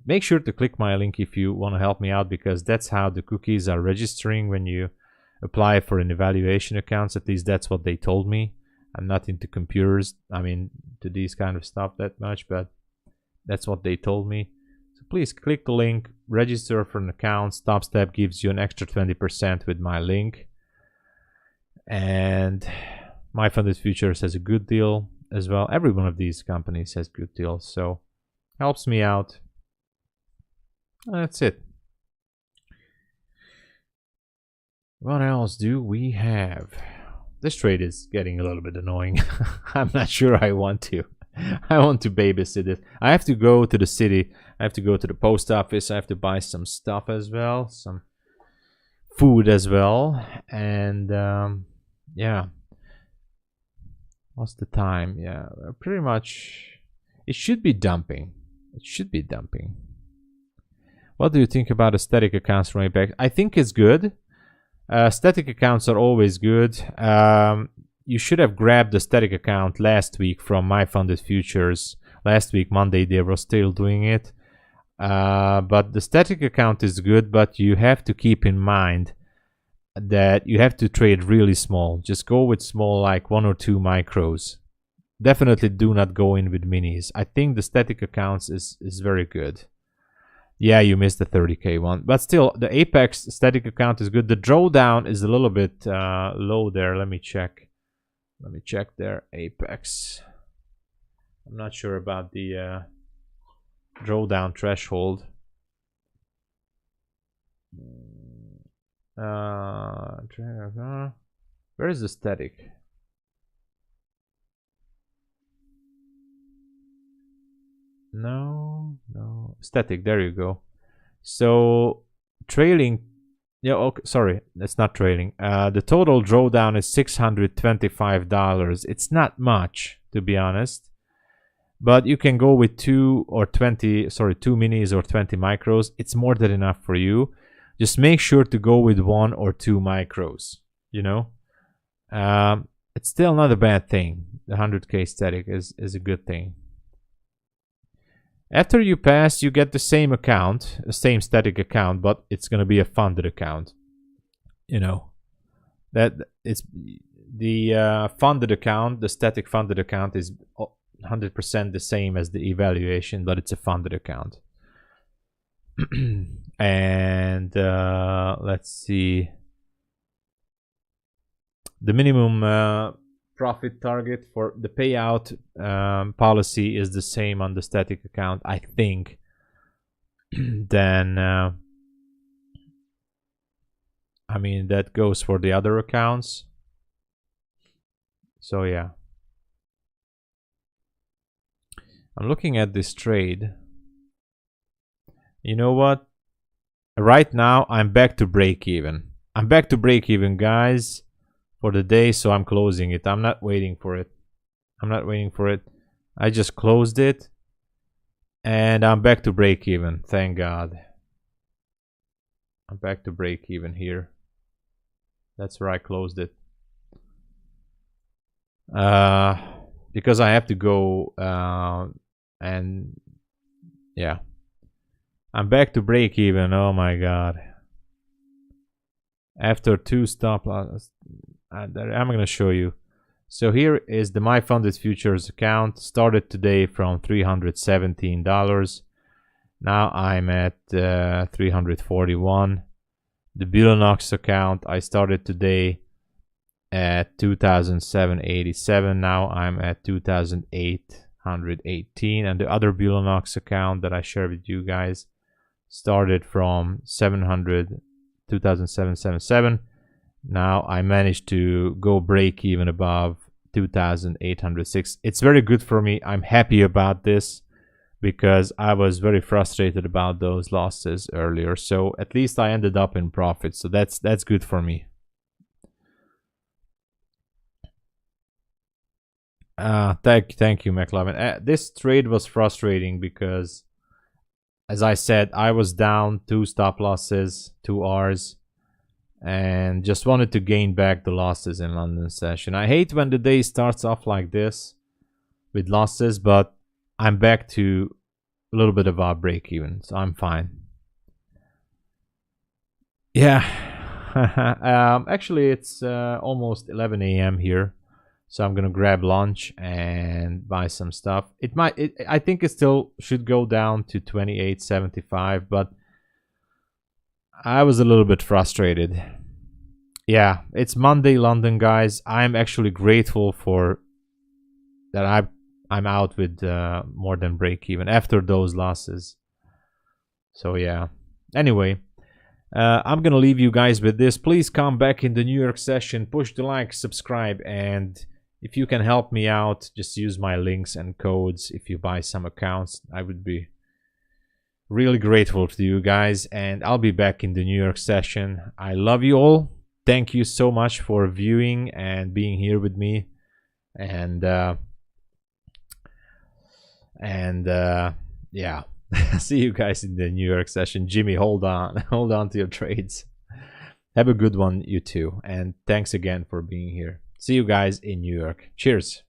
Speaker 1: Make sure to click my link if you want to help me out, because that's how the cookies are registering when you apply for an evaluation accounts. At least that's what they told me. I'm not into computers, I mean, to these kind of stuff that much, but that's what they told me. So please click the link, register for an account. TOPSTEP gives you an extra 20% with my link. And My Funded Futures has a good deal as well. Every one of these companies has good deals, so helps me out. That's it. What else do we have? This trade is getting a little bit annoying. I'm not sure I want to. I want to babysit it. I have to go to the city. I have to go to the post office. I have to buy some stuff as well. Some food as well. And yeah. What's the time? Yeah, pretty much. It should be dumping. It should be dumping. What do you think about the static accounts from APEX? I think it's good. Static accounts are always good. You should have grabbed the static account last week from My Funded Futures. Last week, Monday, they were still doing it. But the static account is good, but you have to keep in mind that you have to trade really small. Just go with small, like 1 or 2 micros. Definitely do not go in with minis. I think the static accounts is very good. Yeah, you missed the 30k one, but still the Apex static account is good. The drawdown is a little bit low there. Let me check there. Apex, I'm not sure about the drawdown threshold. Where is the static? No, static, there you go. So trailing, yeah, okay, sorry, that's not trailing. The total drawdown is $625. It's not much, to be honest, but you can go with 2 minis or 20 micros. It's more than enough for you. Just make sure to go with 1 or 2 micros, you know. It's still not a bad thing. The 100k static is a good thing. After you pass, you get the same account, the same static account, but it's going to be a funded account. You know, that it's the funded account, the static funded account is 100% the same as the evaluation, but it's a funded account. And let's see. The minimum profit target for the payout policy is the same on the static account, I think. Then I mean, that goes for the other accounts. So yeah, I'm looking at this trade. You know what? Right now I'm back to break even. I'm back to break even, guys, for the day, so I'm closing it. I'm not waiting for it. I just closed it and I'm back to break even. Thank God. I'm back to break even here. That's where I closed it. Because I have to go and yeah, I'm back to break even. Oh my God. After 2 stop losses, I'm going to show you. So here is the My Funded Futures account. Started today from $317. Now I'm at 341. The BULENOX account, I started today at 2,787. Now I'm at 2,818. And the other BULENOX account that I share with you guys started from 2,777. Now I managed to go break even above 2,806. It's very good for me. I'm happy about this because I was very frustrated about those losses earlier. So at least I ended up in profit. So that's good for me. Thank you, McLovin. This trade was frustrating because, as I said, I was down 2 stop losses, 2 Rs, and just wanted to gain back the losses in London session. I hate when the day starts off like this with losses, but I'm back to a little bit of our break even, so I'm fine. Yeah, Actually, it's almost 11 a.m. here, so I'm gonna grab lunch and buy some stuff. I think it still should go down to 28.75, but I was a little bit frustrated. Yeah, it's Monday, London, guys. I'm actually grateful for that. I'm out with more than break even after those losses. So yeah. Anyway, I'm gonna leave you guys with this. Please come back in the New York session, push the like, subscribe, and if you can help me out, just use my links and codes if you buy some accounts. I would be really grateful to you guys, and I'll be back in the New York session. I love you all. Thank you so much for viewing and being here with me, and yeah. See you guys in the New York session. Jimmy, hold on to your trades. Have a good one, you too, and thanks again for being here. See you guys in New York. Cheers.